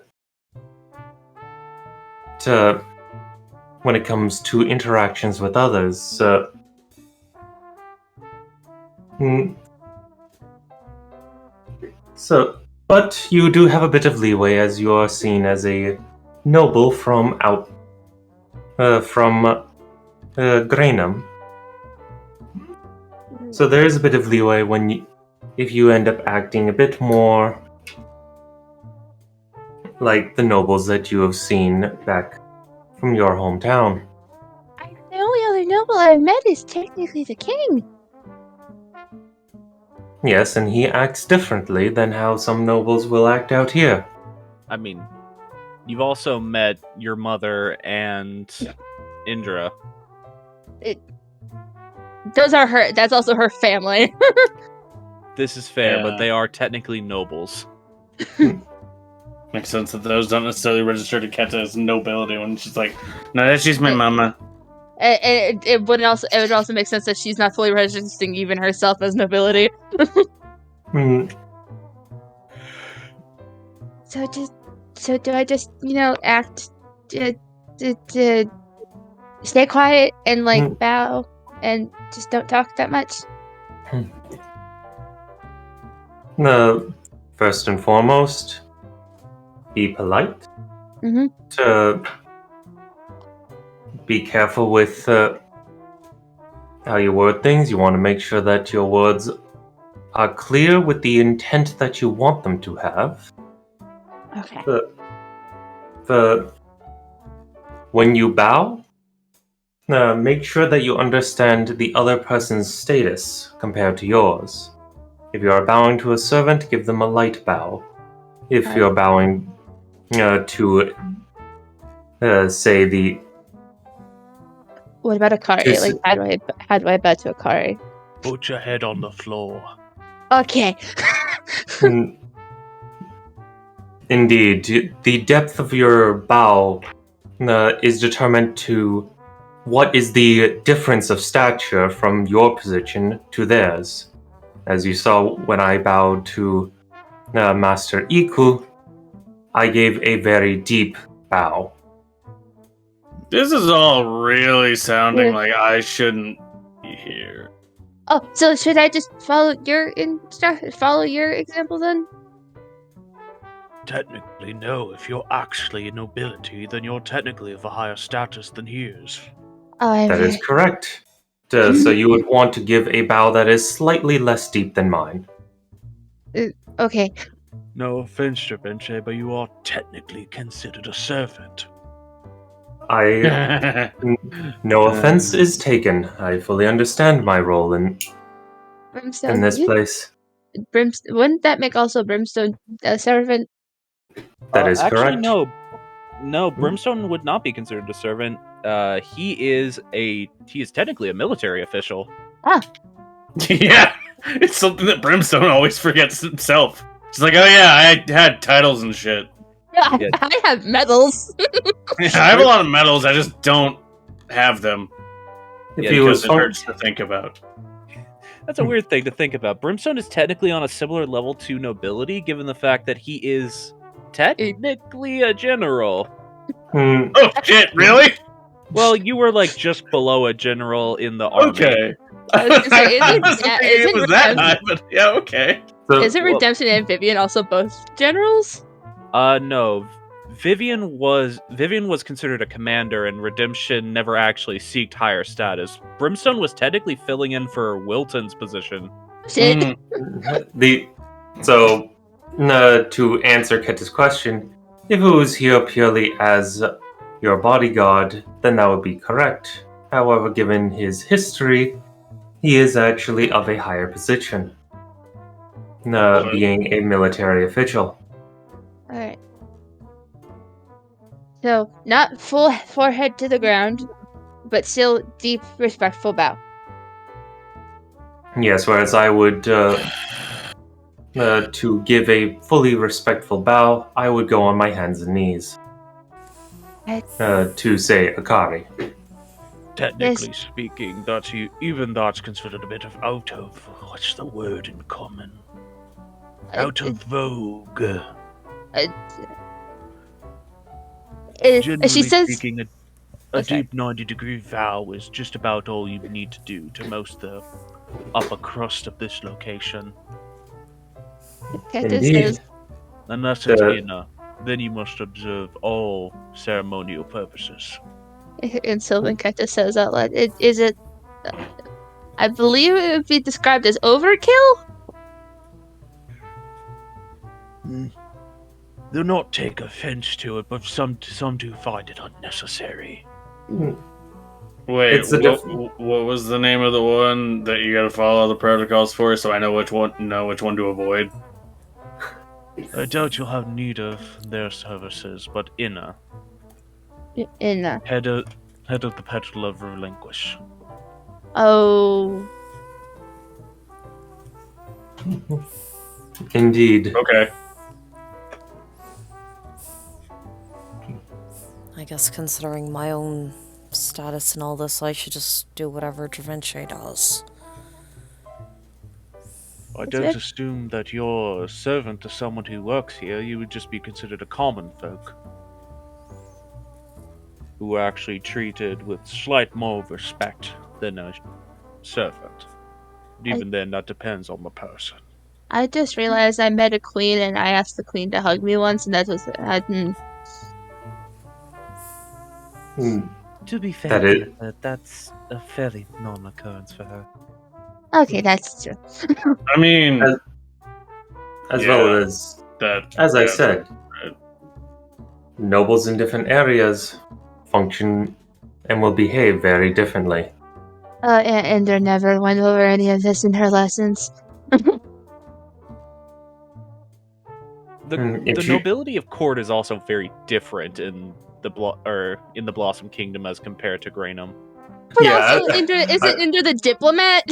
[SPEAKER 5] when it comes to interactions with others. But you do have a bit of leeway as you are seen as a noble from Grainham. So there is a bit of leeway if you end up acting a bit more like the nobles that you have seen back from your hometown.
[SPEAKER 2] The only other noble I've met is technically the king.
[SPEAKER 5] Yes, and he acts differently than how some nobles will act out here.
[SPEAKER 3] I mean, you've also met your mother and Indra.
[SPEAKER 2] Those are her. That's also her family.
[SPEAKER 3] This is fair,
[SPEAKER 4] Yeah.
[SPEAKER 3] but they are technically nobles.
[SPEAKER 4] Makes sense that those don't necessarily register to Kenta as nobility when she's like, no, that's just my mama.
[SPEAKER 2] It would also make sense that she's not fully registering even herself as nobility. So do I just act stay quiet and bow and just don't talk that much?
[SPEAKER 5] First and foremost, be polite.
[SPEAKER 2] Mm-hmm.
[SPEAKER 5] Be careful with how you word things. You want to make sure that your words are clear with the intent that you want them to have.
[SPEAKER 2] Okay.
[SPEAKER 5] When you bow, make sure that you understand the other person's status compared to yours. If you are bowing to a servant, give them a light bow. If you're bowing to, say, the...
[SPEAKER 2] What about Akari? Like, how do I bow to Akari?
[SPEAKER 7] Put your head on the floor.
[SPEAKER 2] Okay.
[SPEAKER 5] Indeed. The depth of your bow is determined to what is the difference of stature from your position to theirs. As you saw when I bowed to Master Iku, I gave a very deep bow.
[SPEAKER 4] This is all really sounding
[SPEAKER 2] Yeah.
[SPEAKER 4] like I shouldn't be here.
[SPEAKER 2] Oh, so should I just follow your example then?
[SPEAKER 7] Technically, no. If you're actually a nobility, then you're technically of a higher status than he is.
[SPEAKER 2] Oh,
[SPEAKER 5] That is correct. So you would want to give a bow that is slightly less deep than mine.
[SPEAKER 2] okay.
[SPEAKER 7] No offense, Stravinche, but you are technically considered a servant.
[SPEAKER 5] No offense is taken. I fully understand my role in
[SPEAKER 2] Brimstone.
[SPEAKER 5] this place.
[SPEAKER 2] Wouldn't that make also Brimstone a servant?
[SPEAKER 5] That is
[SPEAKER 3] actually,
[SPEAKER 5] correct.
[SPEAKER 3] No, Brimstone would not be considered a servant. He is technically a military official.
[SPEAKER 4] Yeah, it's something that Brimstone always forgets himself. It's like, oh yeah, I had titles and shit.
[SPEAKER 2] Yeah,
[SPEAKER 3] Yeah.
[SPEAKER 2] I have medals.
[SPEAKER 4] I have a lot of medals, I just don't have them.
[SPEAKER 5] If
[SPEAKER 3] Yeah,
[SPEAKER 5] he
[SPEAKER 4] Because
[SPEAKER 5] was
[SPEAKER 4] it hurts to think about.
[SPEAKER 3] That's a weird thing to think about. Brimstone is technically on a similar level to nobility, given the fact that he is technically a general.
[SPEAKER 4] Oh shit, really?
[SPEAKER 3] Well, you were like just below a general in the army.
[SPEAKER 4] Okay.
[SPEAKER 2] I was gonna say,
[SPEAKER 4] I wasn't thinking it was that high, but yeah, okay.
[SPEAKER 5] So,
[SPEAKER 2] Isn't Redemption and Vivian also both generals?
[SPEAKER 3] No. Vivian was considered a commander, and Redemption never actually seeked higher status. Brimstone was technically filling in for Wilton's position.
[SPEAKER 2] Shit.
[SPEAKER 5] to answer Keta's question, if it was here purely as your bodyguard, then that would be correct. However, given his history, he is actually of a higher position, being a military official.
[SPEAKER 2] Alright. So, not full forehead to the ground, but still deep, respectful bow.
[SPEAKER 5] Yes, whereas I would, to give a fully respectful bow, I would go on my hands and knees to say Akari.
[SPEAKER 7] Technically speaking, that's considered a bit of out of, what's the word in common? Out of vogue. Generally
[SPEAKER 2] She says,
[SPEAKER 7] speaking, a deep 90-degree vow is just about all you need to do to most the upper crust of this location.
[SPEAKER 2] Keta
[SPEAKER 5] Indeed.
[SPEAKER 2] says,
[SPEAKER 7] Unless it's inner, then you must observe all ceremonial purposes.
[SPEAKER 2] and Sylvan Keta says out loud, is it, I believe it would be described as overkill?
[SPEAKER 7] Do not take offense to it, but some do find it unnecessary.
[SPEAKER 4] Wait,
[SPEAKER 5] It's a
[SPEAKER 4] what was the name of the one that you gotta follow the protocols for, so I know which one to avoid?
[SPEAKER 7] I doubt you'll have need of their services, but Inna,
[SPEAKER 2] In
[SPEAKER 7] head of the Petal of Relinquish.
[SPEAKER 2] oh,
[SPEAKER 5] Indeed.
[SPEAKER 4] Okay.
[SPEAKER 6] I guess considering my own status and all this, I should just do whatever Dravinche does.
[SPEAKER 7] I
[SPEAKER 2] That's
[SPEAKER 7] don't
[SPEAKER 2] fair.
[SPEAKER 7] assume that you're a servant to someone who works here. You would just be considered a common folk, who are actually treated with slight more respect than a servant. Even then, that depends on the person.
[SPEAKER 2] I just realized I met a queen and I asked the queen to hug me once, and that was
[SPEAKER 3] To be
[SPEAKER 5] That is-
[SPEAKER 3] that's a fairly non-occurrence for her.
[SPEAKER 2] okay. That's true.
[SPEAKER 4] I mean,
[SPEAKER 5] As
[SPEAKER 4] Yeah.
[SPEAKER 5] well as I
[SPEAKER 4] yeah.
[SPEAKER 5] said,
[SPEAKER 4] right.
[SPEAKER 5] nobles in different areas function and will behave very differently.
[SPEAKER 2] And there never went over any of this in her lessons.
[SPEAKER 3] The
[SPEAKER 5] If you-
[SPEAKER 3] nobility of court is also very different in the Blossom Kingdom as compared to Graynham.
[SPEAKER 2] But
[SPEAKER 5] Yeah,
[SPEAKER 2] also, isn't Indra the diplomat?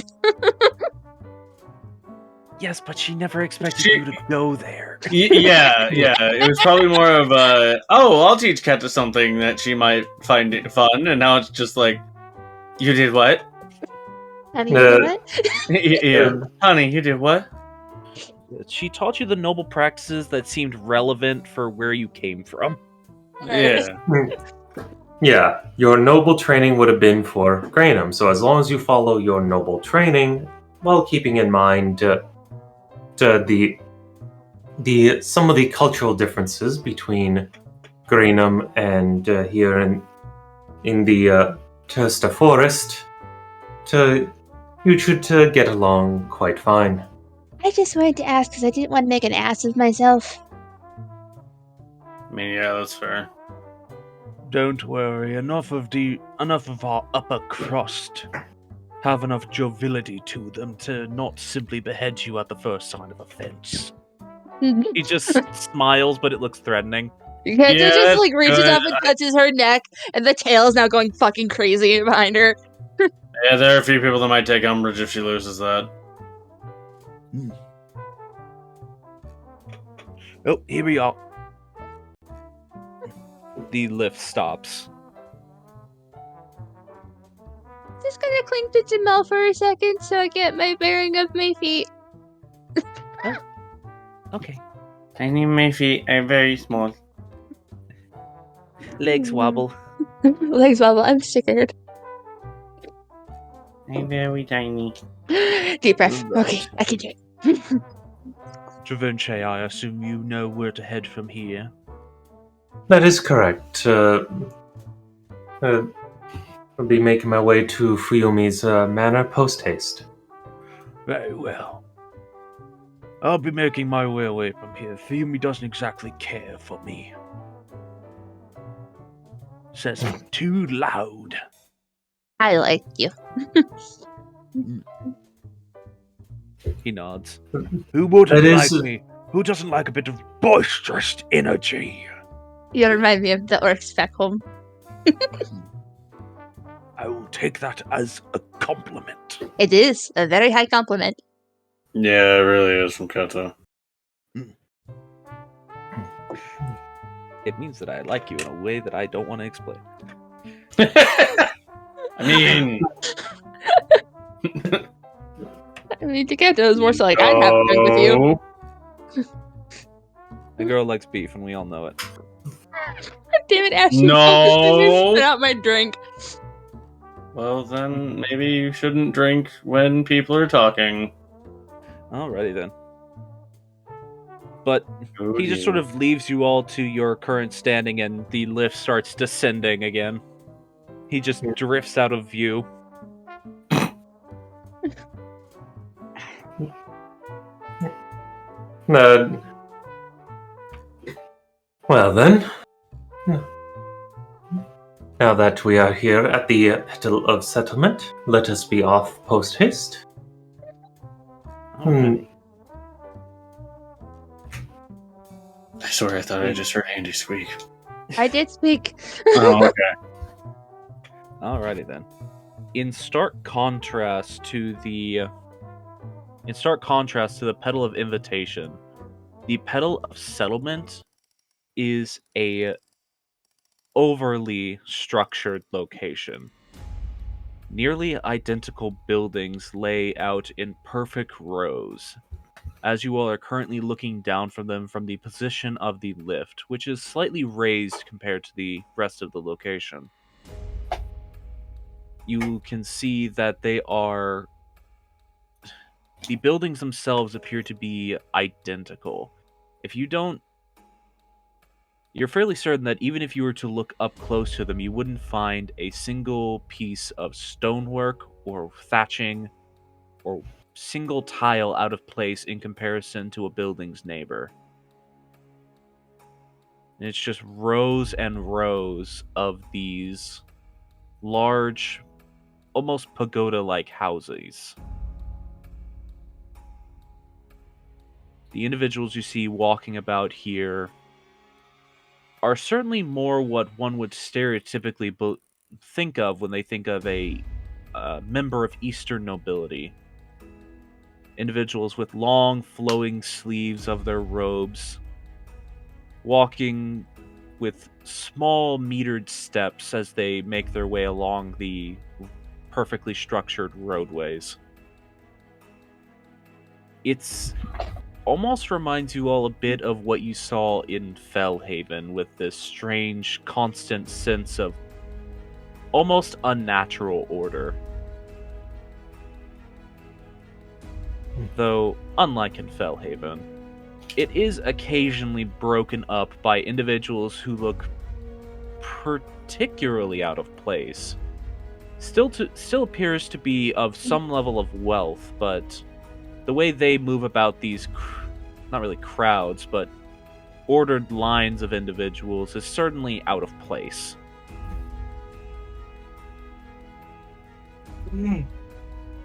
[SPEAKER 3] Yes, but she never expected
[SPEAKER 4] She-
[SPEAKER 3] you to go there.
[SPEAKER 4] Yeah. It was probably more of a, oh, I'll teach Keta something that she might find it fun, and now it's just like, you did what?
[SPEAKER 2] Honey, you know what?
[SPEAKER 4] Yeah. Honey, you did what?
[SPEAKER 3] She taught you the noble practices that seemed relevant for where you came from.
[SPEAKER 4] Yeah.
[SPEAKER 5] Yeah, your noble training would have been for Granum, so as long as you follow your noble training, while keeping in mind the some of the cultural differences between Granum and here in the Tersta Forest, you should get along quite fine.
[SPEAKER 2] I just wanted to ask because I didn't want to make an ass of myself.
[SPEAKER 4] I mean, yeah, that's fair.
[SPEAKER 7] Don't worry, enough of our upper crust have enough joviality to them to not simply behead you at the first sign of offense.
[SPEAKER 3] He just smiles, but it looks threatening.
[SPEAKER 2] Kenta
[SPEAKER 4] Yeah,
[SPEAKER 2] just like reaches
[SPEAKER 4] good.
[SPEAKER 2] up and touches her neck, and the tail is now going fucking crazy behind her.
[SPEAKER 4] Yeah, there are a few people that might take umbrage if she loses that.
[SPEAKER 7] Oh, here we are.
[SPEAKER 3] The lift stops.
[SPEAKER 2] Just gonna cling to Jamel for a second so I get my bearing of my feet.
[SPEAKER 3] Okay.
[SPEAKER 4] Tiny my feet are very small.
[SPEAKER 3] Legs wobble.
[SPEAKER 2] Legs wobble. I'm scared.
[SPEAKER 4] I'm very tiny.
[SPEAKER 2] Deep breath.
[SPEAKER 7] Right.
[SPEAKER 2] Okay, I can do it.
[SPEAKER 7] Javinche, I assume you know where to head from here.
[SPEAKER 5] That is correct. I'll be making my way to Fuyumi's manor post-haste.
[SPEAKER 7] Very well. I'll be making my way away from here. Fuyumi doesn't exactly care for me. Says I'm too loud.
[SPEAKER 2] I like you.
[SPEAKER 3] He nods.
[SPEAKER 7] Who wouldn't
[SPEAKER 5] That
[SPEAKER 7] like
[SPEAKER 5] is-
[SPEAKER 7] me? Who doesn't like a bit of boisterous energy?
[SPEAKER 2] You remind me of the orcs back home.
[SPEAKER 7] I will take that as a compliment.
[SPEAKER 2] It is a very high compliment.
[SPEAKER 4] Yeah, it really is from Keta.
[SPEAKER 3] It means that I like you in a way that I don't want to explain.
[SPEAKER 4] I mean,
[SPEAKER 2] I mean, Takeda is more so like, I'd have a drink with you.
[SPEAKER 4] oh,
[SPEAKER 3] The girl likes beef, and we all know it.
[SPEAKER 2] Damn it, Ashley.
[SPEAKER 4] No.
[SPEAKER 2] Spit out my drink.
[SPEAKER 4] Well, then maybe you shouldn't drink when people are talking.
[SPEAKER 3] Alrighty then. But he just sort of leaves you all to your current standing, and the lift starts descending again. He just drifts out of view.
[SPEAKER 5] Well then, now that we are here at the Petal of Settlement, let us be off post-haste.
[SPEAKER 3] Alrighty.
[SPEAKER 4] I swear I thought I just heard Andy squeak.
[SPEAKER 2] I did speak.
[SPEAKER 4] Oh, okay.
[SPEAKER 3] Alrighty then. In stark contrast to the Petal of Invitation, the Petal of Settlement is a overly structured location. Nearly identical buildings lay out in perfect rows, as you all are currently looking down from them from the position of the lift, which is slightly raised compared to the rest of the location. You can see that the buildings themselves appear to be identical. You're fairly certain that even if you were to look up close to them, you wouldn't find a single piece of stonework or thatching or single tile out of place in comparison to a building's neighbor. And it's just rows and rows of these large, almost pagoda-like houses. The individuals you see walking about here are certainly more what one would stereotypically think of when they think of a member of Eastern nobility. individuals with long flowing sleeves of their robes, walking with small metered steps as they make their way along the perfectly structured roadways. It's almost reminds you all a bit of what you saw in Fellhaven, with this strange, constant sense of almost unnatural order. Though, unlike in Fellhaven, it is occasionally broken up by individuals who look particularly out of place. Still appears to be of some level of wealth, but the way they move about these, not really crowds, but ordered lines of individuals is certainly out of place.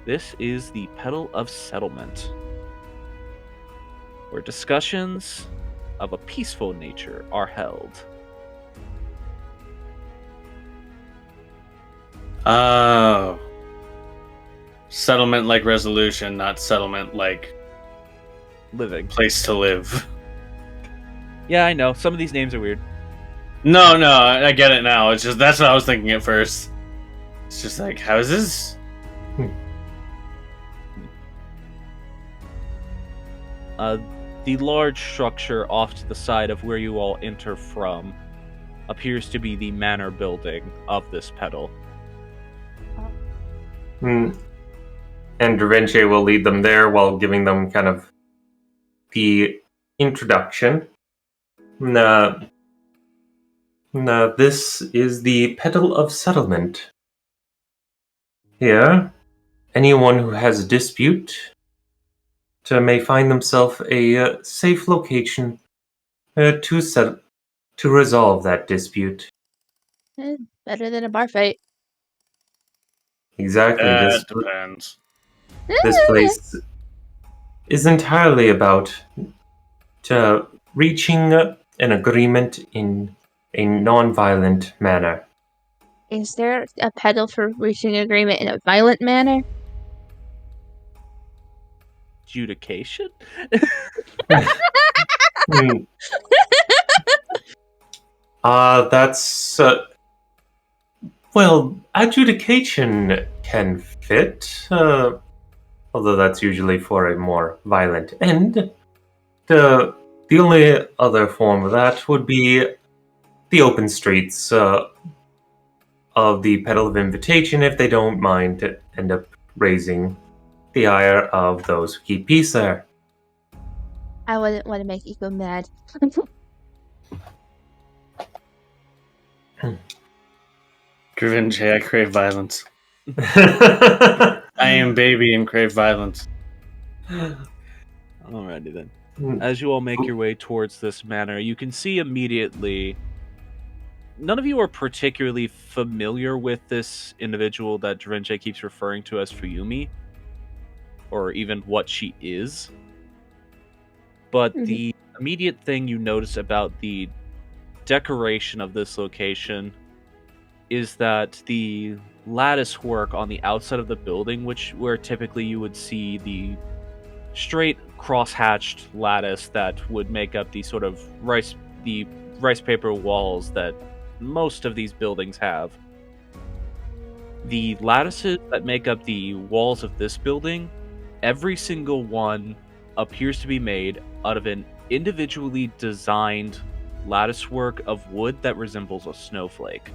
[SPEAKER 3] This is the Petal of Settlement, where discussions of a peaceful nature are held.
[SPEAKER 4] Oh. Settlement like resolution, not settlement like
[SPEAKER 3] Living.
[SPEAKER 4] place to live.
[SPEAKER 3] Yeah, I know. Some of these names are weird.
[SPEAKER 4] No, I get it now. It's just that's what I was thinking at first. It's just like houses.
[SPEAKER 3] The large structure off to the side of where you all enter from appears to be the manor building of this petal.
[SPEAKER 5] And Da Vinci will lead them there while giving them kind of the introduction. This is the Petal of Settlement. Here, anyone who has a dispute may find themselves a safe location to resolve that dispute.
[SPEAKER 2] Better than a bar fight.
[SPEAKER 5] Exactly.
[SPEAKER 4] That depends.
[SPEAKER 5] This place is entirely about reaching an agreement in a non-violent manner.
[SPEAKER 2] Is there a pedal for reaching agreement in a violent manner?
[SPEAKER 3] Adjudication?
[SPEAKER 5] That's well, adjudication can fit, although that's usually for a more violent end. The only other form of that would be the open streets of the Petal of Invitation, if they don't mind to end up raising the ire of those who keep peace there.
[SPEAKER 2] I wouldn't want to make Eco mad.
[SPEAKER 4] Grivinche, I crave violence. I am baby and crave violence.
[SPEAKER 3] Alrighty then. As you all make your way towards this manor, you can see immediately none of you are particularly familiar with this individual that Da Vinci keeps referring to as Fuyumi, or even what she is. But the immediate thing you notice about the decoration of this location is that the lattice work on the outside of the building, where typically you would see the straight cross-hatched lattice that would make up the sort of rice paper walls that most of these buildings have. The lattices that make up the walls of this building, every single one appears to be made out of an individually designed lattice work of wood that resembles a snowflake.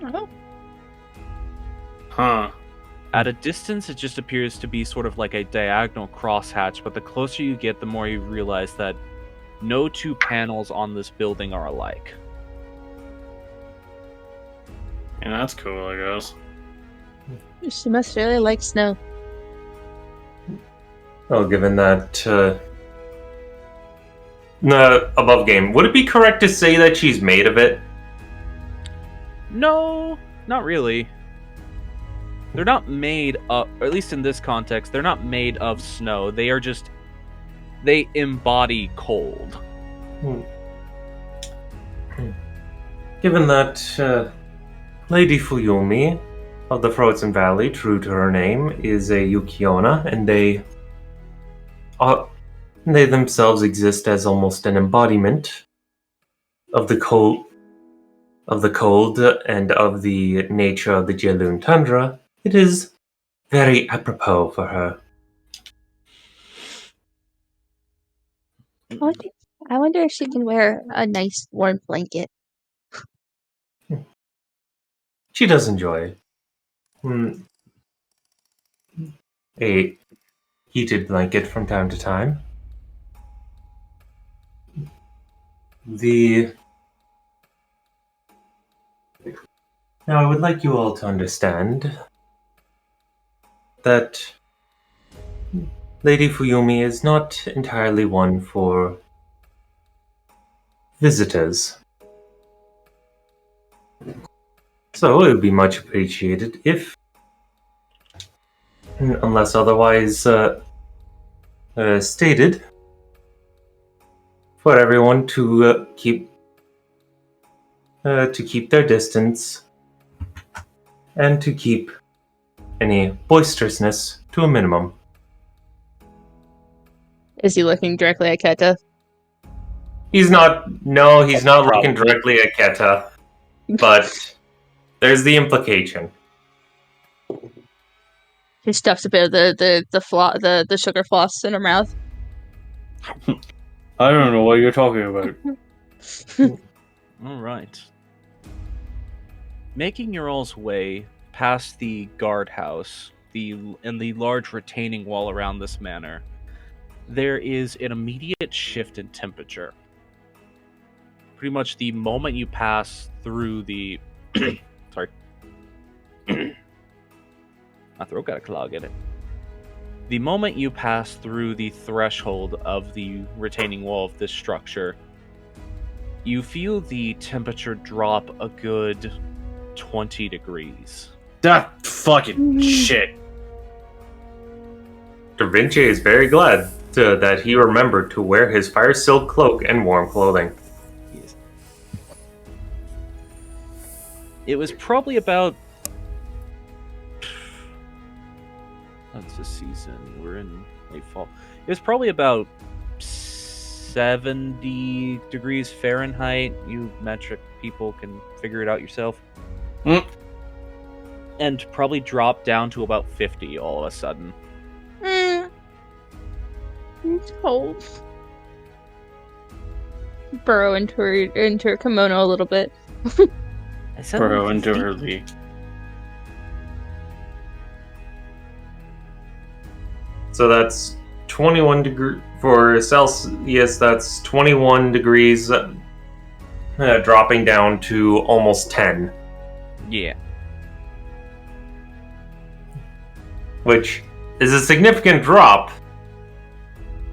[SPEAKER 2] Oh.
[SPEAKER 4] Huh.
[SPEAKER 3] At a distance, it just appears to be sort of like a diagonal crosshatch, but the closer you get, the more you realize that no two panels on this building are alike.
[SPEAKER 4] Yeah, that's cool, I guess.
[SPEAKER 2] She must really like snow.
[SPEAKER 5] Well, given that above game, would it be correct to say that she's made of it?
[SPEAKER 3] No, not really. They're not made of, or at least in this context, they're not made of snow. They are just, they embody cold.
[SPEAKER 5] Given that Lady Fuyumi of the Frozen Valley, true to her name, is a Yukiona, and they themselves exist as almost an embodiment of the cold, and of the nature of the Jelun tundra. It is very apropos for her.
[SPEAKER 2] I wonder if she can wear a nice warm blanket.
[SPEAKER 5] She does enjoy a heated blanket from time to time. Now, I would like you all to understand that Lady Fuyumi is not entirely one for visitors. So it would be much appreciated if, unless otherwise stated, for everyone to keep their distance and to keep any boisterousness to a minimum.
[SPEAKER 2] Is he looking directly at Keta?
[SPEAKER 5] He's not looking directly at Keta, but there's the implication.
[SPEAKER 2] She stuffs a bit of the sugar floss in her mouth.
[SPEAKER 4] I don't know what you're talking about.
[SPEAKER 3] All right. Making your all's way past the guardhouse, and the large retaining wall around this manor, there is an immediate shift in temperature. Pretty much the moment you pass through the... Sorry. My throat got a clog in it. The moment you pass through the threshold of the retaining wall of this structure, you feel the temperature drop a good 20 degrees.
[SPEAKER 4] That fucking shit.
[SPEAKER 5] Da Vinci is very glad that he remembered to wear his fire silk cloak and warm clothing.
[SPEAKER 3] Yes. It was probably about... What's the season? We're in late fall. It was probably about 70 degrees Fahrenheit. You metric people can figure it out yourself. And probably dropped down to about 50 all of a sudden.
[SPEAKER 2] It's cold. Burrow into her kimono a little bit.
[SPEAKER 4] Burrow into her league.
[SPEAKER 5] So that's 21 degrees for Celsius. That's 21 degrees, dropping down to almost 10.
[SPEAKER 3] Yeah.
[SPEAKER 5] Which is a significant drop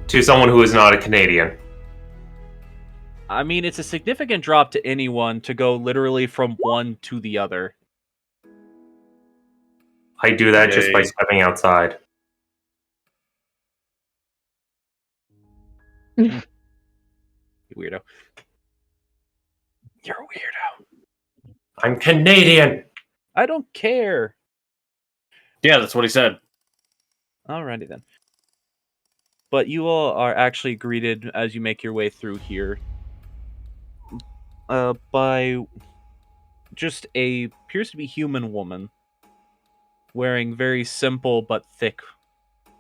[SPEAKER 5] to someone who is not a Canadian.
[SPEAKER 3] I mean, it's a significant drop to anyone to go literally from one to the other.
[SPEAKER 5] I do that just by stepping outside.
[SPEAKER 3] You weirdo. You're a weirdo.
[SPEAKER 5] I'm Canadian!
[SPEAKER 3] I don't care.
[SPEAKER 4] Yeah, that's what he said.
[SPEAKER 3] Alrighty then. But you all are actually greeted as you make your way through here by just appears to be human woman wearing very simple but thick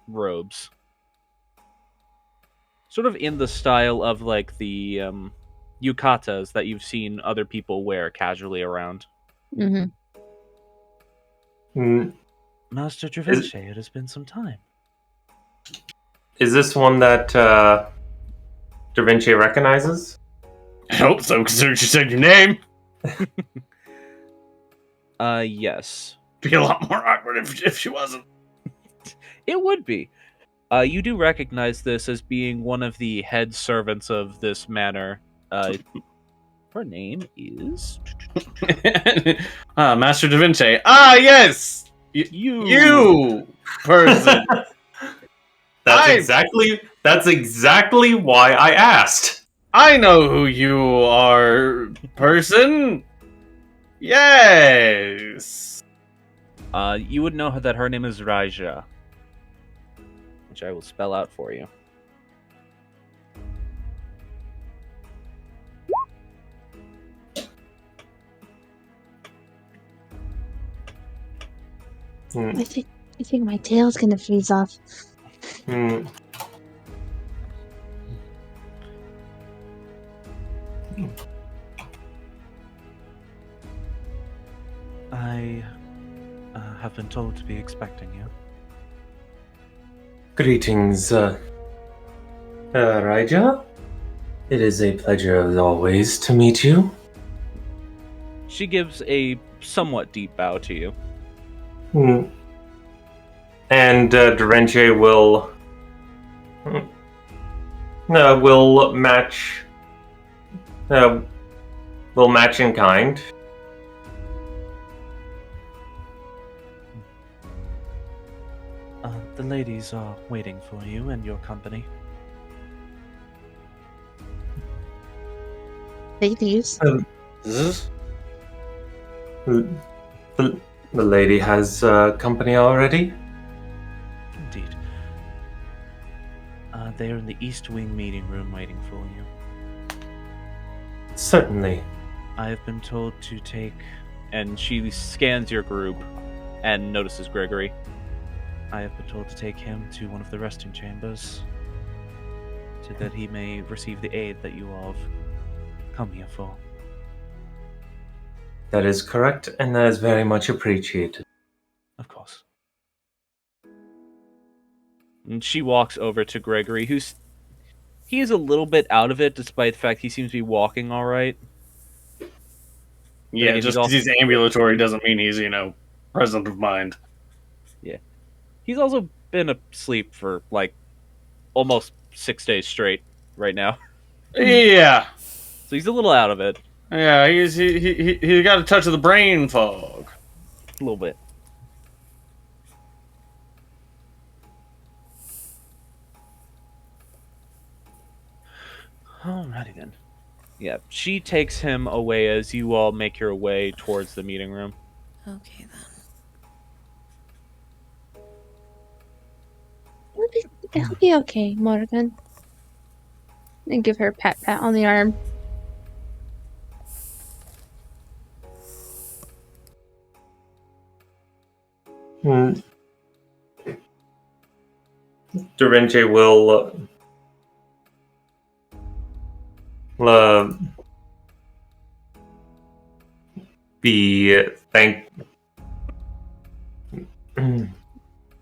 [SPEAKER 3] robes. Sort of in the style of like the yukatas that you've seen other people wear casually around. Master Dravinci, it has been some time.
[SPEAKER 5] Is this one that Da Vinci recognizes?
[SPEAKER 4] I hope so, considering she said your name.
[SPEAKER 3] Yes.
[SPEAKER 4] Be a lot more awkward if she wasn't.
[SPEAKER 3] It would be. You do recognize this as being one of the head servants of this manor. Her name is...
[SPEAKER 4] Master Da Vinci. Ah, yes! You person!
[SPEAKER 5] That's exactly why I asked.
[SPEAKER 4] I know who you are, person. Yes.
[SPEAKER 3] You would know that her name is Raija, which I will spell out for you.
[SPEAKER 5] Hmm.
[SPEAKER 2] I think my tail's gonna freeze off.
[SPEAKER 5] Hmm.
[SPEAKER 3] I have been told to be expecting you.
[SPEAKER 5] Greetings, Raija. It is a pleasure as always to meet you.
[SPEAKER 3] She gives a somewhat deep bow to you.
[SPEAKER 5] Hmm. And Dorenche will match. Will match in kind.
[SPEAKER 3] The ladies are waiting for you and your company.
[SPEAKER 2] Ladies.
[SPEAKER 4] This?
[SPEAKER 5] The lady has company already.
[SPEAKER 3] Indeed. They are in the East Wing meeting room waiting for you.
[SPEAKER 5] Certainly.
[SPEAKER 3] I have been told to take... And she scans your group and notices Gregory. I have been told to take him to one of the resting chambers so that he may receive the aid that you all have come here for.
[SPEAKER 5] That is correct, and that is very much appreciated.
[SPEAKER 3] Of course. And she walks over to Gregory, he is a little bit out of it, despite the fact he seems to be walking all right.
[SPEAKER 4] Yeah,
[SPEAKER 3] again,
[SPEAKER 4] just
[SPEAKER 3] he's
[SPEAKER 4] because he's ambulatory doesn't mean he's, present of mind.
[SPEAKER 3] Yeah. He's also been asleep for, almost 6 days straight right now.
[SPEAKER 4] Yeah.
[SPEAKER 3] So he's a little out of it.
[SPEAKER 4] Yeah, he got a touch of the brain fog.
[SPEAKER 3] A little bit. Alrighty then. Yeah, she takes him away as you all make your way towards the meeting room.
[SPEAKER 6] Okay, then.
[SPEAKER 2] It'll be okay, Morgan. And give her a pat on the arm.
[SPEAKER 5] Dorenche will be thank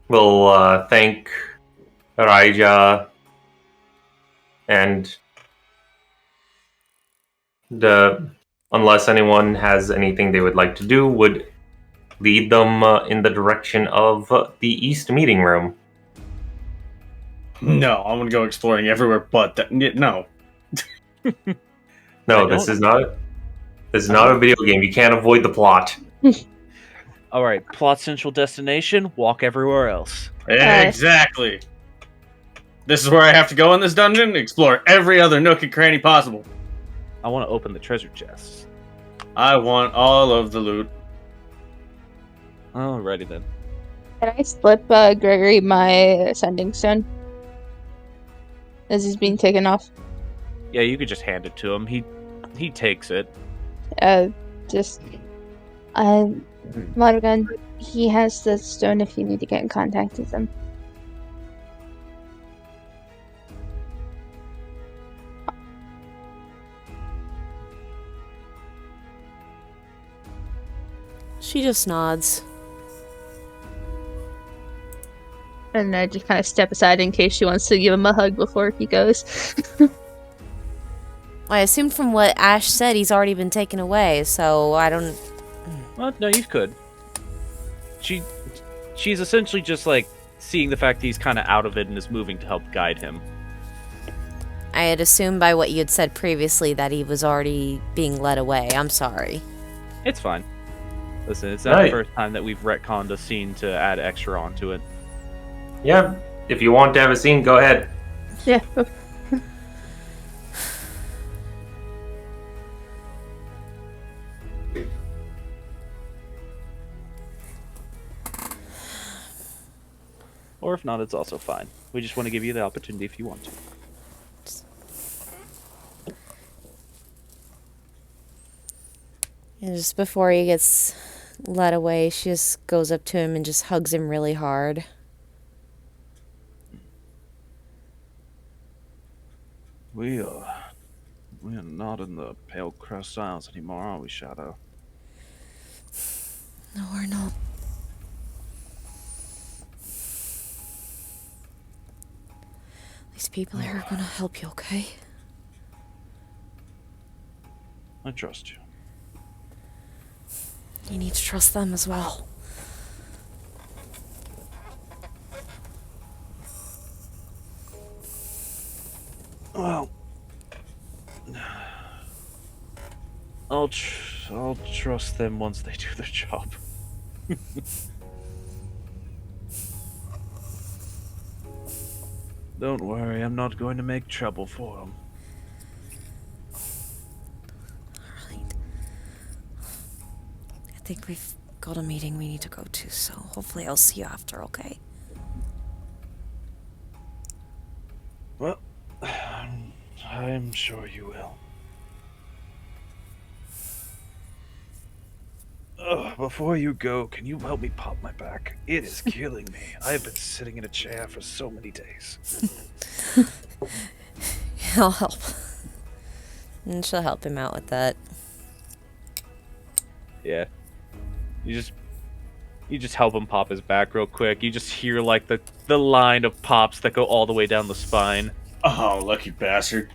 [SPEAKER 5] will thank Raija and unless anyone has anything they would like to do, would lead them in the direction of the East meeting room.
[SPEAKER 4] No, I'm gonna go exploring everywhere but that. No.
[SPEAKER 5] No, this is not a video game. You can't avoid the plot.
[SPEAKER 3] Alright, plot central destination, walk everywhere else.
[SPEAKER 4] Exactly. This is where I have to go in this dungeon, explore every other nook and cranny possible.
[SPEAKER 3] I want to open the treasure chests.
[SPEAKER 4] I want all of the loot.
[SPEAKER 3] Alrighty then.
[SPEAKER 2] Can I slip Gregory my sending stone? As he's being taken off.
[SPEAKER 3] Yeah, you could just hand it to him. He takes it.
[SPEAKER 2] Morgan, he has the stone if you need to get in contact with him.
[SPEAKER 6] She just nods.
[SPEAKER 2] And I just kind of step aside in case she wants to give him a hug before he goes.
[SPEAKER 6] I assumed from what Ash said he's already been taken away, so I don't...
[SPEAKER 3] Well, no, you could. She's essentially just, seeing the fact that he's kind of out of it and is moving to help guide him.
[SPEAKER 6] I had assumed by what you had said previously that he was already being led away. I'm sorry.
[SPEAKER 3] It's fine. Listen, it's not the first time that we've retconned a scene to add extra onto it.
[SPEAKER 5] Yeah, if you want to have a scene, go ahead.
[SPEAKER 2] Yeah.
[SPEAKER 3] or if not, it's also fine. We just want to give you the opportunity if you want to.
[SPEAKER 6] And just before he gets led away, she just goes up to him and just hugs him really hard.
[SPEAKER 3] We are not in the Pale Crest Isles anymore, are we, Shadow?
[SPEAKER 6] No, we're not. These people here are gonna help you, okay?
[SPEAKER 3] I trust you.
[SPEAKER 6] You need to trust them as well.
[SPEAKER 3] Well, I'll trust them once they do their job. Don't worry, I'm not going to make trouble for them.
[SPEAKER 6] Alright. I think we've got a meeting we need to go to, so hopefully I'll see you after, okay?
[SPEAKER 3] Well, I'm sure you will. Before you go, can you help me pop my back? It is killing me. I have been sitting in a chair for so many days.
[SPEAKER 6] I'll help. And she'll help him out with that.
[SPEAKER 3] Yeah. You just help him pop his back real quick. You just hear like the line of pops that go all the way down the spine.
[SPEAKER 4] Oh, lucky bastard.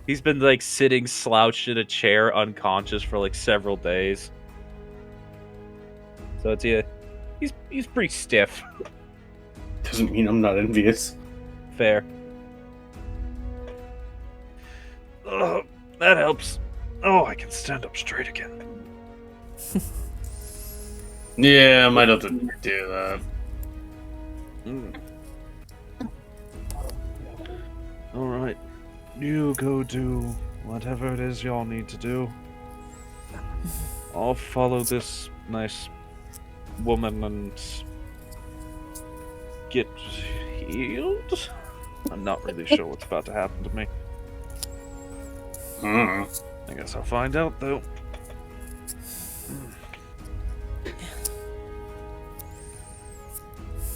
[SPEAKER 3] He's been like sitting slouched in a chair unconscious for like several days. So it's he's pretty stiff.
[SPEAKER 4] Doesn't mean I'm not envious.
[SPEAKER 3] Fair. Oh, that helps. Oh, I can stand up straight again.
[SPEAKER 4] Yeah, I might have to do that.
[SPEAKER 3] Alright. You go do whatever it is y'all need to do. I'll follow this nice woman and get healed? I'm not really sure what's about to happen to me. I guess I'll find out, though.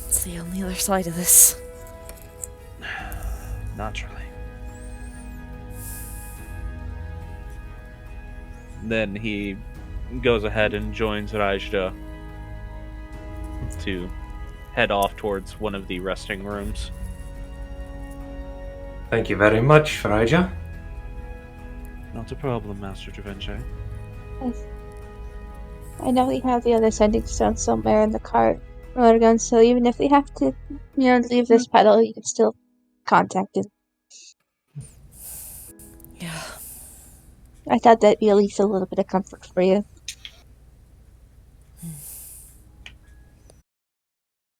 [SPEAKER 6] See you on the other side of this.
[SPEAKER 3] Naturally. Then he goes ahead and joins Rajda to head off towards one of the resting rooms.
[SPEAKER 5] Thank you very much, Raja.
[SPEAKER 3] Not a problem, Master Dravenche.
[SPEAKER 2] I know we have the other sending stone somewhere in the cart, Rotgun, so even if we have to, leave this pedal, you can still contact him.
[SPEAKER 6] Yeah.
[SPEAKER 2] I thought that'd be at least a little bit of comfort for you.